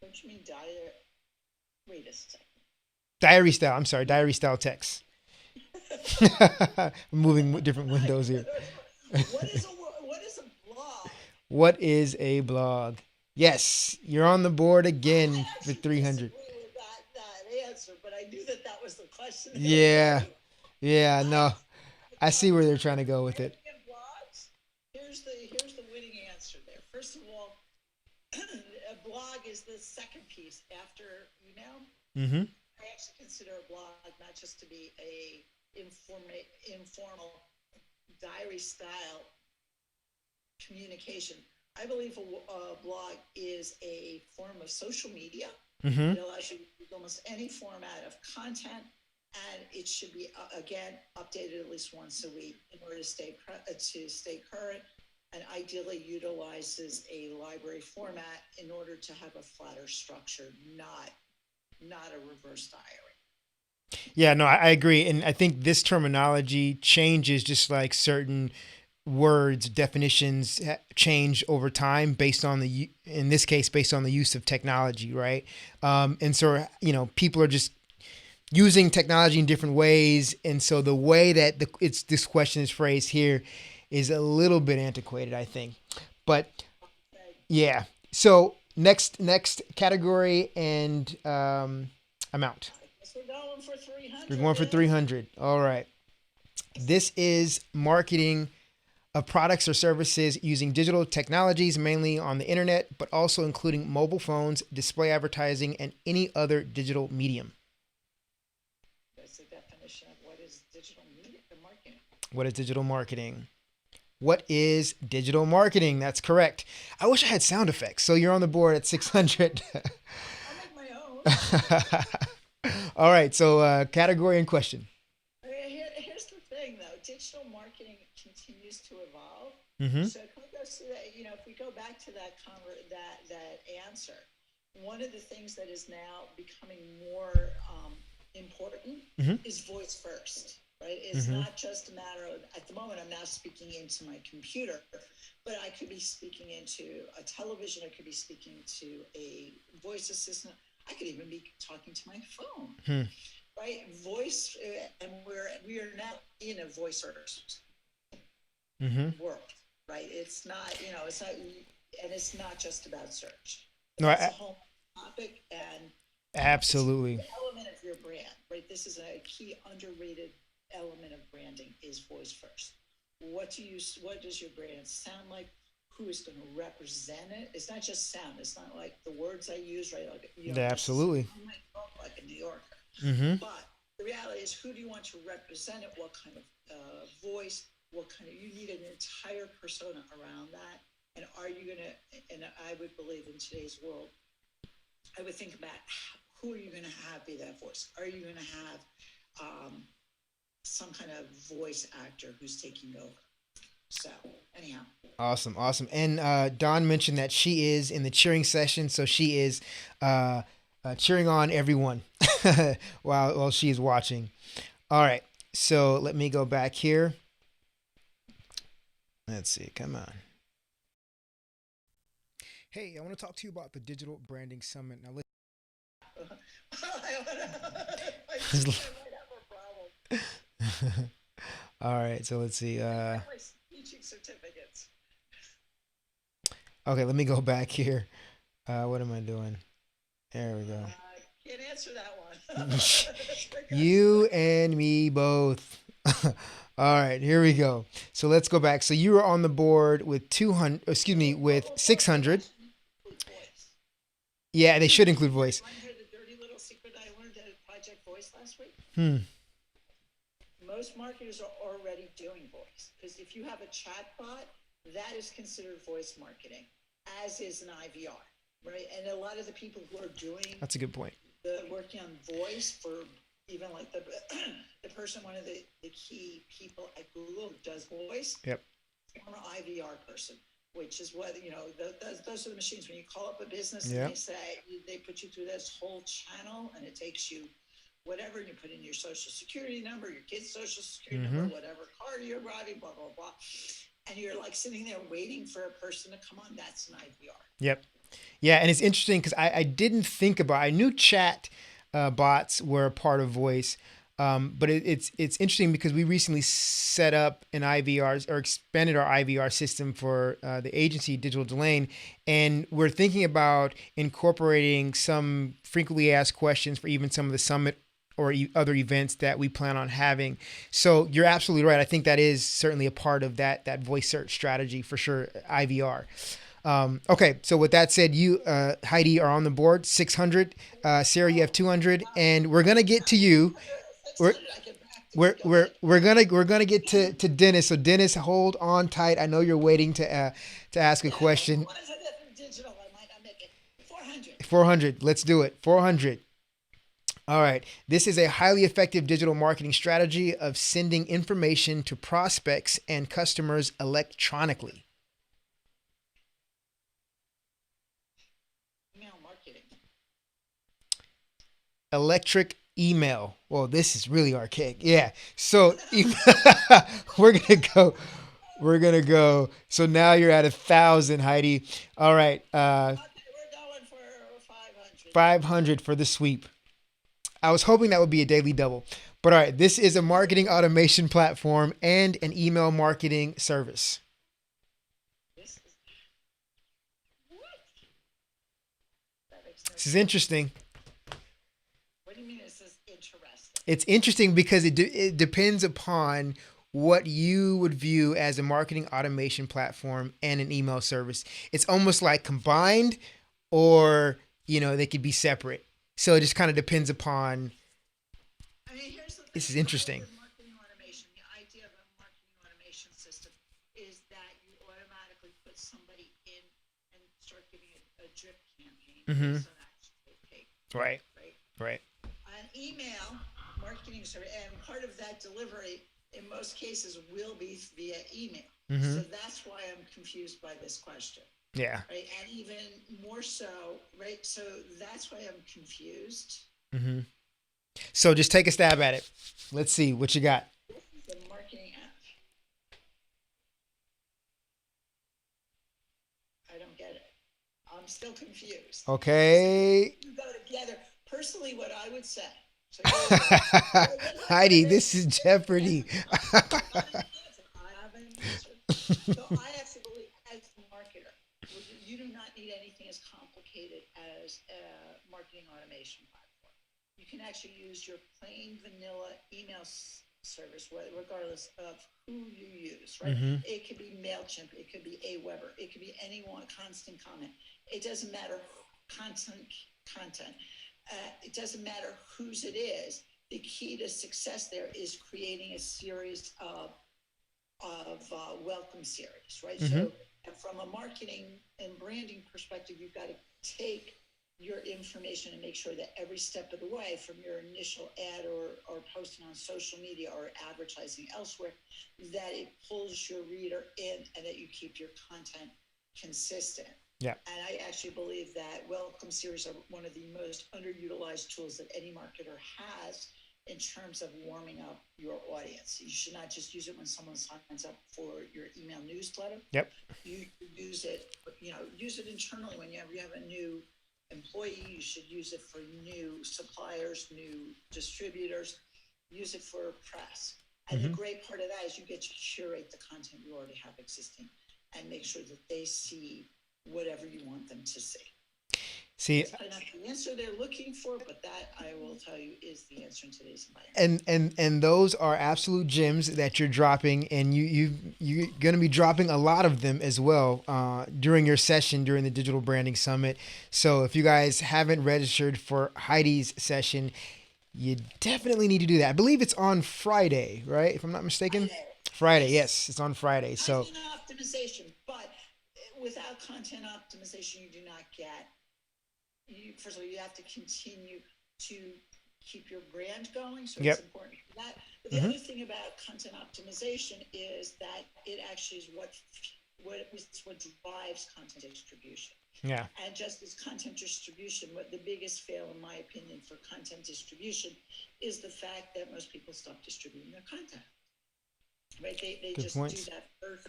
What do you mean diet? Wait a second. Diary style text. I'm moving different windows here. What is a blog? What is a blog? Yes, you're on the board again I for actually 300. disagree with that answer, but I knew that was the question. Yeah. Yeah, no. I see where they're trying to go with it. Blogs. Here's the winning answer there. First of all, a blog is the second piece after email. Mm-hmm. I actually consider a blog not just to be a informal diary style communication. I believe a blog is a form of social media. Mm-hmm. It allows you to use almost any format of content, and it should be again updated at least once a week in order to stay current, and ideally utilizes a library format in order to have a flatter structure, not a reverse diary. Yeah, no, I agree. And I think this terminology changes just like certain words, definitions change over time based on in this case, based on the use of technology, right? And so, people are just using technology in different ways. And so the way that this question is phrased here is a little bit antiquated, I think. But yeah. So next category and amount. So we're going for 300. We're going for 300. All right. This is marketing of products or services using digital technologies, mainly on the internet, but also including mobile phones, display advertising, and any other digital medium. That's the definition of what is digital media marketing. What is digital marketing? What is digital marketing? That's correct. I wish I had sound effects. So you're on the board at 600. I'll make my own. All right. So category and question. Here's the thing, though. Digital marketing continues to evolve. Mm-hmm. So if we go to that, if we go back to that answer, one of the things that is now becoming more important is voice first. Right? It's not just a matter of, at the moment, I'm now speaking into my computer, but I could be speaking into a television, I could be speaking to a voice assistant, I could even be talking to my phone. Right? Voice, and we are now in a voice first world, right? It's not, and it's not just about search. No, it's a whole topic and absolutely an element of your brand, right? This is a key underrated element of branding is voice first. What does your brand sound like? Who is going to represent it? It's not just sound. It's not like the words I use, right? Like, absolutely. I might talk like a New Yorker, but the reality is, who do you want to represent it? What kind of voice? You need an entire persona around that. And are you going to, and I would believe in today's world, I would think about who are you going to have be that voice? Are you going to have some kind of voice actor who's taking over? So anyhow. Awesome. And Dawn mentioned that she is in the cheering session, so she is cheering on everyone while she's watching. All right, so let me go back here. Let's see. Come on. Hey, I want to talk to you about the Digital Branding Summit. Now, all right, so let's see. Teaching certificates. Okay, let me go back here. What am I doing? There we go. Can't answer that one. You and me both. All right, here we go. So let's go back. So you were on the board with 200. Excuse me, with 600. Yeah, they should include voice. The dirty little secret I learned at Project Voice last week. Most marketers are already doing voice, because if you have a chat bot, that is considered voice marketing, as is an IVR, right? And a lot of the people who are doing That's a good point. Working on voice for even like the person, one of the key people at Google who does voice. Yep. Former IVR person, which is what, those are the machines. When you call up a business Yep. and they put you through this whole channel, and it takes you whatever, and you put in your social security number, your kid's social security number, whatever car you're driving, blah, blah, blah. And you're like sitting there waiting for a person to come on. That's an IVR. Yep. Yeah, and it's interesting because I didn't think about, I knew chat bots were a part of voice, but it's interesting because we recently set up an IVR or expanded our IVR system for the agency Digital Delane, and we're thinking about incorporating some frequently asked questions for even some of the summit or other events that we plan on having. So you're absolutely right. I think that is certainly a part of that voice search strategy for sure, IVR. Okay, so with that said, you, Heidi, are on the board, 600. Sarah, you have 200, and we're gonna get to you. We're gonna get to Dennis. So Dennis, hold on tight. I know you're waiting to ask a question. What is it digital? I might not make it. 400. 400. Let's do it. 400. All right. This is a highly effective digital marketing strategy of sending information to prospects and customers electronically. Email marketing. Electric email. Well, this is really archaic. Yeah. So we're gonna go. So now you're at 1,000, Heidi. All right. Okay, we're going for 500. 500 for the sweep. I was hoping that would be a daily double, But all right, this is a marketing automation platform and an email marketing service. This is what? That makes no This is sense. interesting. What do you mean this is interesting? It's interesting because it depends upon what you would view as a marketing automation platform and an email service. It's almost like combined, or they could be separate. So it just kind of depends upon. I mean, here's the thing. This is interesting. With marketing automation, the idea of a marketing automation system is that you automatically put somebody in and start giving a drip campaign Mhm. based on actions they take, Right. right? Right. An email marketing service, and part of that delivery in most cases will be via email. Mhm. So that's why I'm confused by this question, Yeah. right? And even more so, right? So that's why I'm confused. Hmm. So just take a stab at it. Let's see what you got. The marketing app. I don't get it. I'm still confused. Okay. You go together. Personally, what I would say. So Heidi, this is Jeopardy. I have an answer. So I actually believe, as a marketer, you do not need anything as complicated as a marketing automation platform. You can actually use your plain vanilla email service, regardless of who you use, right? Mhm. It could be MailChimp, it could be Aweber, it could be anyone, Constant Comment. It doesn't matter content. It doesn't matter whose it is. The key to success there is creating a series of welcome series, right? So from a marketing and branding perspective, you've got to take your information and make sure that every step of the way, from your initial ad or posting on social media or advertising elsewhere, that it pulls your reader in and that you keep your content consistent. Yeah. And I actually believe that welcome series are one of the most underutilized tools that any marketer has in terms of warming up your audience. You should not just use it when someone signs up for your email newsletter. Yep. You use it, use it internally when you have a new employee. You should use it for new suppliers, new distributors. Use it for press. And the great part of that is you get to curate the content you already have existing and make sure that they see whatever you want them to see. See, It's probably not the answer they're looking for, but that, I will tell you, is the answer in today's environment. and those are absolute gems that you're dropping, and you're going to be dropping a lot of them as well during your session during the Digital Branding Summit. So if you guys haven't registered for Heidi's session, you definitely need to do that. I believe it's on Friday, right? If I'm not mistaken. Friday, yes, it's on Friday. So Content optimization, but without content optimization, you do not get. First of all, you have to continue to keep your brand going, so Yep. it's important for that. But the other thing about content optimization is that it actually is what drives content distribution. yeah, And just as content distribution, what the biggest fail, in my opinion, for content distribution is the fact that most people stop distributing their content. Right? They Good just points. do that for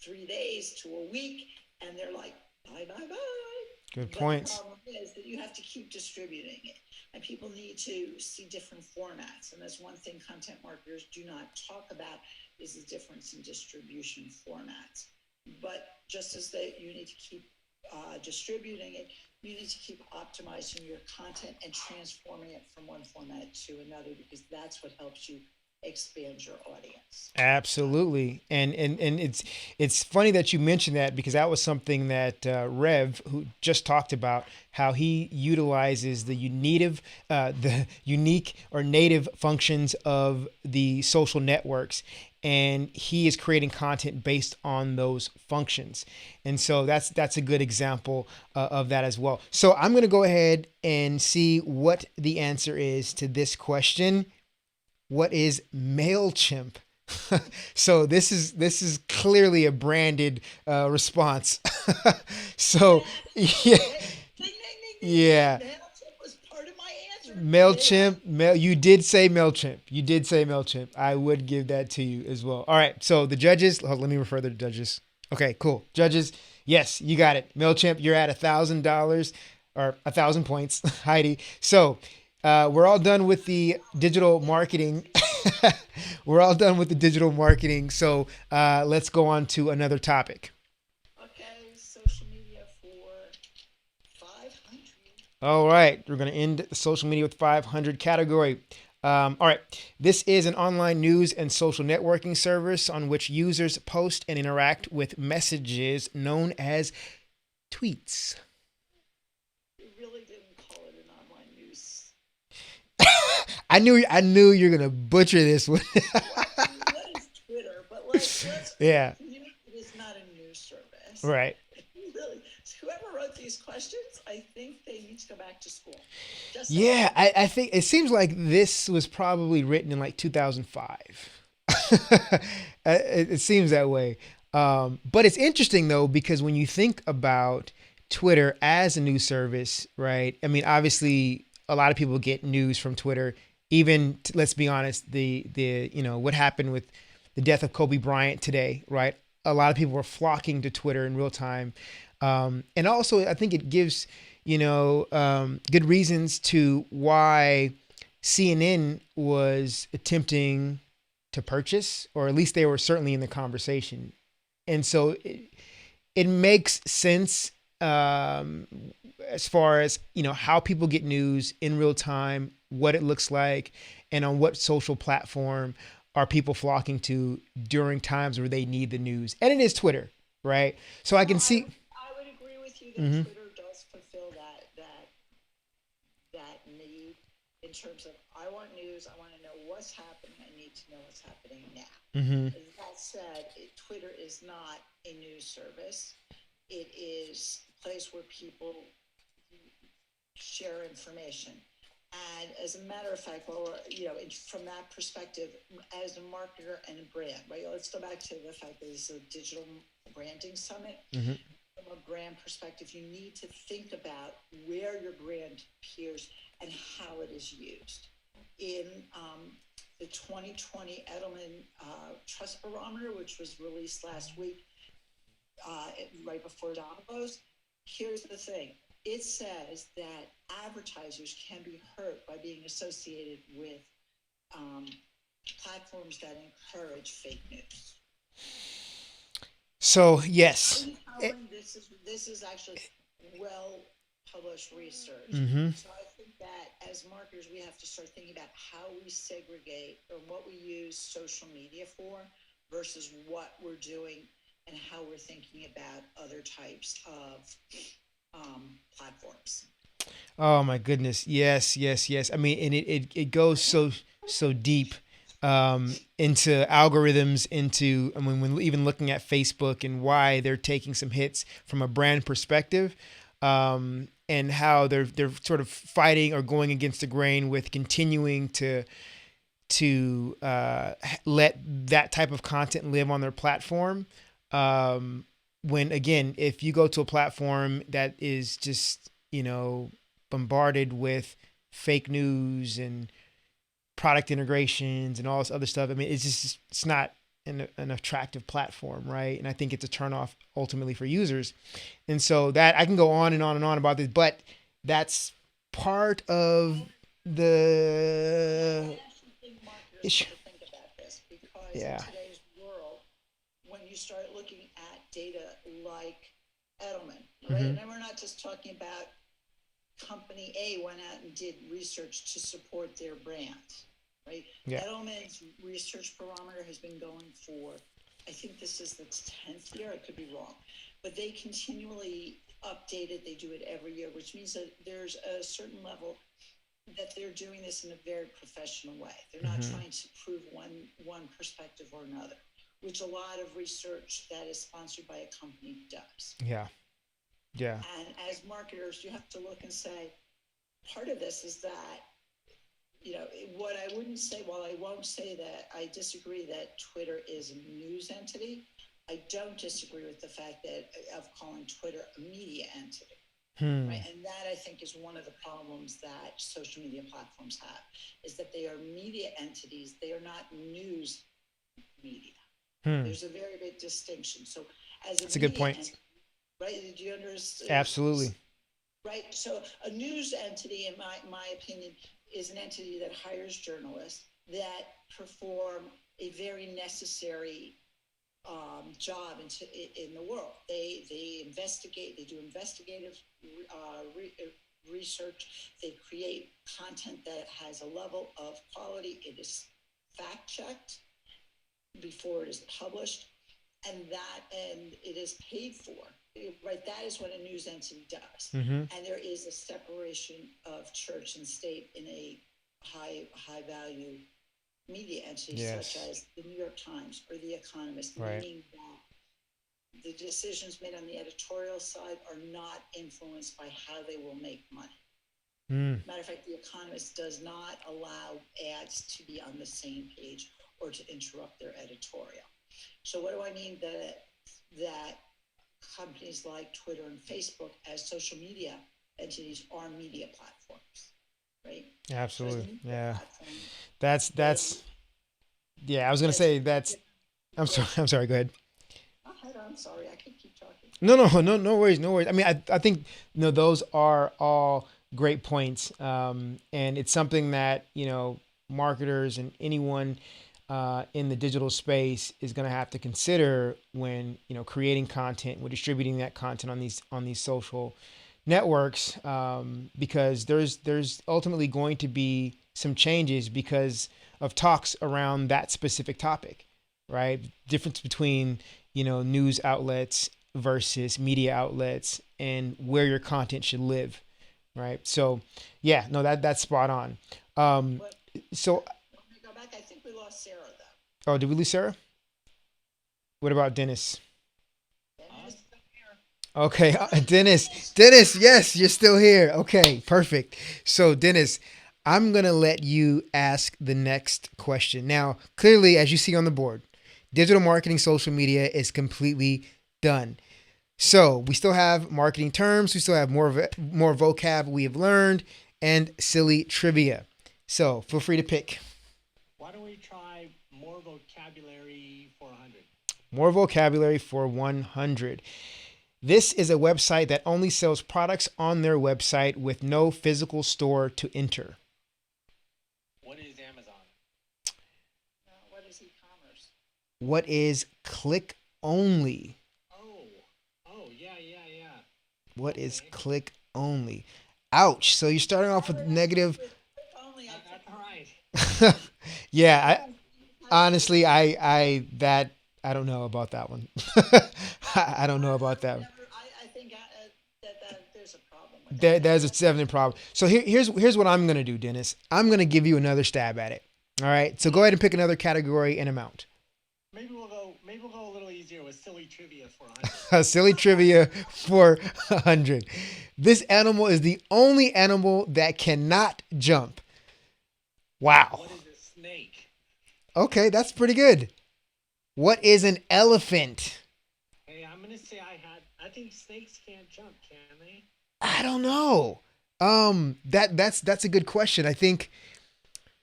3 days to a week, and they're like, bye, bye, bye. good But points. the problem is that you have to keep distributing it, and people need to see different formats. And that's one thing content marketers do not talk about, is the difference in distribution formats. But just as you need to keep distributing it, you need to keep optimizing your content and transforming it from one format to another, because that's what helps you expand your audience. Absolutely, and it's funny that you mentioned that, because that was something that Rev, who just talked about, how he utilizes the unique or native functions of the social networks, and he is creating content based on those functions, and so that's a good example of that as well. So I'm going to go ahead and see what the answer is to this question. What is MailChimp? So this is clearly a branded response. So yeah, yeah. MailChimp was part of my answer. MailChimp, you did say MailChimp. You did say MailChimp. I would give that to you as well. All right. So the judges, let me refer the judges. Okay, cool. Judges, yes, you got it. MailChimp, you're at $1,000 or 1,000 points, Heidi. So we're all done with the digital marketing. We're all done with the digital marketing. So let's go on to another topic. Okay, social media for 500. All right, we're going to end the social media with 500 category. All right, this is an online news and social networking service on which users post and interact with messages known as tweets. We really didn't call it an online news. I knew you're gonna butcher this one. What is Twitter? But like, let's Yeah. it is not a news service. Right. Really, whoever wrote these questions, I think they need to go back to school. Just Yeah, I think it seems like this was probably written in like 2005. It seems that way. But it's interesting though, because when you think about Twitter as a news service, right? I mean, obviously, a lot of people get news from Twitter. Even let's be honest, the what happened with the death of Kobe Bryant today, right? A lot of people were flocking to Twitter in real time, and also I think it gives good reasons to why CNN was attempting to purchase, or at least they were certainly in the conversation. And so it makes sense as far as how people get news in real time, what it looks like, and on what social platform are people flocking to during times where they need the news. And it is Twitter, right? So I can see. I would agree with you that Mhm. Twitter does fulfill that need in terms of I want news, I want to know what's happening, I need to know what's happening now. Hmm. That said, Twitter is not a news service. It is a place where people share information. And as a matter of fact, from that perspective, as a marketer and a brand, right? Let's go back to the fact that this is a digital branding summit. Hmm. From a brand perspective, you need to think about where your brand appears and how it is used. In the 2020 Edelman Trust Barometer, which was released last week, right before Davos, here's the thing. It says that advertisers can be hurt by being associated with platforms that encourage fake news. So yes. This is actually well published research. Hmm. So I think that as marketers, we have to start thinking about how we segregate or what we use social media for versus what we're doing and how we're thinking about other types of platforms. Oh my goodness. Yes, yes, yes. I mean, and it goes so deep into algorithms, into, I mean, when even looking at Facebook and why they're taking some hits from a brand perspective, and how they're sort of fighting or going against the grain with continuing to let that type of content live on their platform. When again, if you go to a platform that is just bombarded with fake news and product integrations and all this other stuff, I mean, it's not an attractive platform, right? And I think it's a turnoff ultimately for users. And so that I can go on and on and on about this, but that's part of the I actually think marketers issue. have to think about this because Yeah. in today's world, when you start looking at data like Edelman, right? Mhm. And we're not just talking about company A went out and did research to support their brand, right? Yeah. Edelman's research barometer has been going for, I think this is the 10th year, I could be wrong, but they continually update it. They do it every year, which means that there's a certain level that they're doing this in a very professional way. They're not Mhm. trying to prove one perspective or another, which a lot of research that is sponsored by a company does. Yeah. Yeah. And as marketers, you have to look and say, part of this is that, what I wouldn't say, while I won't say that I disagree that Twitter is a news entity, I don't disagree with the fact of calling Twitter a media entity. Right? And that I think is one of the problems that social media platforms have, is that they are media entities. They are not news media. There's a very big distinction. So as That's a good point. right? Did you understand? Absolutely. right? So a news entity, in my opinion, is an entity that hires journalists that perform a very necessary job in the world. They investigate, they do investigative research, they create content that has a level of quality, it is fact checked before it is published, and it is paid for. Right, that is what a news entity does, Mm-hmm. and there is a separation of church and state in a high value media entities Yes. such as the New York Times or the Economist, Right. meaning that the decisions made on the editorial side are not influenced by how they will make money. Mm. Matter of fact, the Economist does not allow ads to be on the same page or to interrupt their editorial. So what do I mean that companies like Twitter and Facebook as social media entities are media platforms, right? Absolutely. Yeah. Platform, That's yeah, I was gonna say that's I'm sorry. I'm sorry, go ahead. I'm sorry, I could keep talking. No worries, no worries. I mean, I think those are all great points, and it's something that marketers and anyone in the digital space is going to have to consider when creating content, when distributing that content on these social networks, because there's ultimately going to be some changes because of talks around that specific topic, right? Difference between news outlets versus media outlets and where your content should live, right? So yeah, no, that's spot on. But So let me go back. I think we lost Sarah though. oh, did we lose Sarah? What about Dennis? Dennis? Okay, Dennis, yes, you're still here. Okay, perfect. So, Dennis, I'm going to let you ask the next question. Now, clearly, as you see on the board, digital marketing social media is completely done. So, we still have marketing terms, we still have more vocab we have learned, and silly trivia. So, feel free to pick. Why don't we try more vocabulary for 100? More vocabulary for 100. This is a website that only sells products on their website with no physical store to enter. What is Amazon? What is e-commerce? What is click only? Oh, yeah. What is Okay. click only? Ouch. So you're starting off with negative. Only I That's right. Yeah, honestly, I don't know about that one. I don't know about that. I think that there's a problem with There's a definite problem. So here's what I'm gonna do, Dennis. I'm gonna give you another stab at it. All right. So go ahead and pick another category and amount. Maybe we'll go a little easier with silly trivia for 100. Silly trivia for 100. This animal is the only animal that cannot jump. Wow. What is a snake? Okay, that's pretty good. What is an elephant? Hey, I'm gonna say I think snakes can't jump, can they? I don't know. That's a good question. I think.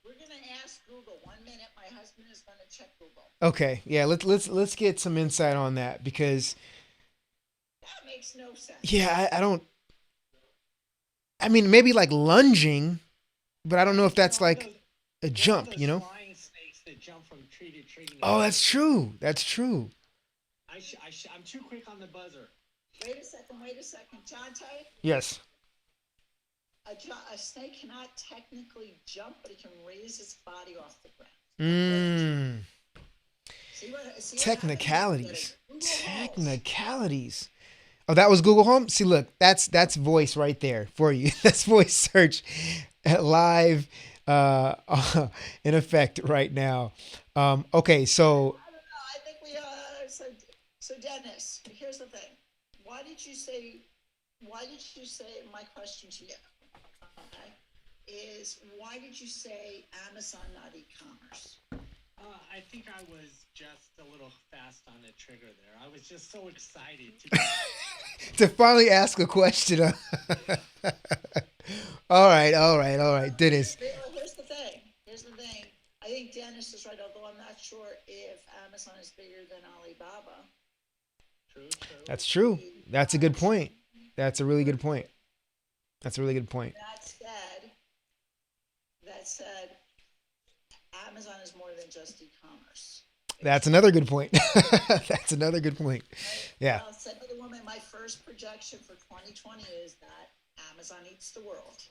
We're gonna ask Google. 1 minute, my husband is gonna check Google. Okay, yeah. Let's get some insight on that because That makes no sense. yeah, I don't. I mean, maybe like lunging, but I don't know if that's like a jump. Those flying snakes that jump from tree to tree. Oh, that's true. That's true. I'm too quick on the buzzer. Wait a second. John Tay, Yes. a snake cannot technically jump, but it can raise its body off the ground. Mm. See what Technicalities. happens? Google Technicalities. Oh, that was Google Home. See, look, that's voice right there for you. That's voice search live in effect right now. Okay, so I don't know. I think we so Dennis, here's the thing. Why did you say my question to you? Okay, is why did you say Amazon, not e-commerce? I think I was just a little fast on the trigger there. I was just so excited to. to finally ask a question. All right, Dennis. Here's the thing. I think Dennis is right, although I'm not sure if Amazon is bigger than Alibaba. True. That's true. That's a good point. That's a really good point. That's a really good point. That said, Amazon is more than just e-commerce. That's another good point. That's another good point. Right? Yeah. Well, said to the woman, my first projection for 2020 is that Amazon eats the world.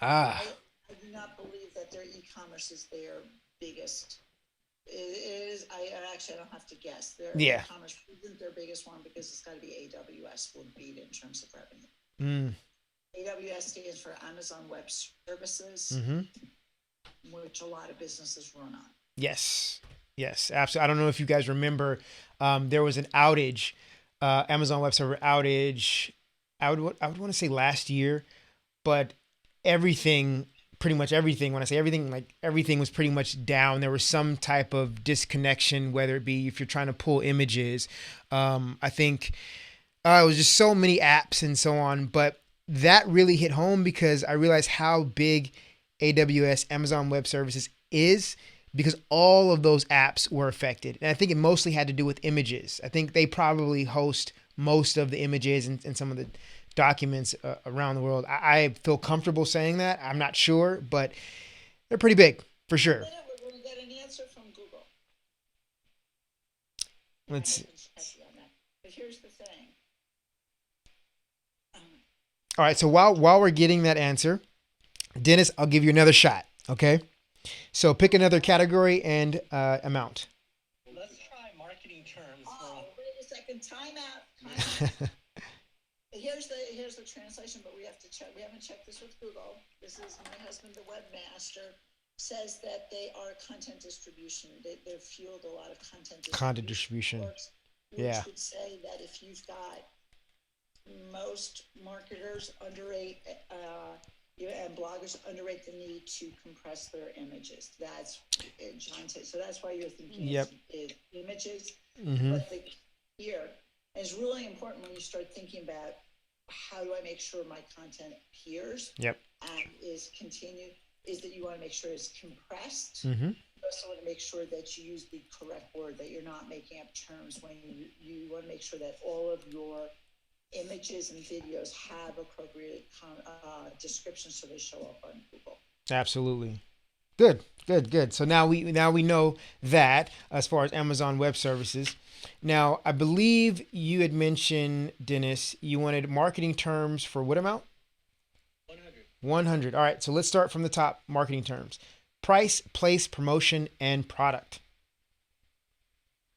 Ah. I do not believe that their e-commerce is their biggest. It is. I don't have to guess. Their Yeah. e-commerce isn't their biggest one because it's got to be AWS would beat in terms of revenue. Mm. AWS stands for Amazon Web Services, Mm-hmm. which a lot of businesses run on. Yes. Yes. Absolutely. I don't know if you guys remember, there was an outage, Amazon Web Server outage. I would want to say last year, but everything, pretty much everything. When I say everything, like everything was pretty much down. There was some type of disconnection, whether it be if you're trying to pull images. I think it was just so many apps and so on. But that really hit home because I realized how big AWS, Amazon Web Services, is because all of those apps were affected. And I think it mostly had to do with images. I think they probably host most of the images and some of the documents around the world. I feel comfortable saying that. I'm not sure, but they're pretty big for sure. We're going to get an answer from Google. Let's see. But here's the thing. All right. So while we're getting that answer, Dennis, I'll give you another shot. Okay. So pick another category and amount. Let's try marketing terms. Oh, wait a second. Time out. Here's the translation, but we have to check. We haven't checked this with Google. This is my husband, the webmaster, says that they are content distribution. They've fueled a lot of content distribution. Works, which would say that if you've got most marketers underrate and bloggers underrate the need to compress their images. That's John said. So that's why you're thinking is images. Mm-hmm. But here is really important when you start thinking about how do I make sure my content appears and is continued, is that you want to make sure it's compressed. Mm-hmm. You also want to make sure that you use the correct word, that you're not making up terms when you want to make sure that all of your images and videos have appropriate descriptions so they show up on Google. Absolutely. Good. So now we know that as far as Amazon Web Services. Now, I believe you had mentioned, Dennis, you wanted marketing terms for what amount? 100. All right. So let's start from the top. Marketing terms: price, place, promotion, and product.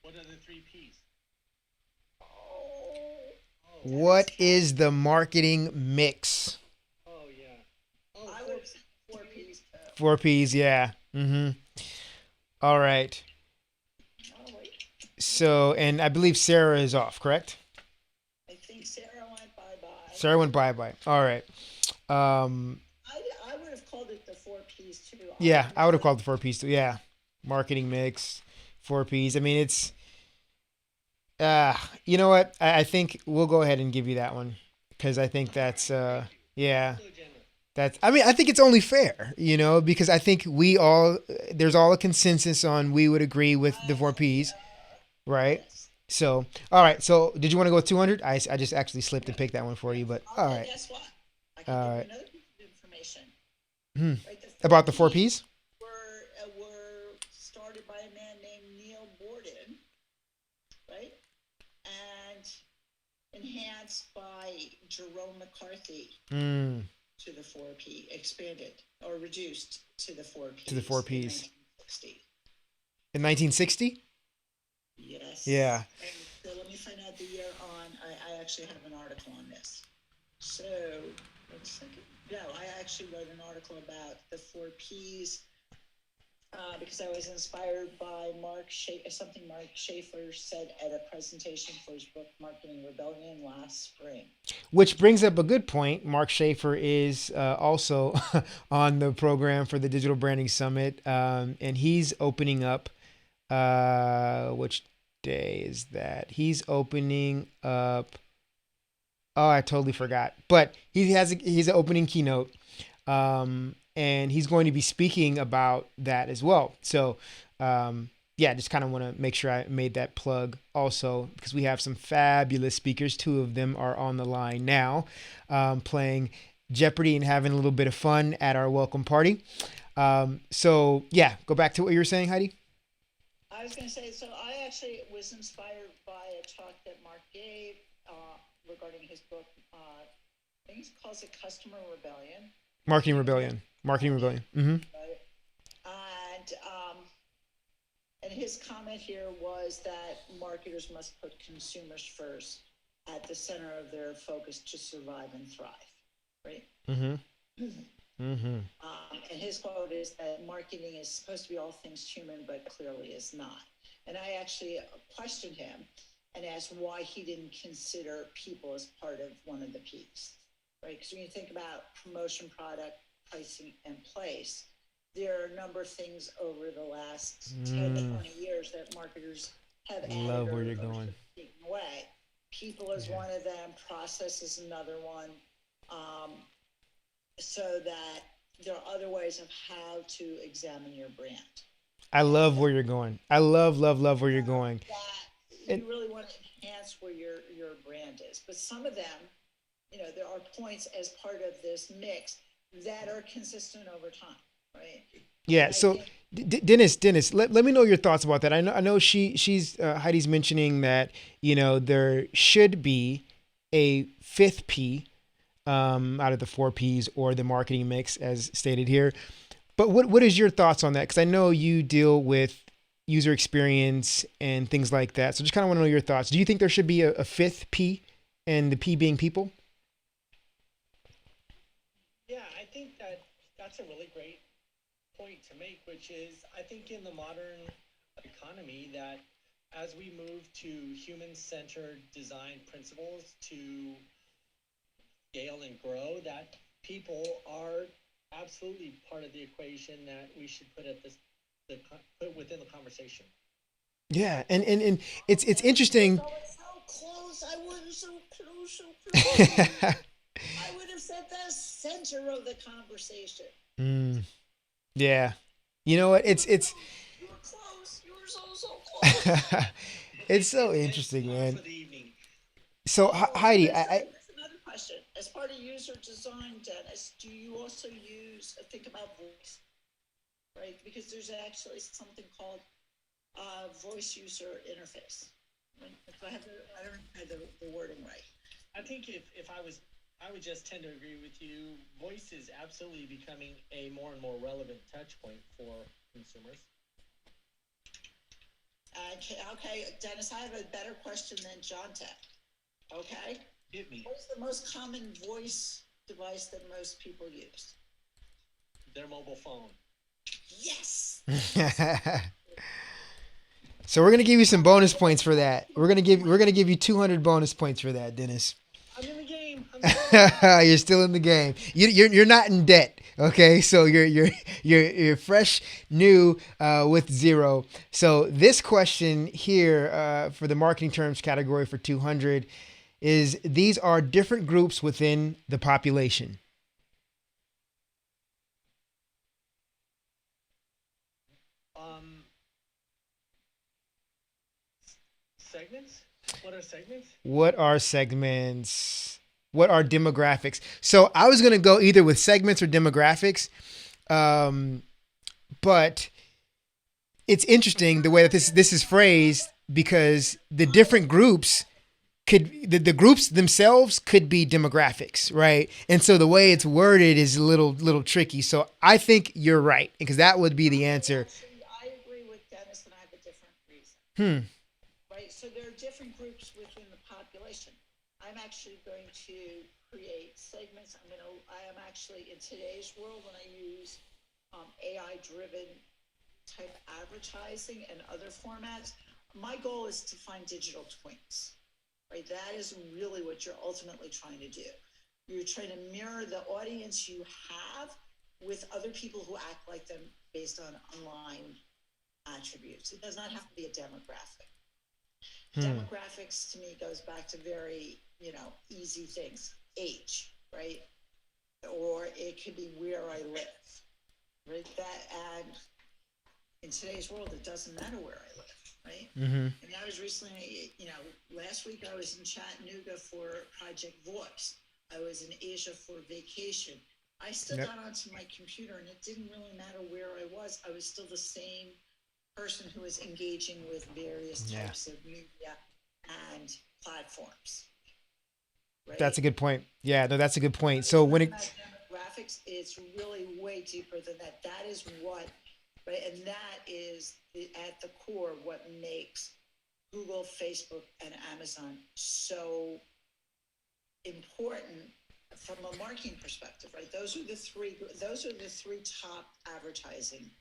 What are the 3 P's? What is the marketing mix? Oh, yeah. I would say 4 P's. 4 P's, yeah. Mm-hmm. All right. So, and I believe Sarah is off, correct? I think Sarah went bye-bye. Sarah went bye-bye. All right. I would have called it the 4 P's too. Yeah, I would have called it the 4 P's too. Yeah. Marketing mix, 4 P's. I mean, it's, you know what? I think we'll go ahead and give you that one because I think that's, yeah. I think it's only fair, because I think there's all a consensus on we would agree with the 4 P's, right? So, all right. So, did you want to go with 200? I just actually slipped and picked that one for you, but all right. Guess what? I can give you another piece of information. Right, About the 4 P's? Were started by a man named Neil Borden, right? And enhanced by Jerome McCarthy. To the 4P, expanded or reduced to the 4P. To the 4 Ps. In 1960. In 1960? Yes. Yeah. And so let me find out the year on. I actually have an article on this. So, wait a second. No, I actually wrote an article about the 4 Ps because I was inspired by something Mark Schaefer said at a presentation for his book Marketing Rebellion last spring. Which brings up a good point. Mark Schaefer is also on the program for the Digital Branding Summit, and he's opening up. Which day is that? He's opening up. Oh, I totally forgot. But he's an opening keynote. And he's going to be speaking about that as well. So, just kind of want to make sure I made that plug also because we have some fabulous speakers. 2 of them are on the line now, playing Jeopardy and having a little bit of fun at our welcome party. So yeah, go back to what you were saying, Heidi. I was going to say, so I actually was inspired by a talk that Mark gave regarding his book. I think he calls it Customer Rebellion. Marketing Rebellion. Marketing Rebellion. Mm-hmm. Right? And his comment here was that marketers must put consumers first at the center of their focus to survive and thrive, right? Mm-hmm. Mm-hmm. And his quote is that marketing is supposed to be all things human, but clearly is not. And I actually questioned him and asked why he didn't consider people as part of one of the P's, right? Because when you think about promotion, product, pricing, and place, there are a number of things over the last 10 to 20 years that marketers have added. Love where you're going. Taken away. People is one of them, process is another one. So that there are other ways of how to examine your brand. I love where you're going. I love where you're going. That you really want to enhance where your brand is. But some of them, there are points as part of this mix that are consistent over time, right? Yeah. So, Dennis, let me know your thoughts about that. I know she's Heidi's mentioning that there should be a fifth P out of the 4 Ps or the marketing mix as stated here. But what is your thoughts on that? Because I know you deal with user experience and things like that. So just kind of want to know your thoughts. Do you think there should be a fifth P, and the P being people? Yeah, I think that's a really great point to make, which is I think in the modern economy that as we move to human-centered design principles to scale and grow, that people are absolutely part of the equation that we should put at put within the conversation. Yeah, and it's interesting. So close. I would so close. I would have said the center of the conversation. Yeah, you know what? It's You were close. You were so close. it's so interesting, man. For the evening. So Heidi, That's another question. As part of user design, Dennis, do you also think about voice, right? Because there's actually something called voice user interface. Right? I don't have the wording right. I think if I would just tend to agree with you. Voice is absolutely becoming a more and more relevant touch point for consumers. Okay, Dennis, I have a better question than John Tech. Okay? Hit me. What's the most common voice device that most people use? Their mobile phone. Yes! So we're gonna give you some bonus points for that. We're gonna give you 200 bonus points for that, Dennis. I'm in the game. You're still in the game. You're not in debt. Okay, so you're fresh, new, with 0. So this question here for the marketing terms category for 200 is: these are different groups within the population. Segments? What are segments? What are segments? What are demographics? So I was going to go either with segments or demographics. But it's interesting the way that this is phrased, because the different groups the groups themselves could be demographics, right? And so the way it's worded is a little tricky. So I think you're right, because that would be the answer. Actually, I agree with Dennis, and I have a different reason. Right, so there are different groups within the population. I'm actually going to create segments. I am actually in today's world when I use AI-driven type advertising and other formats. My goal is to find digital twins. Right, that is really what you're ultimately trying to do. You're trying to mirror the audience you have with other people who act like them based on online attributes. It does not have to be a demographic. Demographics to me goes back to very, easy things. Age, right? Or it could be where I live, right? And in today's world, it doesn't matter where I live, right? I mean, I was recently, last week I was in Chattanooga for Project Voice. I was in Asia for vacation. I still Yep. got onto my computer, and it didn't really matter where I was. I was still the same person who was engaging with various Yeah. types of media and platforms. Right? That's a good point. Yeah, no, that's a good point. So when it, About demographics, it's really way deeper than that. That is what, right, and that is at the core what makes Google, Facebook, and Amazon so important from a marketing perspective, right? Those are the three. Those are the three top advertising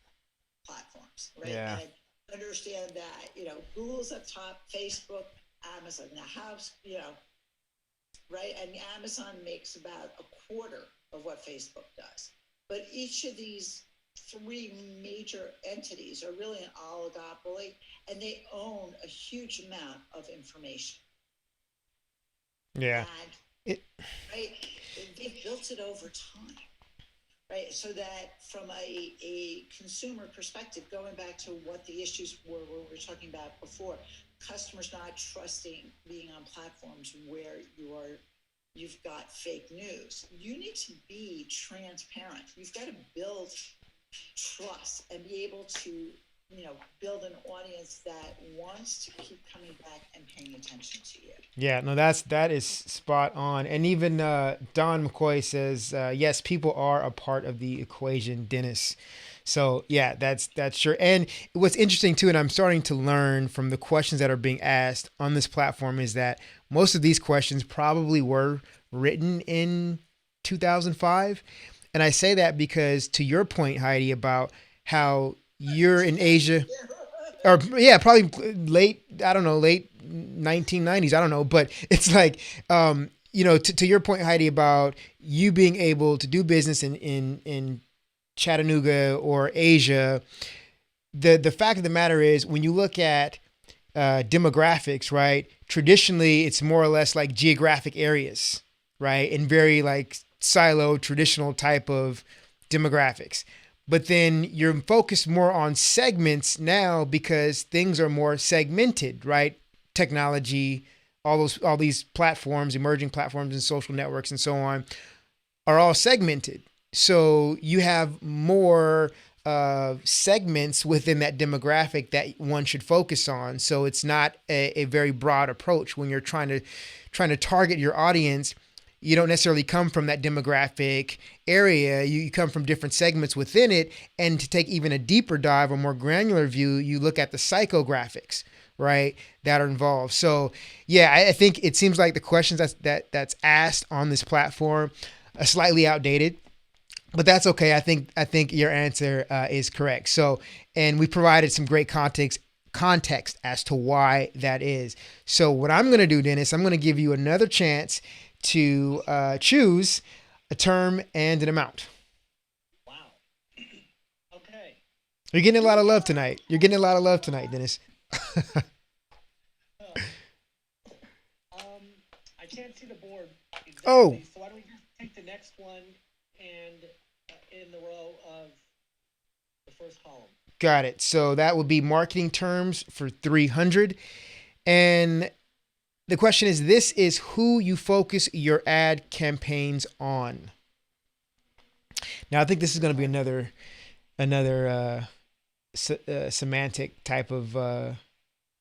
platforms, right? Yeah. And understand that Google's up top, Facebook, Amazon. Now, right? And Amazon makes about a quarter of what Facebook does. But each of these three major entities are really an oligopoly, and they own a huge amount of information. yeah, And it, right, they've built it over time. Right, so that from a consumer perspective, going back to what the issues were we were talking about before, customers not trusting being on platforms where you've got fake news. You need to be transparent. You've got to build trust and be able to build an audience that wants to keep coming back and paying attention to you. yeah, no, that is spot on. And even Don McCoy says, yes, people are a part of the equation, Dennis. So yeah, that's sure. And what's interesting too, and I'm starting to learn from the questions that are being asked on this platform, is that most of these questions probably were written in 2005. And I say that because, to your point, Heidi, about how you're in Asia, or yeah, probably late, I don't know, late 1990s, I don't know, but it's like, to your point, Heidi, about you being able to do business in Chattanooga or Asia. The fact of the matter is, when you look at demographics, right, traditionally it's more or less like geographic areas, right, and very like silo traditional type of demographics. But then you're focused more on segments now because things are more segmented, right? Technology, all these platforms, emerging platforms and social networks and so on are all segmented. So you have more segments within that demographic that one should focus on. So it's not a very broad approach when you're trying to target your audience. You don't necessarily come from that demographic area. You come from different segments within it. And to take even a deeper dive or more granular view, you look at the psychographics, right, that are involved. So yeah, I think it seems like the questions that's asked on this platform are slightly outdated, but that's okay. I think your answer is correct. So, and we provided some great context as to why that is. So what I'm going to do, Dennis, I'm going to give you another chance to choose a term and an amount. Wow. Okay. You're getting a lot of love tonight. Dennis. I can't see the board exactly, Oh. so why don't we just take the next one and in the row of the first column. Got it. So that would be marketing terms for 300. And the question is, this is who you focus your ad campaigns on. Now, I think this is going to be another semantic type of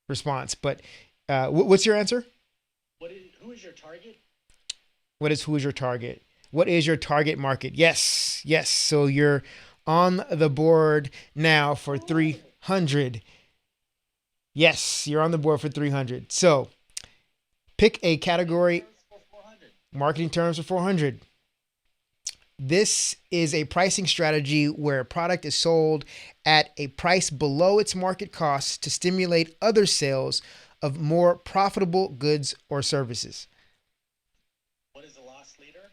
response. But what's your answer? Who is your target? Who is your target? What is your target market? Yes. So you're on the board now for 300. Yes, you're on the board for 300. So pick a category. Marketing terms for 400. This is a pricing strategy where a product is sold at a price below its market cost to stimulate other sales of more profitable goods or services. What is a loss leader?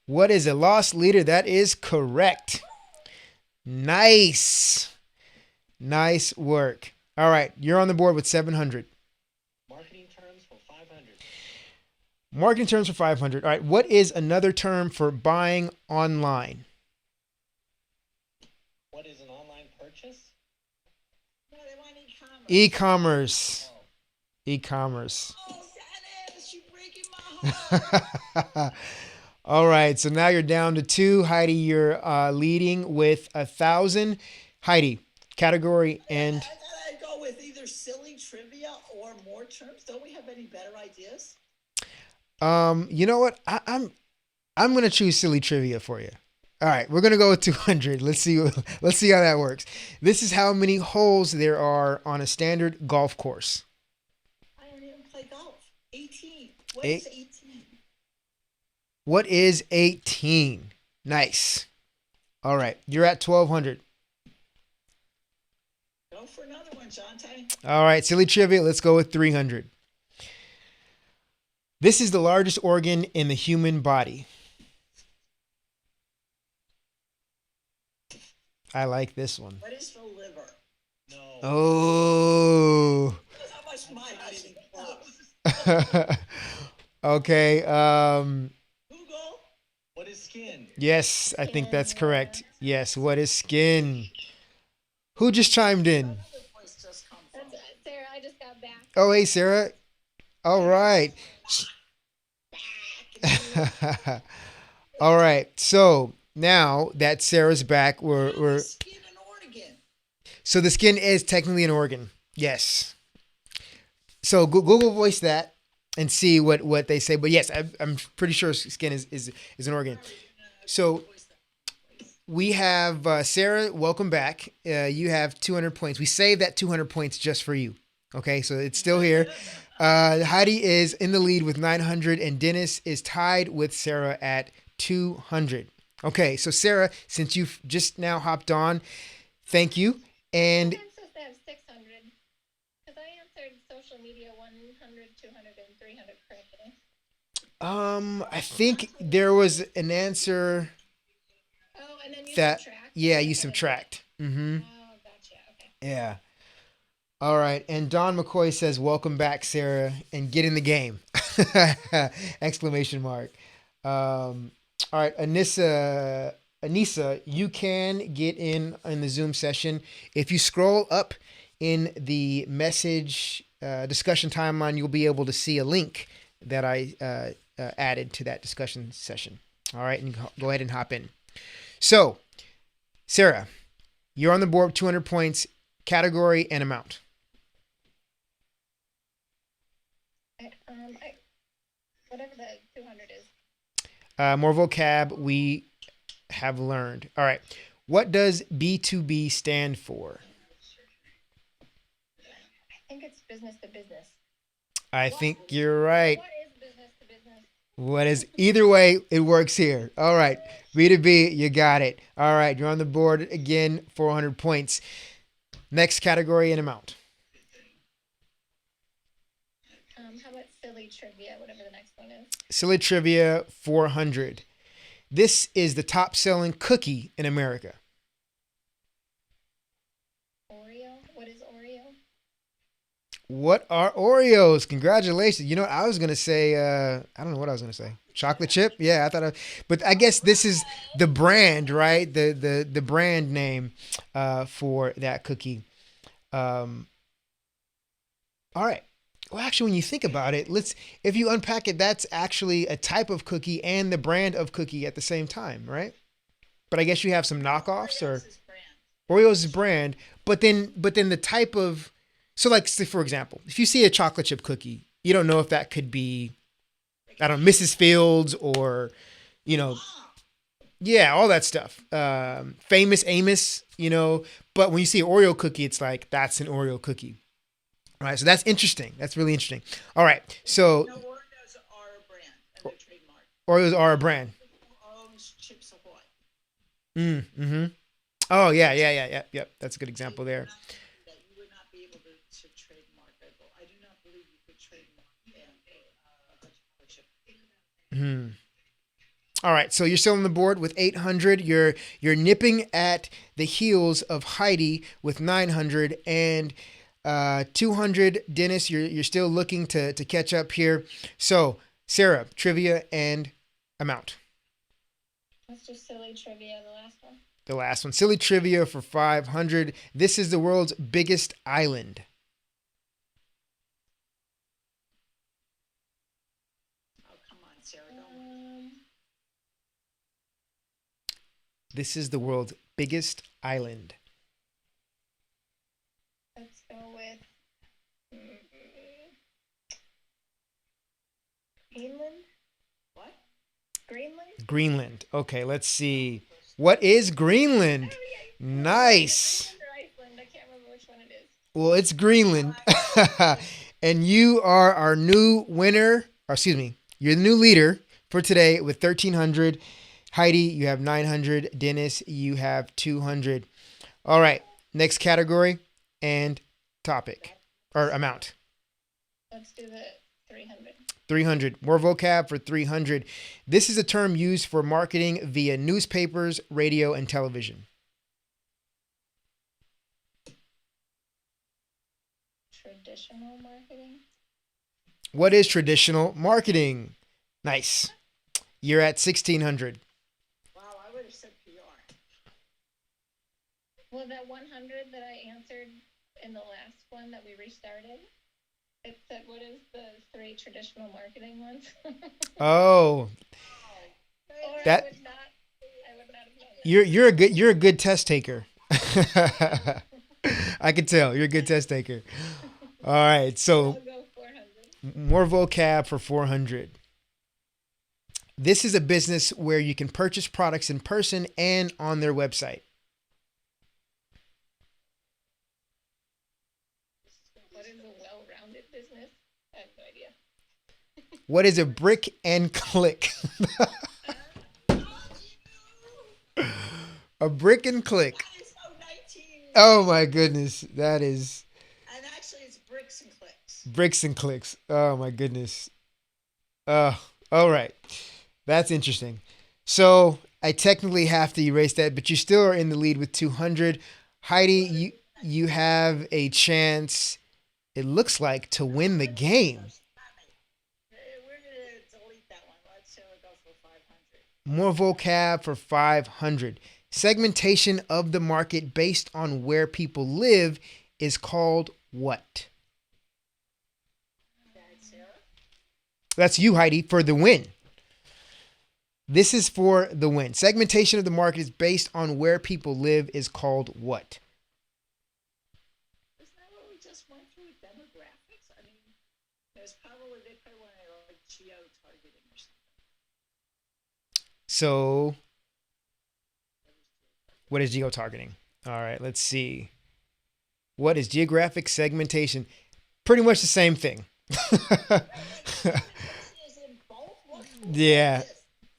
What is a loss leader? That is correct. Nice work. All right, you're on the board with 700. Marketing terms for 500. Marketing terms for 500. All right, what is another term for buying online? What is an online purchase? No, they want e-commerce. E-commerce. Oh, E-commerce. Dennis, you're breaking my All right, so now you're down to two. Heidi, you're leading with 1,000. Heidi, category and I gotta go with either silly trivia or more terms. Don't we have any better ideas? you know what? I'm gonna choose silly trivia for you. All right, we're gonna go with 200. Let's see how that works. This is how many holes there are on a standard golf course. I don't even play golf. 18. Eight- What is 18? What is 18? Nice. All right, you're at 1,200. Go for another one, Jonte. All right, silly trivia. Let's go with 300. This is the largest organ in the human body. I like this one. What is the liver? No. Oh. That's how much my hiding close. Okay. Google. What is skin? Yes, I think that's correct. Yes. What is skin? Who just chimed in? Another voice just come from. That's Sarah. I just got back. Oh, hey, Sarah. All right. All right. So now that Sarah's back, we're Skin and organ. so the skin is technically an organ. Yes. So Google voice that and see what they say. But yes, I'm pretty sure skin is an organ. So we have Sarah. Welcome back. You have 200 points. We saved that 200 points just for you. Okay, so it's still here. Heidi is in the lead with 900, and Dennis is tied with Sarah at 200. Okay, so Sarah, since you've just now hopped on, thank you. And I'm supposed to have 600 because I answered social media 100, 200, and 300 correctly. I think there was an answer Oh, and then you that subtract. yeah, you subtract. Mm-hmm. Oh, gotcha. Okay. Yeah. All right. And Don McCoy says, "Welcome back, Sarah, and get in the game!" Exclamation mark. All right, Anissa, you can get in the Zoom session if you scroll up in the message discussion timeline. You'll be able to see a link that I added to that discussion session. All right, and go ahead and hop in. So, Sarah, you're on the board with 200 points, category and amount. Whatever the 200 is. More vocab we have learned. All right. What does B2B stand for? I think it's business to business. I think you're right. What is business to business? What is either way, it works here. All right. B2B, you got it. All right. You're on the board again, 400 points. Next category and amount. How about silly trivia, whatever the next one is? Silly trivia, 400. This is the top selling cookie in America. Oreo? What is Oreo? What are Oreos? Congratulations. You know, I was going to say, I don't know what I was going to say. Chocolate chip? Yeah, but I guess this is the brand, right? The brand name for that cookie. All right. Well, actually, when you think about it, if you unpack it, that's actually a type of cookie and the brand of cookie at the same time, right? But I guess you have some knockoffs or Oreos is brand, but then the type of, so like, say for example, if you see a chocolate chip cookie, you don't know if that could be, I don't know, Mrs. Fields or, you know, yeah, all that stuff. Famous Amos, you know, but when you see an Oreo cookie, it's like, that's an Oreo cookie. All right, so that's interesting. That's really interesting. All right, so No, Oreos are a brand and they're trademark. Oreos are a brand. Who owns Chips Ahoy? Mm-hmm. Oh, yeah. Yep, that's a good example there. That you would not be able to trademark it. I do not believe you could trademark a chocolate chip. Hmm. All right, so you're still on the board with 800. You're nipping at the heels of Heidi with 900 and 200. Dennis, you're still looking to catch up here. So, Sarah, trivia and amount. Let's just silly trivia, the last one. The last one, silly trivia for 500. This is the world's biggest island. Oh, come This is the world's biggest island. Let's go with Greenland. What? Greenland? Greenland. Okay, let's see. What is Greenland? Nice. Greenland or Iceland? I can't remember which one it is. Well, it's Greenland. And you are our new winner. Or excuse me. You're the new leader for today with 1,300. Heidi, you have 900. Dennis, you have 200. All right. Next category and topic or amount. Let's do the 300. 300. More vocab for 300. This is a term used for marketing via newspapers, radio, and television. Traditional marketing. What is traditional marketing? Nice. You're at 1,600. Wow, I would have said PR. Well, that 100 that I answered in the last one that we restarted, it said, what is the 3 traditional marketing ones? Oh, Or That- I would not have known that. you're a good test taker. I can tell you're a good test taker. All right, I'll so go 400. more vocab for 400. This is a business where you can purchase products in person and on their website. What is a well-rounded business? I have no idea. What is a brick and click? A brick and click. That is so 19. Oh my goodness, that is And actually, it's bricks and clicks. bricks and clicks. Oh my goodness. All right. That's interesting. So I technically have to erase that, but you still are in the lead with 200. Heidi, you have a chance, it looks like, to win the game. We're going to delete that one. Let's say we'll go for 500. More vocab for 500. Segmentation of the market based on where people live is called what? Okay, Sarah? That's you, Heidi, for the win. This is for the win. Segmentation of the market is based on where people live is called what? Isn't that what we just went through with demographics? I mean, there's probably, they probably want to like geo-targeting or something. So, what is geo-targeting? All right, let's see. What is geographic segmentation? Pretty much the same thing. Is in both? What Yeah. is this?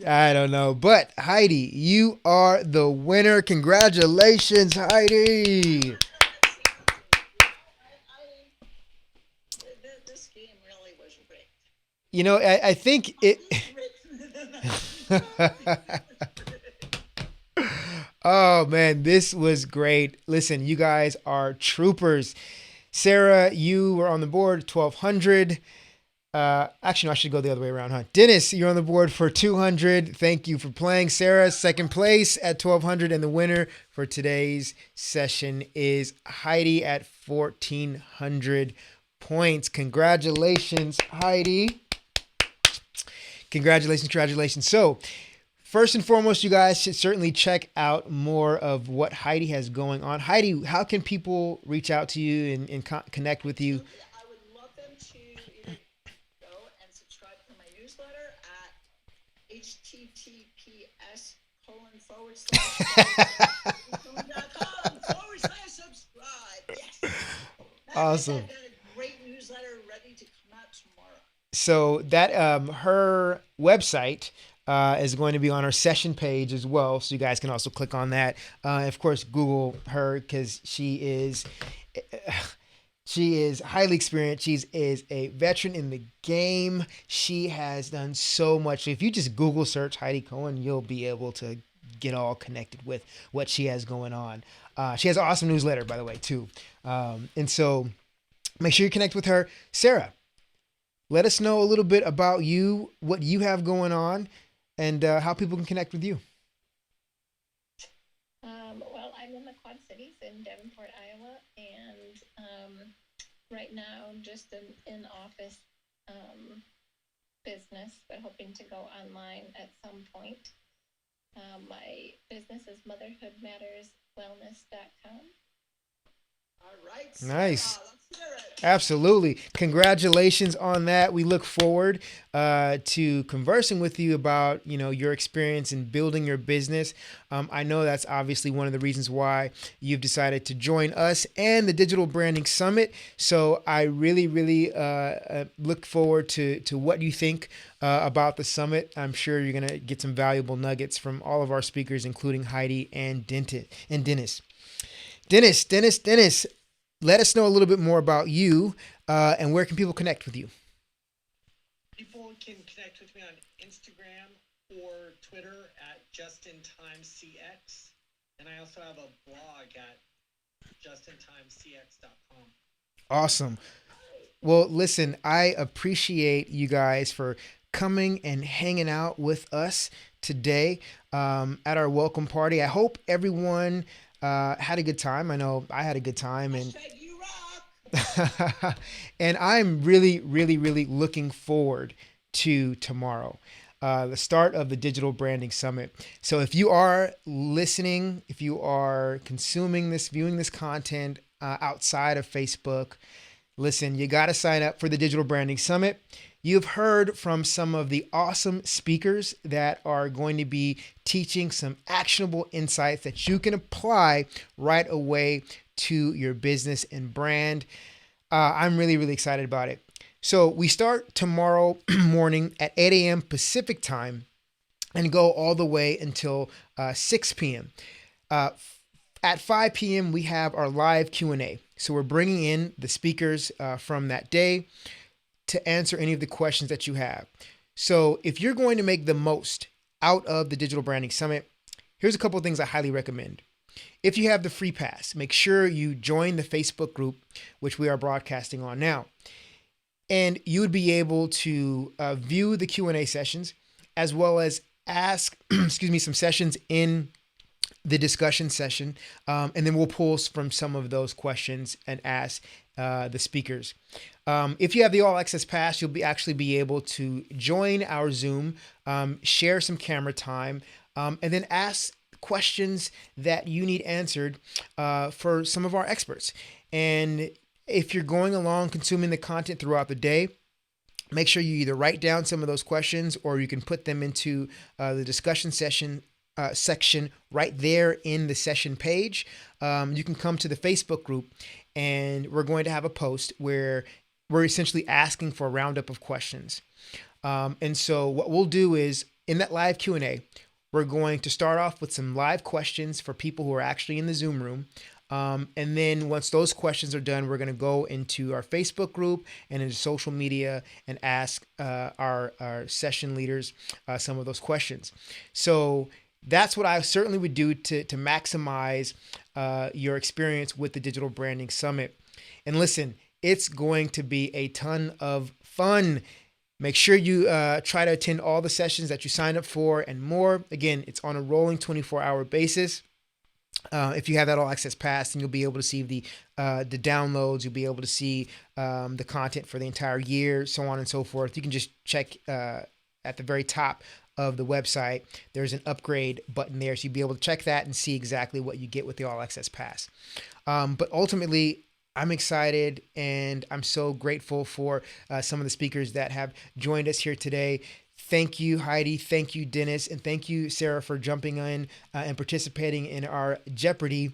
I don't know. But Heidi, you are the winner. Congratulations, Heidi. This game really was rigged. You know, I think it. Oh man, this was great. Listen, you guys are troopers. Sarah, you were on the board 1,200. Actually, no, I should go the other way around, huh? Dennis, you're on the board for 200. Thank you for playing. Sarah, second place at 1,200, and the winner for today's session is Heidi at 1,400 points. Congratulations, Heidi. Congratulations. So, first and foremost, you guys should certainly check out more of what Heidi has going on. Heidi, how can people reach out to you and connect with you? I would love them to either go and subscribe to my newsletter at https://subscribe. Yes. Awesome. I've got a great newsletter ready to come out tomorrow. So that her website is going to be on her session page as well, so you guys can also click on that. Of course, Google her because she is highly experienced. She is a veteran in the game. She has done so much. So if you just Google search Heidi Cohen, you'll be able to get all connected with what she has going on. She has an awesome newsletter, by the way, too. And so make sure you connect with her. Sarah, let us know a little bit about you, what you have going on, and how people can connect with you. Well, I'm in the Quad Cities in Davenport, Iowa, and right now just an in-office business, but hoping to go online at some point. My business is motherhoodmatterswellness.com. All right. Nice. Sarah, let's hear it. Absolutely. Congratulations on that. We look forward to conversing with you about, your experience in building your business. I know that's obviously one of the reasons why you've decided to join us and the Digital Branding Summit. So I really, really look forward to what you think about the summit. I'm sure you're going to get some valuable nuggets from all of our speakers, including Heidi and Dennis. Dennis, let us know a little bit more about you and where can people connect with you? People can connect with me on Instagram or Twitter at JustinTimeCX. And I also have a blog at justintimecx.com. Awesome. Well, listen, I appreciate you guys for coming and hanging out with us today at our welcome party. I hope everyone had a good time. I know I had a good time, and Hashtag you rock. and I'm really, really, really looking forward to tomorrow, the start of the Digital Branding Summit. So if you are listening, if you are consuming this, viewing this content outside of Facebook, listen, you got to sign up for the Digital Branding Summit. You've heard from some of the awesome speakers that are going to be teaching some actionable insights that you can apply right away to your business and brand. I'm really, really excited about it. So we start tomorrow morning at 8 a.m. Pacific time and go all the way until 6 p.m. At 5 p.m., we have our live Q&A. So we're bringing in the speakers from that day to answer any of the questions that you have. So if you're going to make the most out of the Digital Branding Summit, here's a couple of things I highly recommend. If you have the free pass, make sure you join the Facebook group, which we are broadcasting on now. And you would be able to view the Q&A sessions as well as ask, some sessions in the discussion session. And then we'll pull from some of those questions and ask the speakers. If you have the All Access Pass, you'll actually be able to join our Zoom, share some camera time, and then ask questions that you need answered for some of our experts. And if you're going along consuming the content throughout the day, make sure you either write down some of those questions or you can put them into the discussion section right there in the session page. You can come to the Facebook group and we're going to have a post where we're essentially asking for a roundup of questions. And so what we'll do is in that live Q&A, we're going to start off with some live questions for people who are actually in the Zoom room. And then once those questions are done, we're going to go into our Facebook group and into social media and ask our session leaders some of those questions. So that's what I certainly would do to maximize your experience with the Digital Branding Summit. And listen, it's going to be a ton of fun. Make sure you try to attend all the sessions that you signed up for and more. Again, it's on a rolling 24-hour basis. If you have that All Access Pass, then you'll be able to see the downloads. You'll be able to see the content for the entire year, so on and so forth. You can just check at the very top of the website. There's an upgrade button there, so you'll be able to check that and see exactly what you get with the All Access Pass. But ultimately, I'm excited and I'm so grateful for some of the speakers that have joined us here today. Thank you, Heidi. Thank you, Dennis. And thank you, Sarah, for jumping in and participating in our Jeopardy.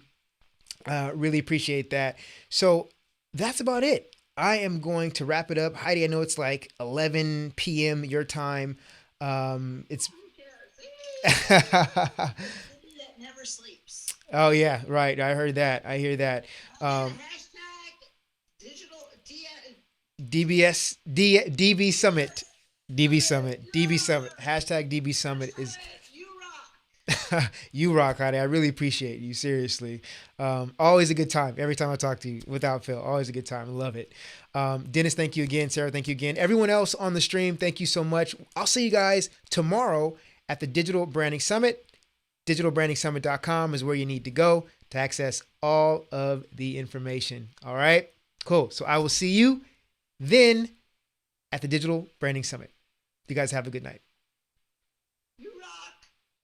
Really appreciate that. So that's about it. I am going to wrap it up. Heidi, I know it's like 11 p.m. your time. It's that never sleeps. Oh, yeah, right. I heard that. I hear that. Hashtag digital DB Summit. DB Summit. DB Summit. Hashtag DB Summit is. You rock. You rock, Heidi. I really appreciate you. Seriously. Always a good time. Every time I talk to you, without fail. Always a good time. I love it. Dennis, thank you again. Sarah, thank you again. Everyone else on the stream, thank you so much. I'll see you guys tomorrow at the Digital Branding Summit. DigitalBrandingSummit.com is where you need to go to access all of the information. All right? Cool. So I will see you then at the Digital Branding Summit. You guys have a good night.